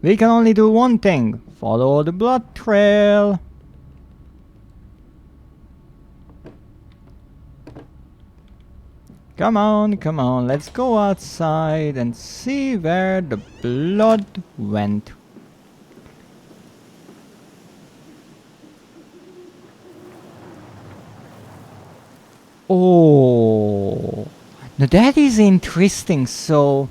we can only do one thing. Follow the blood trail. Come on, let's go outside and see where the blood went. Oh, now that is interesting. So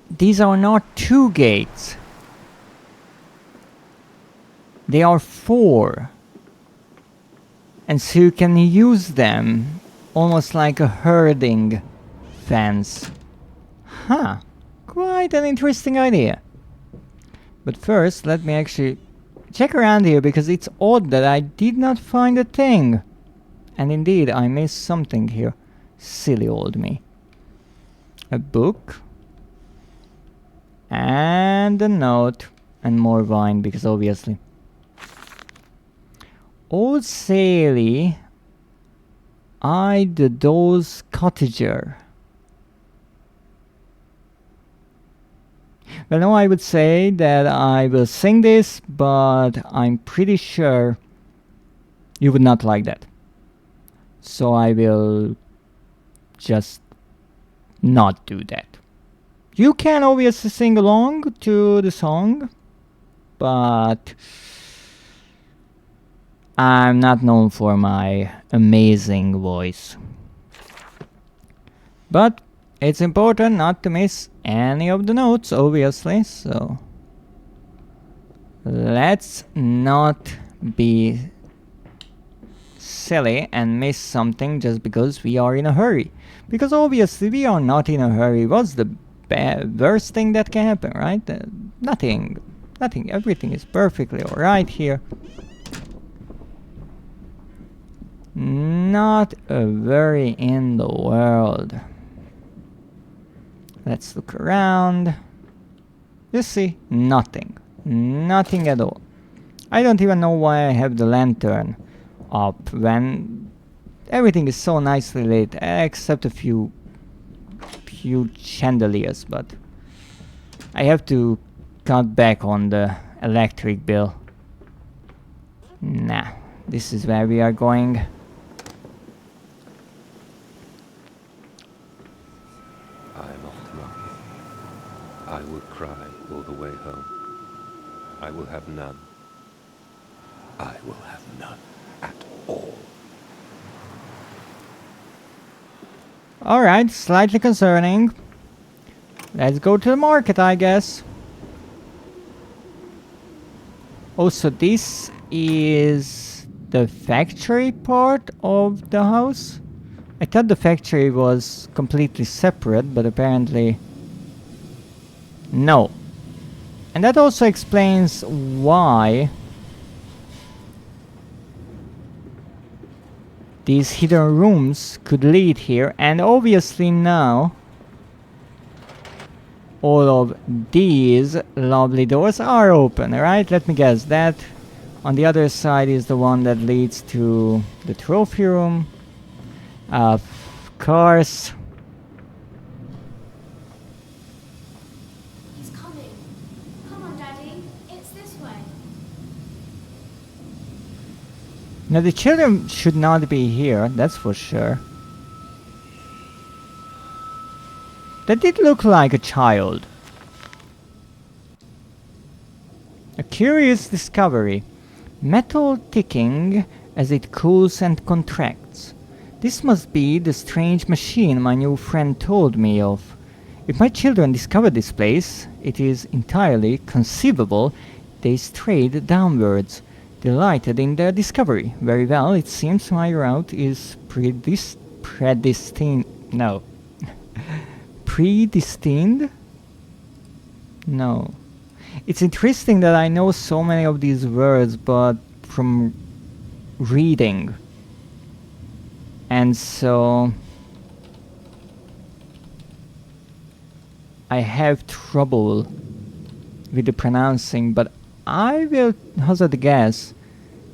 these are not 2 gates. They are 4. And so you can use them almost like a herding fence. Huh, quite an interesting idea. But first, let me actually check around here, because it's odd that I did not find a thing. And indeed, I missed something here. Silly old me. A book. And a note. And more wine, because obviously. Old Sally eyed the doll's cottager. Well, now I would say that I will sing this, but I'm pretty sure you would not like that. So I will just not do that. You can obviously sing along to the song, but I'm not known for my amazing voice. But it's important not to miss any of the notes, obviously, so let's not be silly and miss something just because we are in a hurry. Because obviously we are not in a hurry. What's the worst thing that can happen, right? Nothing. Everything is perfectly alright here. Not a worry in the world. Let's look around. You see, nothing. Nothing at all. I don't even know why I have the lantern up when everything is so nicely lit, except a few chandeliers, but I have to cut back on the electric bill. Nah, this is where we are going. I'm off to market. I will cry all the way home. I will have none. I will have none at all. Alright, slightly concerning. Let's go to the market, I guess. Oh, so this is the factory part of the house? I thought the factory was completely separate, but apparently no. And that also explains why these hidden rooms could lead here, and obviously now all of these lovely doors are open, right? Let me guess, that on the other side is the one that leads to the trophy room. Of course. He's coming. Come on, Daddy. It's this way. Now the children should not be here, that's for sure. That did look like a child. A curious discovery. Metal ticking as it cools and contracts. This must be the strange machine my new friend told me of. If my children discover this place, it is entirely conceivable they strayed downwards. Delighted in their discovery. Very well, it seems my route is predestined. No. Predestined? No. It's interesting that I know so many of these words, but from reading. And so I have trouble with the pronouncing, but I will hazard a guess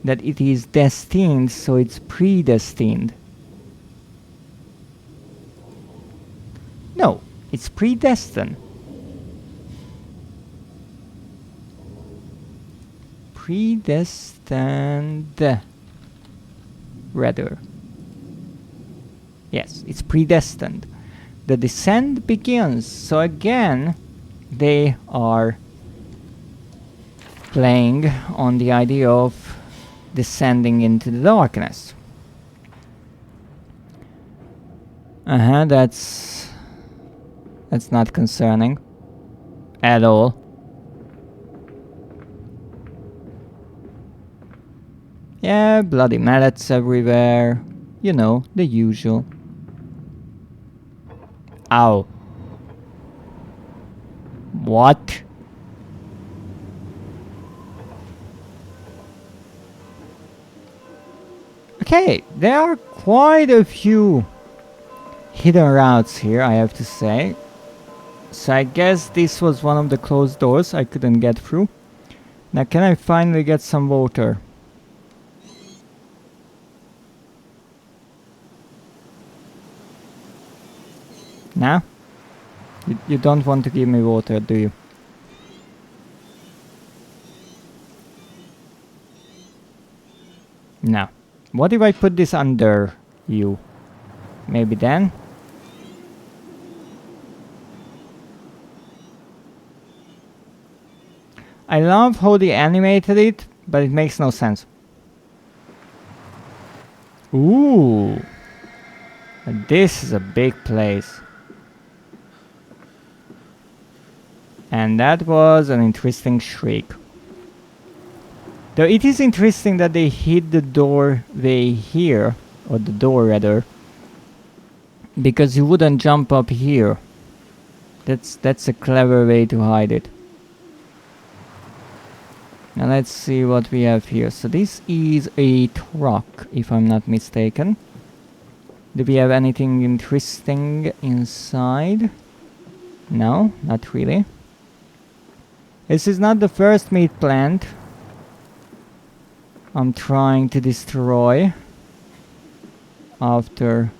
that it is destined, so it's predestined. No, it's predestined. Predestined. Rather. Yes, it's predestined. The descent begins. So again, they are playing on the idea of descending into the darkness. That's not concerning at all. Yeah, bloody mallets everywhere. You know, the usual. Ow. What? Okay, there are quite a few hidden routes here, I have to say. So I guess this was one of the closed doors I couldn't get through. Now can I finally get some water? Now? You don't want to give me water, do you? No. What if I put this under you? Maybe then? I love how they animated it, but it makes no sense. Ooh. This is a big place. And that was an interesting shriek. Though it is interesting that they hid the doorway here, or the door rather, because you wouldn't jump up here. That's a clever way to hide it. Now let's see what we have here. So this is a truck, if I'm not mistaken. Do we have anything interesting inside? No, not really. This is not the first meat plant I'm trying to destroy after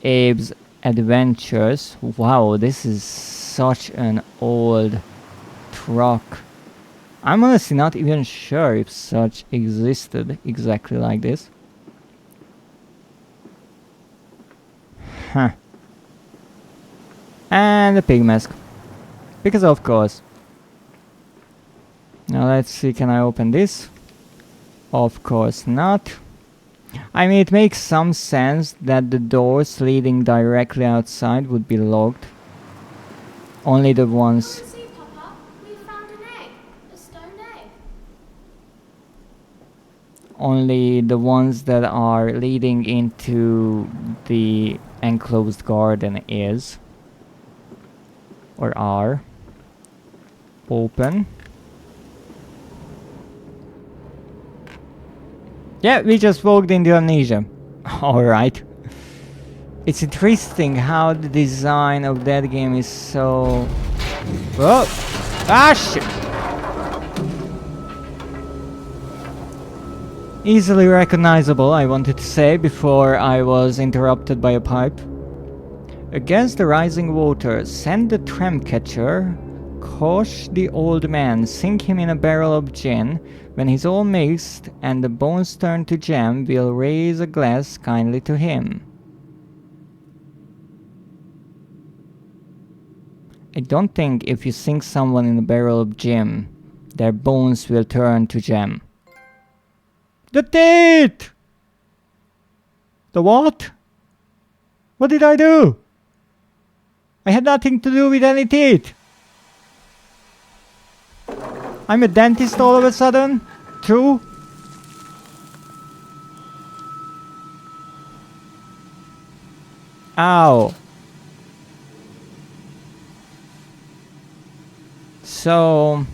Abe's adventures. Wow, this is such an old truck. I'm honestly not even sure if such existed exactly like this. Huh. And a pig mask. Because of course. Now let's see, can I open this? Of course not. I mean, it makes some sense that the doors leading directly outside would be locked. Only the ones... Come and see, Papa. We found an egg. A stone egg. Only the ones that are leading into the enclosed garden is... or are... open. Yeah, we just walked into Amnesia. Alright. It's interesting how the design of that game is so... Whoa! Ah, shit! Easily recognizable, I wanted to say, before I was interrupted by a pipe. Against the rising waters, send the tramp catcher, cosh the old man, sink him in a barrel of gin. When he's all mixed and the bones turn to jam, we'll raise a glass kindly to him. I don't think if you sink someone in a barrel of gin, their bones will turn to jam. The teeth! The what? What did I do? I had nothing to do with any teeth. I'm a dentist all of a sudden? True? Ow. So,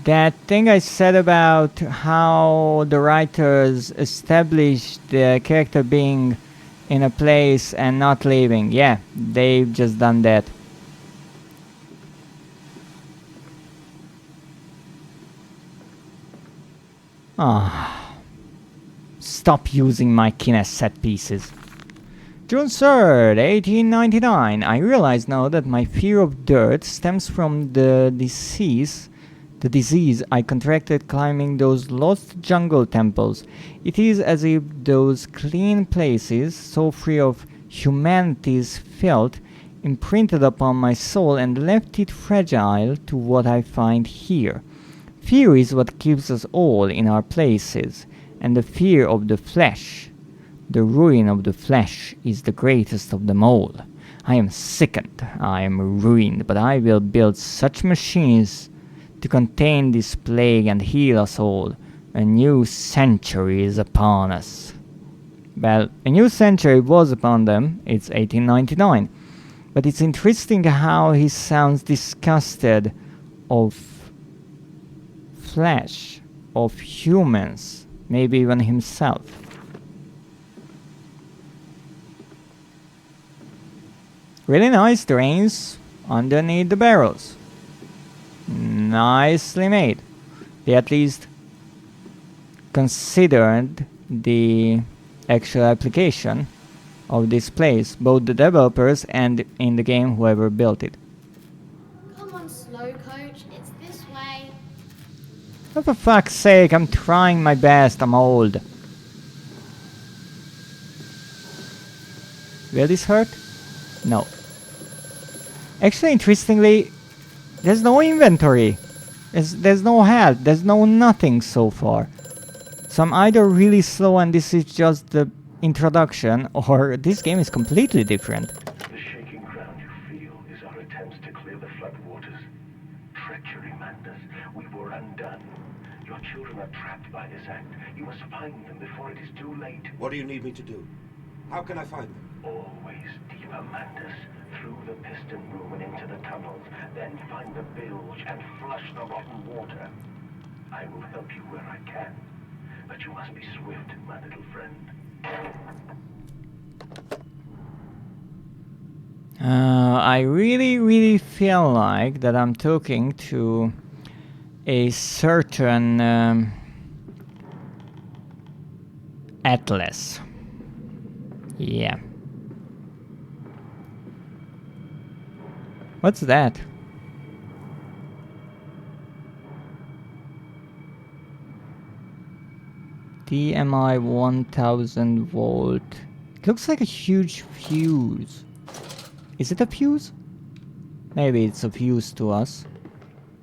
that thing I said about how the writers established the character being in a place and not leaving. Yeah, they've just done that. Ah, stop using my Kines set pieces. June 3rd, 1899. I realize now that my fear of dirt stems from the disease I contracted climbing those lost jungle temples. It is as if those clean places, so free of humanity's filth, imprinted upon my soul and left it fragile to what I find here. Fear is what keeps us all in our places, and the fear of the flesh. The ruin of the flesh is the greatest of them all. I am sickened, I am ruined, but I will build such machines to contain this plague and heal us all. A new century is upon us. Well, a new century was upon them. It's 1899. But it's interesting how he sounds disgusted of flesh, of humans, maybe even himself. Really nice drains underneath the barrels. Nicely made. They at least considered the actual application of this place, both the developers and in the game whoever built it. Come on, slow coach. It's this way. Oh, for fuck's sake, I'm trying my best, I'm old. Will this hurt? No. Actually, interestingly, there's no inventory. There's no health. There's no nothing so far. So I'm either really slow and this is just the introduction, or this game is completely different. The shaking ground you feel is our attempts to clear the flood waters. Treachery, Mandus. We were undone. Your children are trapped by this act. You must find them before it is too late. What do you need me to do? How can I find them? Always deeper, Mandus. Through the piston room and into the tunnels. Then find the bilge and flush the rotten water. I will help you where I can. But you must be swift, my little friend. I really feel like that I'm talking to a certain Atlas. Yeah. What's that? DMI 1000 volt. It looks like a huge fuse. Is it a fuse? Maybe it's a fuse to us.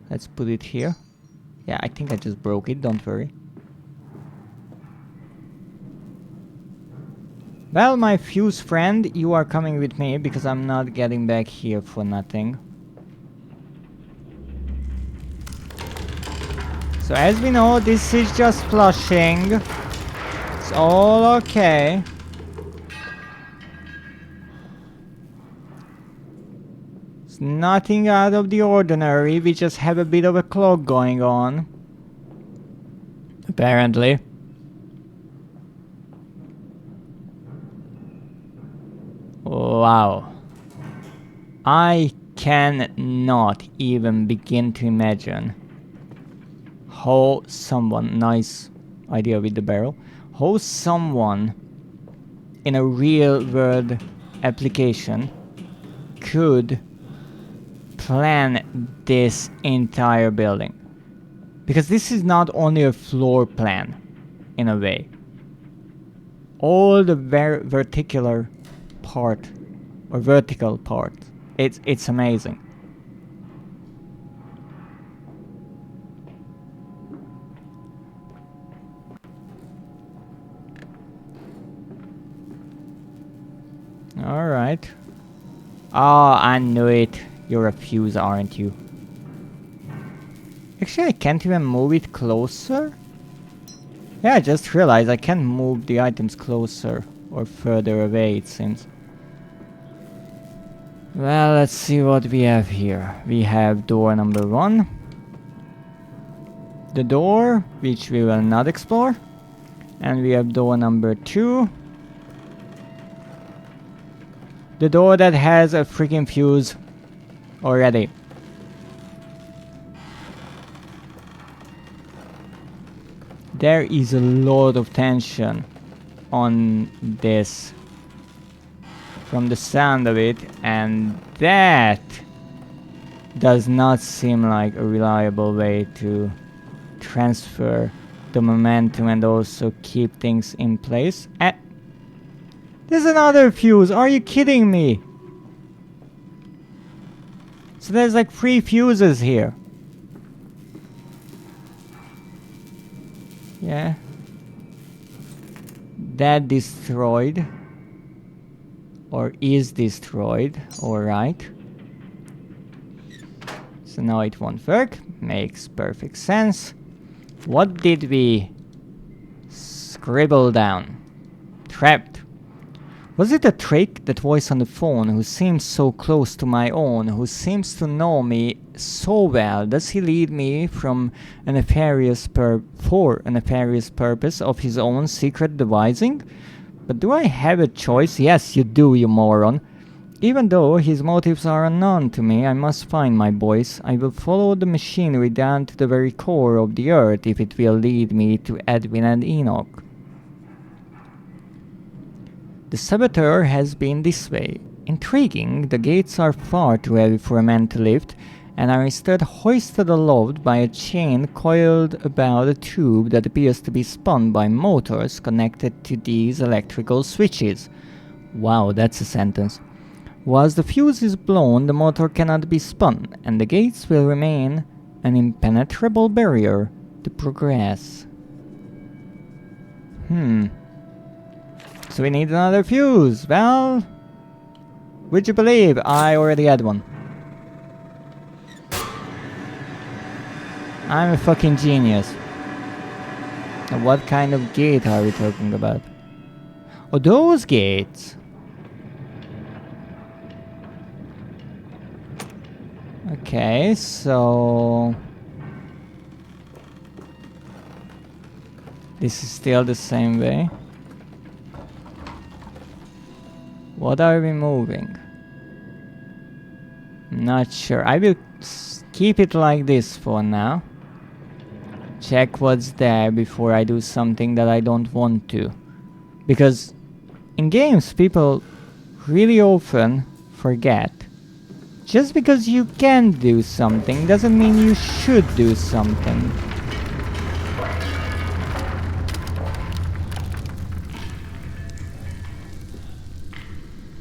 Let's put it here. Yeah, I think I just broke it, don't worry. Well, my fuse friend, you are coming with me because I'm not getting back here for nothing. So as we know, this is just flushing. It's all okay. It's nothing out of the ordinary. We just have a bit of a clog going on. Apparently. Wow. I cannot even begin to imagine how someone, nice idea with the barrel, how someone in a real world application could plan this entire building. Because this is not only a floor plan, in a way. All the vertical part, it's amazing. Alright. Oh, I knew it. You're a fuse, aren't you? Actually, I can't even move it closer. Yeah, I just realized I can't move the items closer or further away, it seems. Well, let's see what we have here. We have door number 1. The door, which we will not explore. And we have door number 2. The door that has a freaking fuse already. There is a lot of tension on this from the sound of it, and that does not seem like a reliable way to transfer the momentum and also keep things in place. And there's another fuse. Are you kidding me? So there's like 3 fuses here. Yeah. That destroyed. Or is destroyed. Alright. So now it won't work. Makes perfect sense. What did we scribble down? Trapped. Was it a trick, that voice on the phone, who seems so close to my own, who seems to know me so well? Does he lead me from a nefarious for a nefarious purpose of his own secret devising? But do I have a choice? Yes, you do, you moron. Even though his motives are unknown to me, I must find my voice. I will follow the machinery down to the very core of the earth if it will lead me to Edwin and Enoch. The saboteur has been this way. Intriguing, the gates are far too heavy for a man to lift, and are instead hoisted aloft by a chain coiled about a tube that appears to be spun by motors connected to these electrical switches. Wow, that's a sentence. Once the fuse is blown, the motor cannot be spun, and the gates will remain an impenetrable barrier to progress. So we need another fuse. Well, would you believe I already had one? I'm a fucking genius. Now what kind of gate are we talking about? Oh, those gates. Okay, so this is still the same way. What are we moving? Not sure. I will keep it like this for now. Check what's there before I do something that I don't want to. Because in games, people really often forget. Just because you can do something doesn't mean you should do something.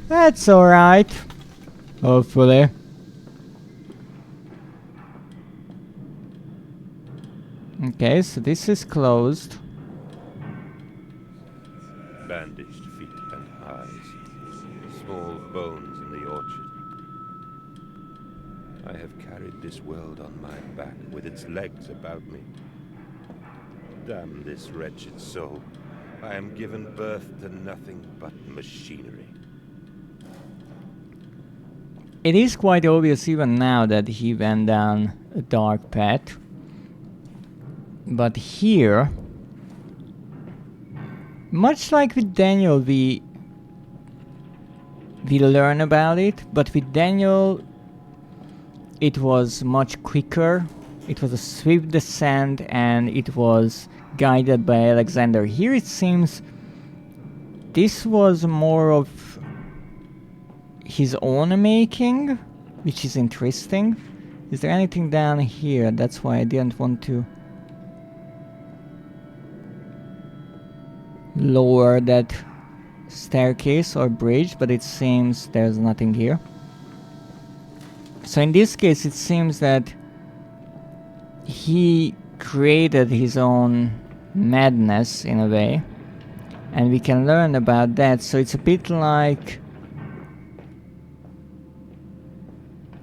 That's alright. Hopefully. Okay, so this is closed. Bandaged feet and eyes, small bones in the orchard. I have carried this world on my back with its legs about me. Damn this wretched soul. I am given birth to nothing but machinery. It is quite obvious even now that he went down a dark path. But here, much like with Daniel, we we learn about it, but with Daniel it was much quicker. It was a swift descent and it was guided by Alexander. Here it seems this was more of his own making, which is interesting. Is there anything down here? That's why I didn't want to lower that staircase or bridge, but it seems there's nothing here. So in this case it seems that he created his own madness in a way, and we can learn about that. So it's a bit like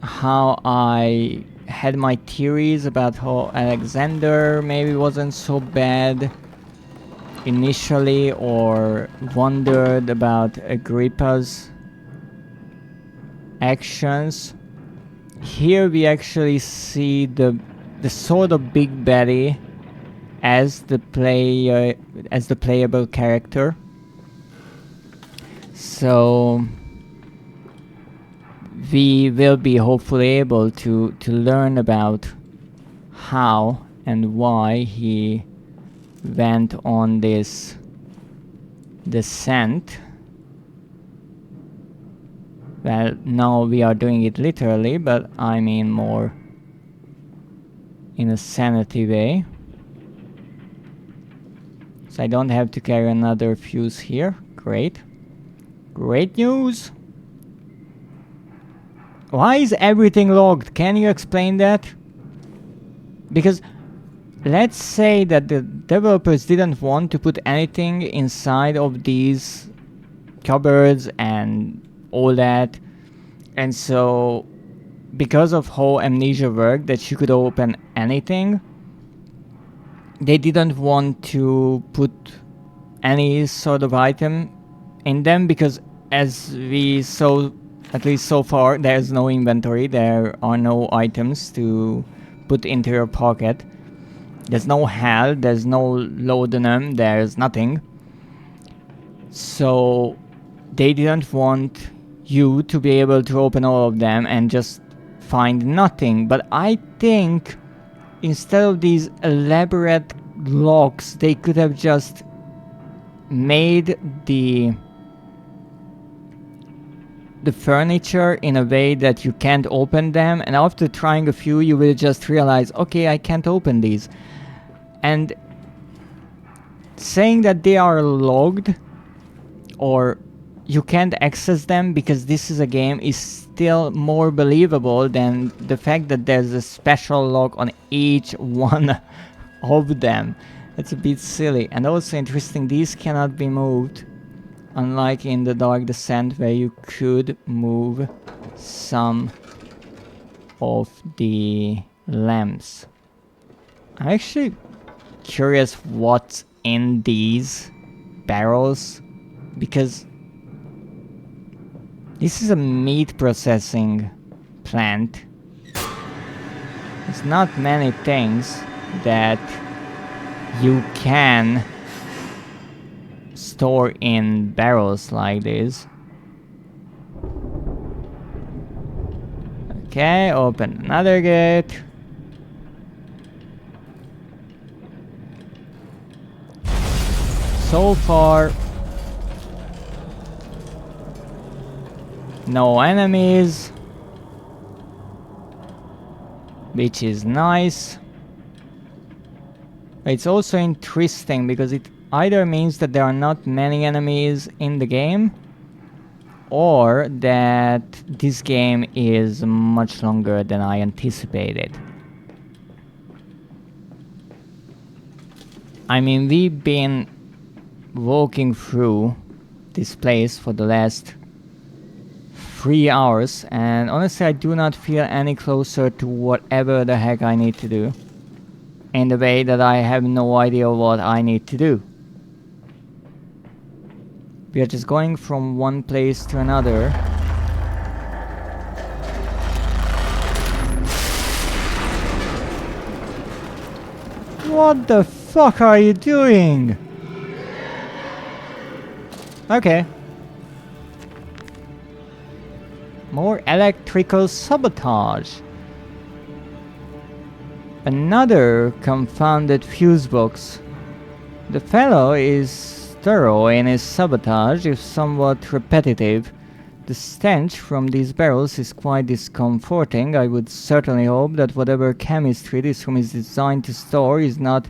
how I had my theories about how Alexander maybe wasn't so bad initially, or wondered about Agrippa's actions. Here we actually see the sort of big baddie as the playable character. So we will be hopefully able to learn about how and why he went on this descent. Well, now we are doing it literally, but I mean more in a sanity way. So I don't have to carry another fuse here. Great. Great news! Why is everything logged? Can you explain that? Because let's say that the developers didn't want to put anything inside of these cupboards and all that, and so because of how Amnesia worked, that you could open anything, they didn't want to put any sort of item in them, because as we saw, at least so far, there's no inventory, there are no items to put into your pocket. There's no HAL, there's no laudanum, there's nothing. So they didn't want you to be able to open all of them and just find nothing. But I think instead of these elaborate locks, they could have just made the furniture in a way that you can't open them, and after trying a few you will just realize, okay, I can't open these. And saying that they are logged or you can't access them because this is a game is still more believable than the fact that there's a special lock on each one of them. It's a bit silly. And also interesting, these cannot be moved, unlike in the Dark Descent where you could move some of the lamps. I'm actually curious what's in these barrels, because this is a meat processing plant. There's not many things that you can store in barrels like this. Okay, open another gate. So far, no enemies, which is nice. It's also interesting because it either means that there are not many enemies in the game, or that this game is much longer than I anticipated. I mean, we've been walking through this place for the last 3 hours, and honestly I do not feel any closer to whatever the heck I need to do, in the way that I have no idea what I need to do. We are just going from one place to another. What the fuck are you doing? More electrical sabotage. Another confounded fuse box. The fellow is thorough in his sabotage, if somewhat repetitive. The stench from these barrels is quite discomforting. I would certainly hope that whatever chemistry this room is designed to store is not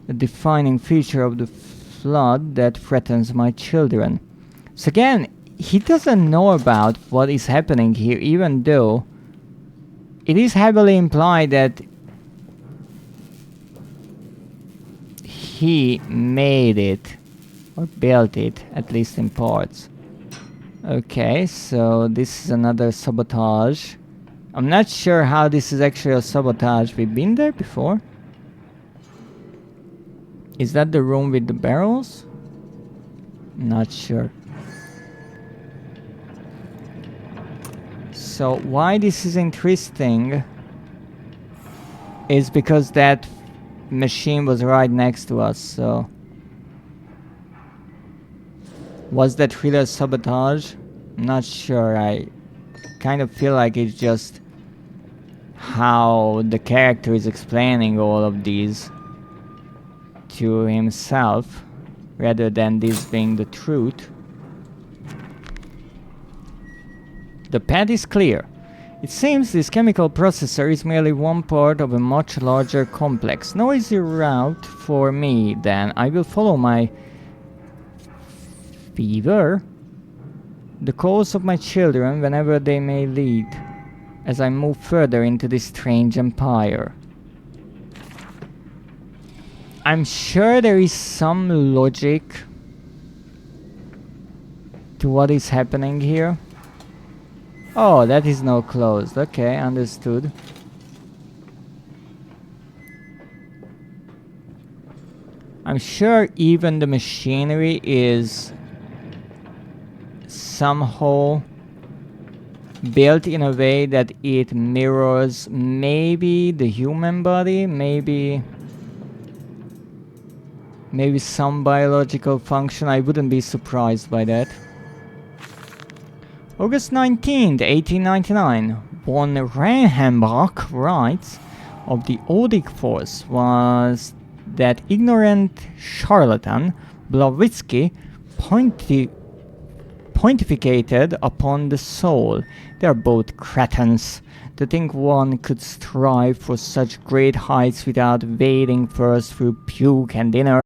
a defining feature of the flood that threatens my children. So again, he doesn't know about what is happening here, even though it is heavily implied that he made it, or built it, at least in parts. Okay, so this is another sabotage. I'm not sure how this is actually a sabotage. We've been there before? Is that the room with the barrels? Not sure. So why this is interesting is because that machine was right next to us, so... Was that really a sabotage? I'm not sure. I kind of feel like it's just how the character is explaining all of these to himself, rather than this being the truth. The path is clear. It seems this chemical processor is merely one part of a much larger complex. No easy route for me, then. I will follow my fever, the course of my children, whenever they may lead, as I move further into this strange empire. I'm sure there is some logic to what is happening here. Oh, that is now closed. Okay, understood. I'm sure even the machinery is somehow built in a way that it mirrors maybe the human body, maybe some biological function. I wouldn't be surprised by that. August 19th, 1899, von Reichenbach writes of the Odic force was that ignorant charlatan Blavatsky pontificated upon the soul. They are both cretins. To think one could strive for such great heights without wading first through puke and dinner.